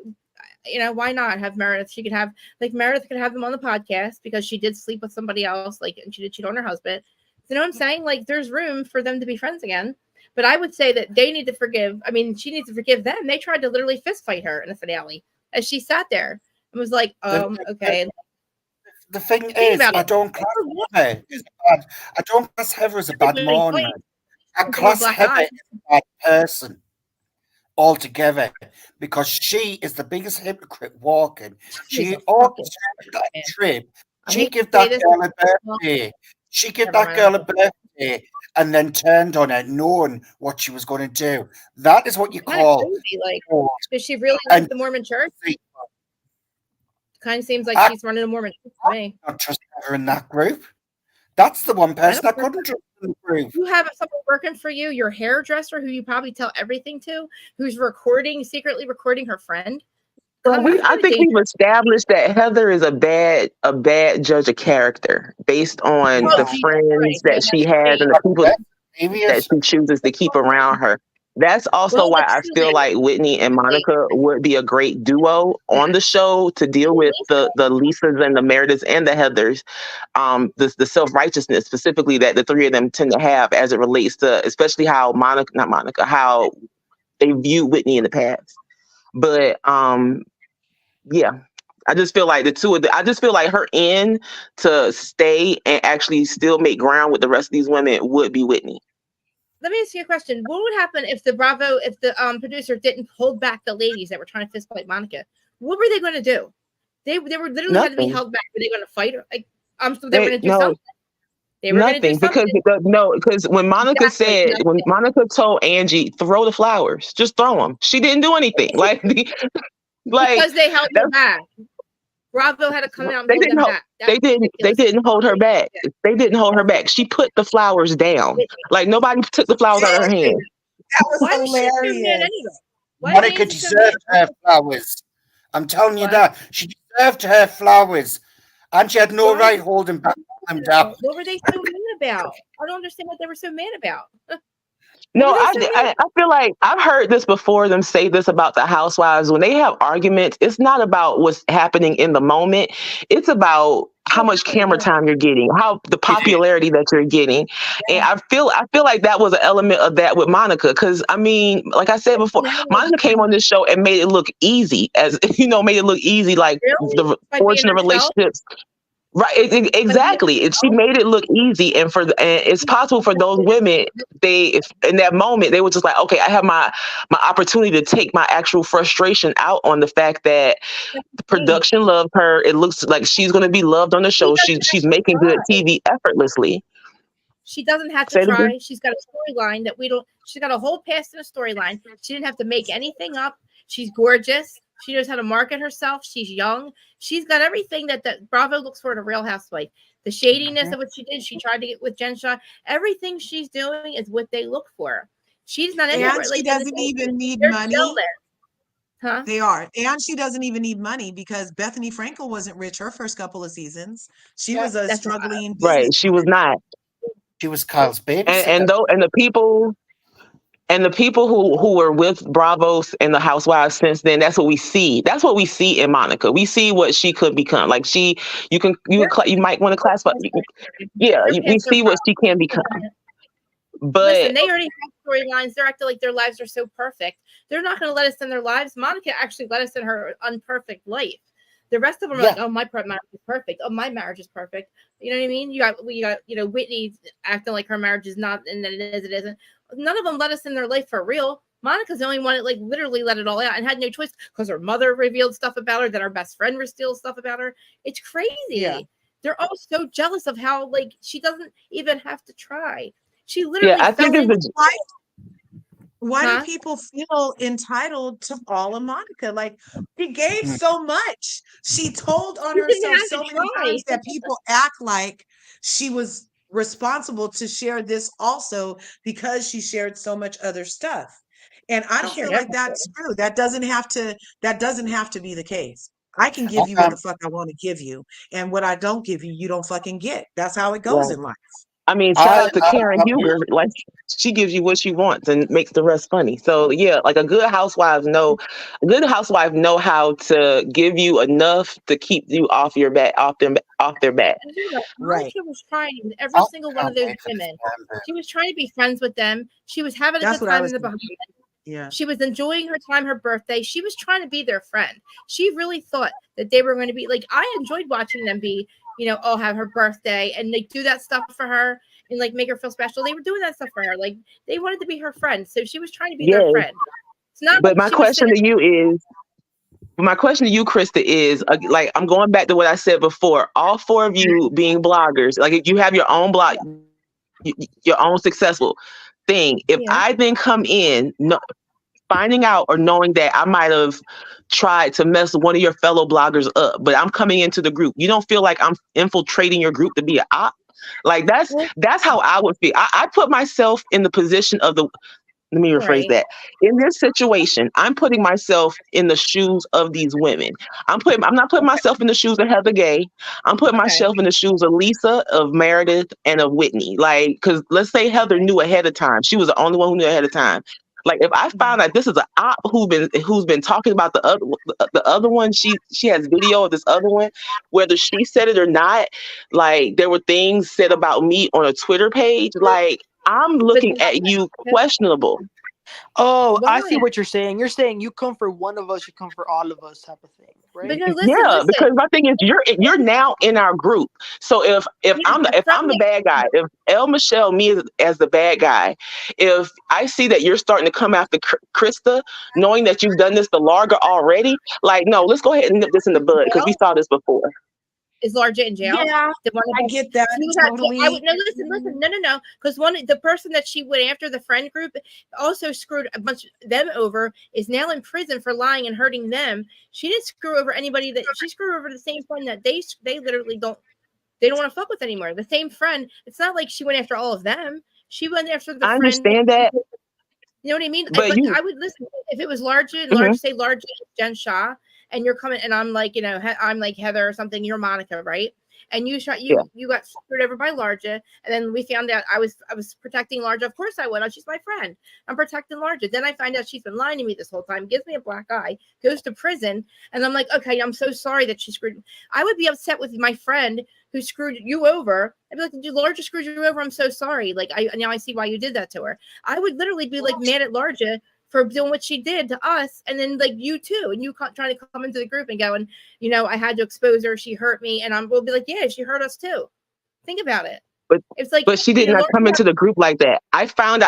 you know, why not have Meredith? She could have, like, Meredith could have them on the podcast because she did sleep with somebody else, like, and she did cheat on her husband. You know what I'm saying? Like, there's room for them to be friends again. But I would say that they need to forgive. I mean, she needs to forgive them. They tried to literally fist fight her in the finale as she sat there and was like, okay. The thing is, I don't class Heather as bad. I don't class Heather as a bad mourner. I class Heather as a bad person altogether because she is the biggest hypocrite walking. She orchestrated that trip. She gave that girl a birthday. She gave that girl a birthday and then turned on her knowing what she was going to do. That is what you call. Does she really like the Mormon church? Kind of seems like she's running a Mormon church to me. I don't trust her in that group. That's the one person I couldn't trust in the group. You have someone working for you, your hairdresser, who you probably tell everything to, who's secretly recording her friend. I think we've established that Heather is a bad judge of character based on the friends that she has and the people that she chooses to keep around her. That's also why I feel like Whitney and Monica would be a great duo on the show to deal with the Lisas and the Merediths and the Heathers, the self-righteousness specifically that the three of them tend to have as it relates to, especially how how they view Whitney in the past. But yeah, I just feel like I just feel like her in to stay and actually still make ground with the rest of these women would be Whitney. Let me ask you a question. What would happen if the producer didn't hold back the ladies that were trying to fist fight Monica? What were they going to do? They were literally had to be held back. Were they going to fight her? Like, they were going to do something. They were going to do Nothing, because something. because when Monica told Angie, throw the flowers, just throw them. She didn't do anything. Like because they held her back. Bravo had to come out and hold them back. They didn't hold her back. They didn't hold her back. She put the flowers down. Like nobody took the flowers out of her hand. That was Why hilarious. Was she so mad anyway? Monica deserved her flowers. I'm telling you that. She deserved her flowers. And she had no right holding them down. What were they so mad about? I don't understand what they were so mad about. No, I feel like I've heard this before, them say this about the housewives. When they have arguments, it's not about what's happening in the moment. It's about how much camera time you're getting, how the popularity that you're getting. And I feel like that was an element of that with Monica. Because, I mean, like I said before, Monica came on this show and made it look easy, like the fortunate relationships. Right, exactly. And she made it look easy, and it's possible for those women. In that moment, they were just like, okay, I have my opportunity to take my actual frustration out on the fact that the production loved her. It looks like she's going to be loved on the show. She's making good TV effortlessly. She doesn't have to try. She's got a storyline that we don't. She's got a whole past and a storyline. She didn't have to make anything up. She's gorgeous. She knows how to market herself. She's young. She's got everything that Bravo looks for in a Real Housewife. The shadiness of what she did. She tried to get with Jen Shaw. Everything she's doing is what they look for. She's not anywhere. And she doesn't even need money. Huh? They are. And she doesn't even need money because Bethany Frankel wasn't rich her first couple of seasons. She was a struggling right. She was not. She was Kyle's baby. And the people who were with Bravos and the Housewives since then, that's what we see. That's what we see in Monica. We see what she could become. Like you might want to classify. Yeah, we see what she can become. But listen, they already have storylines. They're acting like their lives are so perfect. They're not going to let us in their lives. Monica actually let us in her unperfect life. The rest of them are like, oh, my marriage is perfect. Oh, my marriage is perfect. You know what I mean? We got Whitney acting like her marriage is not, and then it is, it isn't. None of them let us in their life for real. Monica's the only one that literally let it all out and had no choice because her mother revealed stuff about her, that her best friend revealed stuff about her. It's crazy. Yeah. They're all so jealous of how she doesn't even have to try. She literally why do people feel entitled to all of Monica? Like, she gave so much. She told on herself so many times that people act like she was responsible to share this also because she shared so much other stuff. And I don't feel like that's true. That doesn't have to be the case. I can give you what the fuck I want to give you. And what I don't give you, you don't fucking get. That's how it goes in life. I mean, shout out to Karen Huger. Like, she gives you what she wants and makes the rest funny. So yeah, like a good housewife know how to give you enough to keep you off their back. Right. Monica was trying every single one of those women. She was trying to be friends with them. She was having a good time in the Bahamas. Yeah. She was enjoying her time, her birthday. She was trying to be their friend. She really thought that they were going to be like, I enjoyed watching them be, have her birthday and they do that stuff for her and make her feel special. They were doing that stuff for her. Like, they wanted to be her friend. So she was trying to be their friend. It's not. But my question to you, Krista, is I'm going back to what I said before. All four of you being bloggers, like if you have your own blog, your own successful thing. If I then come in, finding out or knowing that I might have tried to mess one of your fellow bloggers up, but I'm coming into the group, you don't feel like I'm infiltrating your group to be an op? Like that's how I would feel. I put myself in the position of let me rephrase that. In this situation, I'm putting myself in the shoes of these women. I'm not putting myself in the shoes of Heather Gay. I'm putting myself in the shoes of Lisa, of Meredith, and of Whitney. Like, because let's say Heather knew ahead of time. She was the only one who knew ahead of time. Like, if I found out this is an op who's been talking about the other one, she has video of this other one, whether she said it or not. Like, there were things said about me on a Twitter page. Like, I'm looking at you questionable. Oh, I see what you're saying. You're saying you come for one of us, you come for all of us, type of thing, right? Listen. Because my thing is, you're now in our group. So if I'm the bad guy, if El Michelle, me as the bad guy, if I see that you're starting to come after Krista, knowing that you've done this to Larga already, like, no, let's go ahead and nip this in the bud because we saw this before. Is LRGA in jail? Yeah, I get that totally. I would no listen, no. Because the person that she went after, the friend group, also screwed a bunch of them over, is now in prison for lying and hurting them. She didn't screw over anybody she screwed over the same friend that they literally don't want to fuck with anymore. The same friend. It's not like she went after all of them. She went after the friend. I understand that. You know what I mean? But I would listen if it was LRGA and say LRGA Jen Shah, and you're coming, and I'm like, I'm like Heather or something. You're Monica, right? And you got screwed over by LRGA, and then we found out I was protecting LRGA. Of course I would. She's my friend. I'm protecting LRGA. Then I find out she's been lying to me this whole time. Gives me a black eye. Goes to prison, and I'm like, okay, I'm so sorry that she screwed. I would be upset with my friend who screwed you over. I'd be like, dude, LRGA screwed you over. I'm so sorry. Like now I see why you did that to her. I would literally be like mad at LRGA for doing what she did to us, and then like you too, and you trying to come into the group and going, I had to expose her, she hurt me, and we'll be like, yeah, she hurt us too. Think about it. But it's like, but she did not come into the group like that. I find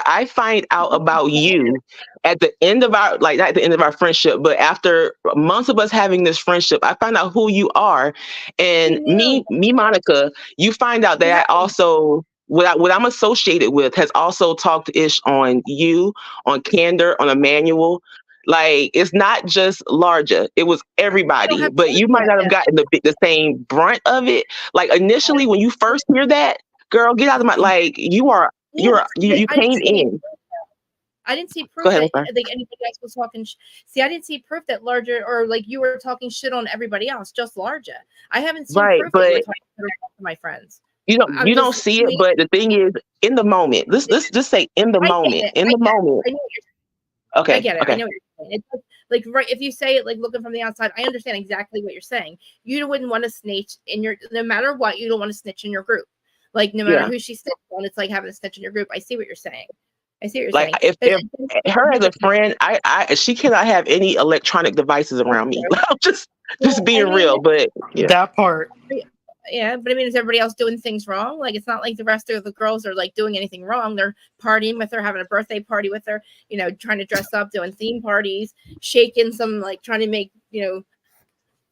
out about you at the end of our not at the end of our friendship, but after months of us having this friendship, I found out who you are, and me, Monica. You find out that I also. What I'm associated with has also talked ish on you, on Candor, on Emmanuel. Like, it's not just LRGA, it was everybody, but you might not have gotten the same brunt of it. Like initially when you first hear that, girl, get out of my, like you came in. I didn't see proof that like anybody else was talking. See, I didn't see proof that LRGA or like you were talking shit on everybody else, just LRGA. I haven't seen proof that you were talking to my friends. You don't see it, but the thing is, in the moment, let's just say in the moment. Okay. I get it. Okay. I know what you're saying. It's like right. If you say it like looking from the outside, I understand exactly what you're saying. You wouldn't want to snitch no matter what. You don't want to snitch in your group. Like no matter who she snitched on, it's like having a snitch in your group. I see what you're saying. Like if her as a friend, she cannot have any electronic devices around me. I'm just being real, but that part. Yeah, but I mean, is everybody else doing things wrong? Like, it's not like the rest of the girls are like doing anything wrong. They're partying with her, having a birthday party with her, trying to dress up, doing theme parties, shaking some, like trying to make,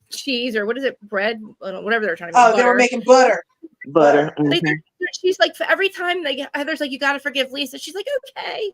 cheese or what is it, bread, whatever they're trying to make. Oh, they were making butter. Mm-hmm. She's like, for every time Heather's like, you got to forgive Lisa. She's like, okay.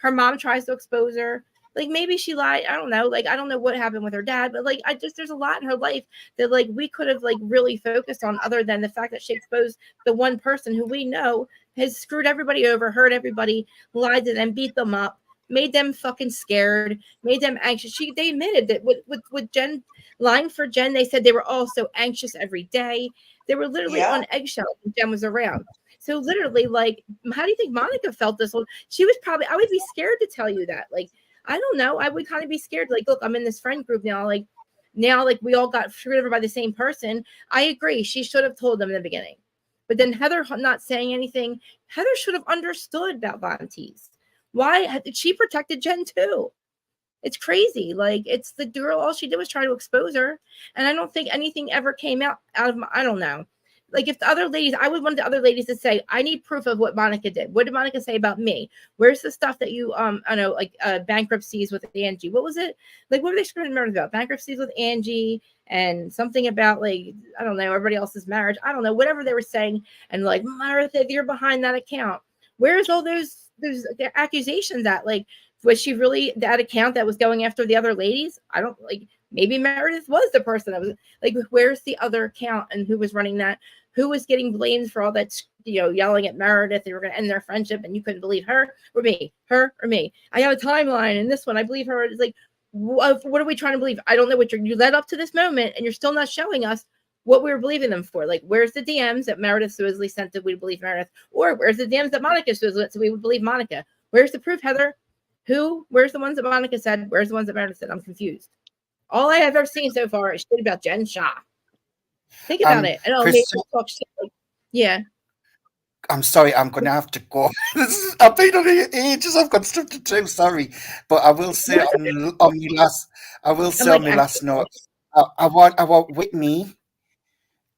Her mom tries to expose her. Like maybe she lied. I don't know. Like, I don't know what happened with her dad, but like, there's a lot in her life that like we could have like really focused on other than the fact that she exposed the one person who we know has screwed everybody over, hurt everybody, lied to them, beat them up, made them fucking scared, made them anxious. They admitted that with Jen lying for Jen, they said they were all so anxious every day. They were literally on eggshells when Jen was around. So literally, like, how do you think Monica felt this whole? She was probably, I would be scared to tell you that. Like, I don't know. I would kind of be scared. Like, look, I'm in this friend group now. Like, we all got screwed over by the same person. I agree. She should have told them in the beginning. But then Heather not saying anything. Heather should have understood about Von Teese. Why? She protected Jen too. It's crazy. Like, it's the girl. All she did was try to expose her. And I don't think anything ever came out of, I don't know. Like if the other ladies, I would want the other ladies to say, I need proof of what Monica did. What did Monica say about me? Where's the stuff that you, I know, like bankruptcies with Angie? What was it? Like, what were they screwing Meredith about? Bankruptcies with Angie and something about like, I don't know, everybody else's marriage. I don't know, whatever they were saying. And like, Meredith, you're behind that account. Where's all those accusations at? Like, was she really that account that was going after the other ladies? I don't like, maybe Meredith was the person that was like, where's the other account and who was running that? Who was getting blamed for all that, yelling at Meredith? They were going to end their friendship and you couldn't believe her or me, her or me. I got a timeline and this one, I believe her. It's like, what are we trying to believe? I don't know what you led up to this moment and you're still not showing us what we were believing them for. Like, where's the DMs that Meredith supposedly sent that we believe Meredith? Or where's the DMs that Monica supposedly sent so we would believe Monica? Where's the proof, Heather? Where's the ones that Monica said? Where's the ones that Meredith said? I'm confused. All I have ever seen so far is shit about Jen Shah. Think about it. And talk shit. Like, yeah. I'm sorry, I'm going to have to go. I've been on here ages. I've got stuff to do. Sorry, but I will say on my last note. I want Whitney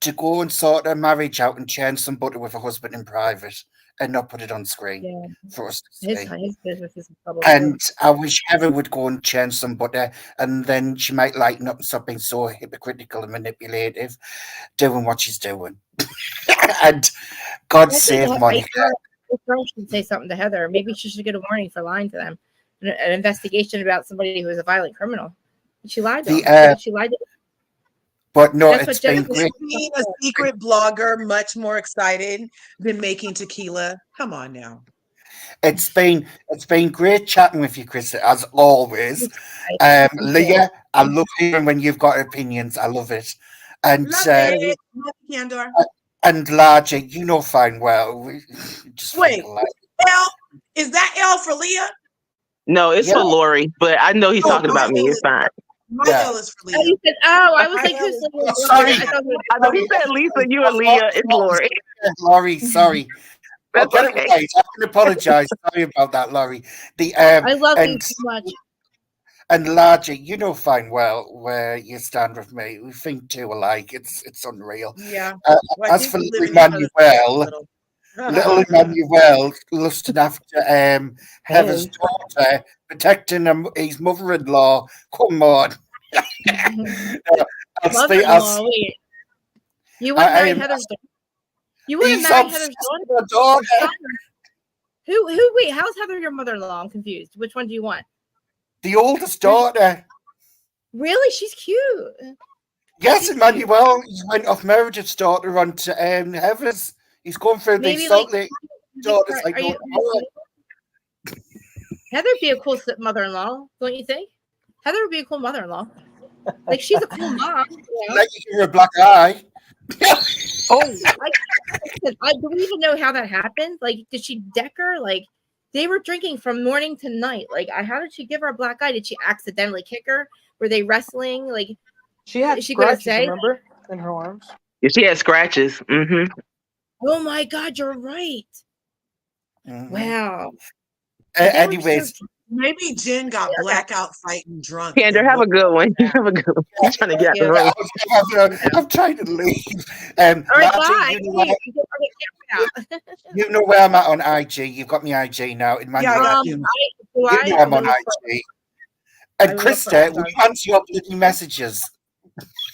to go and sort her marriage out and change some butter with her husband in private. and not put it on screen for us to see. His business is trouble. And I wish Heather would go and change some butter, and then she might lighten up and stop being so hypocritical and manipulative, doing what she's doing. And God save Monica. The girl should say something to Heather. Maybe she should get a warning for lying to them. An investigation about somebody who is a violent criminal. She lied to them. She lied to them. But no, it's been great. Being a secret blogger much more excited than making tequila. Come on now. It's been great chatting with you, Krista, as always. Leah, I love hearing when you've got opinions. I love it. And Candor. And LRGA, you know fine well. Just wait, L, is that L for Leah? No, it's for Lori, but I know he's talking about me. It's fine. My L is for Leah. You said, I was like, who's Leah? Sorry. I know he said Lisa, you and Leah. It's Lori. Lori, sorry. I'll get it right. I can apologize. Sorry about that, Lori. I love you so much. And LRGA, you know fine well where you stand with me. We think too alike. It's unreal. Yeah. As for little Emmanuel lusting after Heather's daughter, protecting his mother-in-law. Come on. Mother-in-law, wait. You wouldn't marry Heather's daughter? You wouldn't marry Heather's daughter? Who? Wait, how's Heather your mother-in-law? I'm confused. Which one do you want? The oldest daughter. Really? She's cute. Yes, Emmanuel. He went off Meredith's daughter onto Heather's. He's going through these daughters. Heather'd be a cool mother-in-law, don't you think? Heather would be a cool mother-in-law. Like, she's a cool mom. Like you give her a black eye. I don't even know how that happened. Like, did she deck her? Like, they were drinking from morning to night. Like, how did she give her a black eye? Did she accidentally kick her? Were they wrestling? Like, she had scratches, remember, in her arms. Yeah, she had scratches. Mm-hmm. Oh my God, you're right. Mm-hmm. Wow. Anyways, maybe Jen got blackout fighting drunk. Candor, have a good one. Have a good one. I'm trying to get out the room. I'm trying to leave. All right, bye. You know where I'm at on IG. You've got me IG now. In my you know I'm on IG. And Krista, will you answer your bloody messages?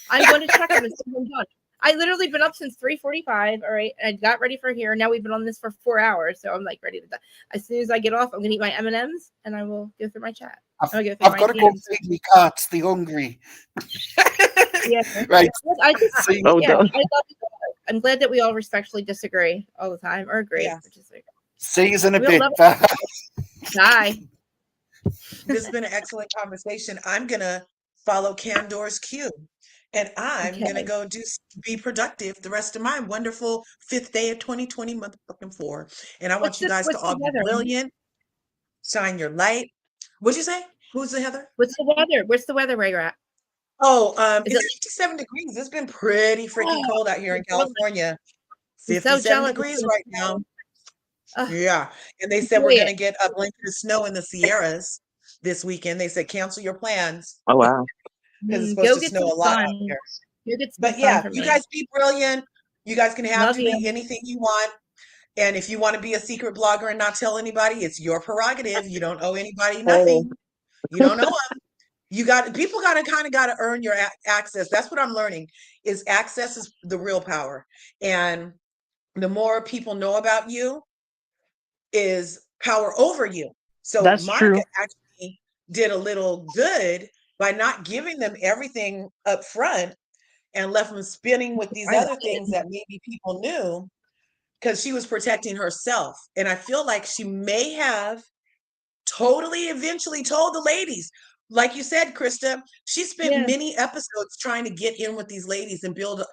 I'm going to check them as soon as I'm done. I literally been up since 3:45. All right, and I got ready for here. Now we've been on this for 4 hours, so I'm like ready to die. As soon as I get off, I'm gonna eat my M&Ms and I will go through my chat. I've got to go feed me cats. They're hungry. Yeah, right. I'm glad that we all respectfully disagree all the time or agree. Yeah. See you in a bit. Bye. This has been an excellent conversation. I'm gonna follow Candor's cue. And I'm going to go be productive the rest of my wonderful 5th day of 2020 motherfucking 4. And I want you guys to all be brilliant. Shine your light. What'd you say? Who's the Heather? What's the weather? What's the weather where you're at? Oh, it's 57 degrees. It's been pretty freaking cold out here in California. 57 degrees right now. Yeah. And they said we're going to get a blanket of snow in the Sierras this weekend. They said cancel your plans. Oh, wow. Because it's supposed to snow a lot out here. But yeah, you guys be brilliant. You guys can have to be anything you want. And if you want to be a secret blogger and not tell anybody, it's your prerogative. You don't owe anybody nothing. You don't know them. People got to earn your access. That's what I'm learning is access is the real power. And the more people know about you is power over you. So that's Monica true. Actually did a little good by not giving them everything up front and left them spinning with these other things that maybe people knew because she was protecting herself. And I feel like she may have totally eventually told the ladies, like you said, Krista, she spent many episodes trying to get in with these ladies and build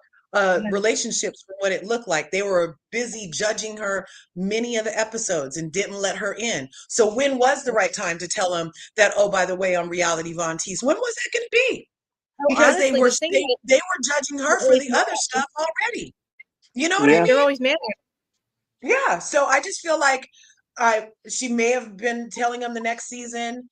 relationships from what it looked like. They were busy judging her many of the episodes and didn't let her in. So when was the right time to tell them that, oh, by the way, on Reality Von Teese, when was that going to be? Because honestly, they were judging her for the other stuff already. You know what I mean? They're always mad. Yeah. So I just feel like she may have been telling them the next season.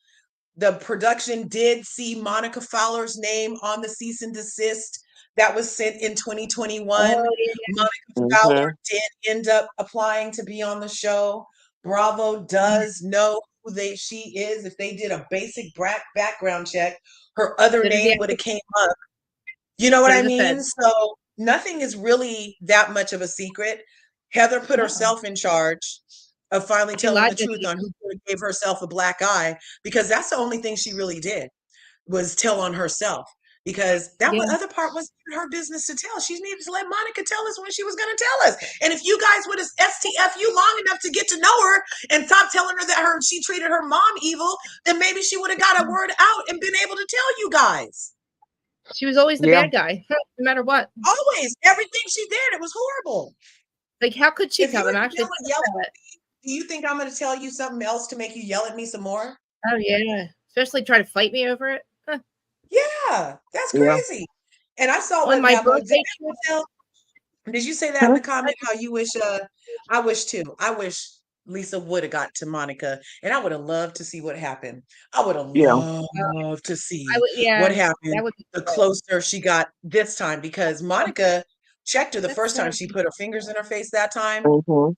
The production did see Monica Fowler's name on the cease and desist that was sent in 2021. Oh, yeah. Monica Fowler did end up applying to be on the show. Bravo does know who she is. If they did a basic background check, her other So does name the- would have came up. You know what So I does the mean? Fed. So nothing is really that much of a secret. Heather put herself in charge of finally She telling the lied to truth you. on who gave herself a black eye, because that's the only thing she really did was tell on herself, because that Yeah. other part wasn't her business to tell. She needed to let Monica tell us when she was going to tell us. And if you guys would have STF long enough to get to know her and stop telling her that she treated her mom evil, then maybe she would have got a word out and been able to tell you guys. She was always the bad guy, no matter what. Always. Everything she did, it was horrible. Like, how could she If tell you them? Actually, yell at me, do you think I'm going to tell you something else to make you yell at me some more? Oh, yeah. Especially try to fight me over it. Huh. Yeah, that's crazy. And I saw On what my that birthday. Did you say that in the comment? How you wish? I wish too. I wish Lisa would have got to Monica, and I would have loved to see what happened. I would have loved to see what happened the closer she got this time, because Monica checked her the first time she put her fingers in her face that time. So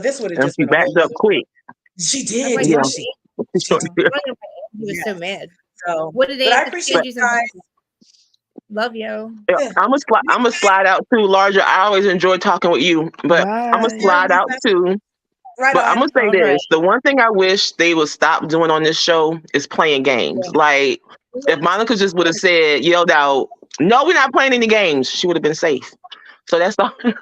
this would have just been a whole backed up quick. She did, didn't she? She was so mad. So, what did they? But I appreciate you guys. Love you. Yeah, I'm gonna slide out too, Larger. I always enjoy talking with you, but I'm gonna slide out too. Right but on. I'm gonna say this: the one thing I wish they would stop doing on this show is playing games. Like, if Monica just would have yelled out, "No, we're not playing any games," she would have been safe. So that's the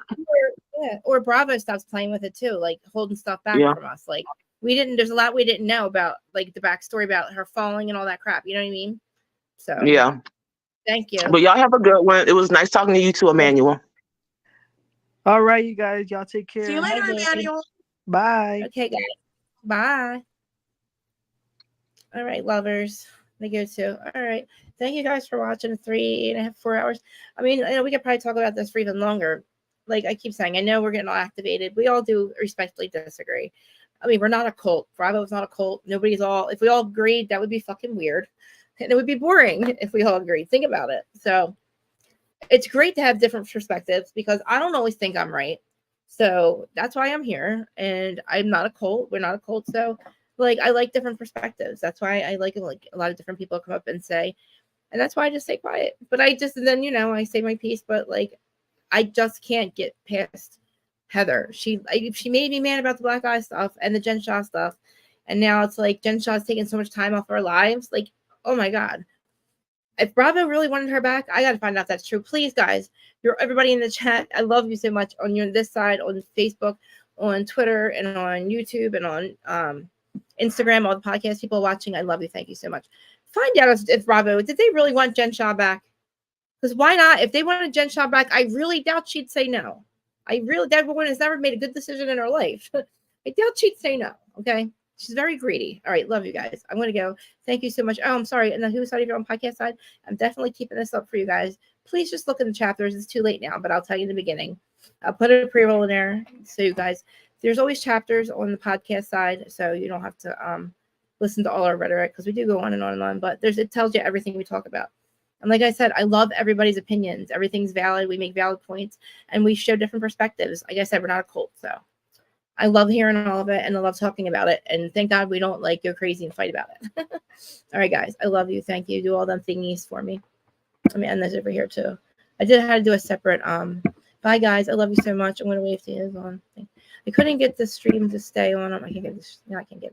or Bravo stops playing with it too, like holding stuff back from us. Like, there's a lot we didn't know about, like the backstory about her falling and all that crap. You know what I mean? So yeah. Thank you. But y'all have a good one. It was nice talking to you too, Emmanuel. All right, you guys. Y'all take care. See you later, Emmanuel. Bye. Okay, guys. Bye. All right, lovers. They go to. All right. Thank you guys for watching 3.5, 4 hours. I mean, I know we could probably talk about this for even longer. Like I keep saying, I know we're getting all activated. We all do respectfully disagree. I mean, we're not a cult. Bravo's not a cult. If we all agreed, that would be fucking weird. And it would be boring if we all agreed. Think about it. So it's great to have different perspectives, because I don't always think I'm right. So that's why I'm here. And I'm not a cult. We're not a cult. So like, I like different perspectives. That's why I like a lot of different people come up and say, and that's why I just stay quiet. But I say my piece, but like, I just can't get past Heather. She made me mad about the black eye stuff and the Jen Shah stuff. And now it's like Jen Shah's taking so much time off our lives. Like, oh my God. If Bravo really wanted her back, I got to find out if that's true. Please, guys, everybody in the chat, I love you so much on this side, on Facebook, on Twitter, and on YouTube, and on Instagram, all the podcast people watching. I love you. Thank you so much. Find out if Bravo, did they really want Jen Shah back? Because why not? If they wanted Jen Shah back, I really doubt she'd say no. That woman has never made a good decision in her life. I doubt she'd say no. Okay. She's very greedy. All right. Love you guys. I'm going to go. Thank you so much. Oh, I'm sorry. And then who side of your own podcast side? I'm definitely keeping this up for you guys. Please just look in the chapters. It's too late now, but I'll tell you in the beginning. I'll put a pre-roll in there. So you guys, there's always chapters on the podcast side. So you don't have to listen to all our rhetoric, because we do go on and on and on, but it tells you everything we talk about. And like I said, I love everybody's opinions. Everything's valid. We make valid points, and we show different perspectives. Like I said, we're not a cult. So I love hearing all of it, and I love talking about it. And thank God we don't like go crazy and fight about it. All right, guys. I love you. Thank you. Do all them thingies for me. Let me end this over here too. I did have to do a separate bye guys. I love you so much. I'm gonna wave to you on. I couldn't get the stream to stay on. I can't get this. Now I can get it.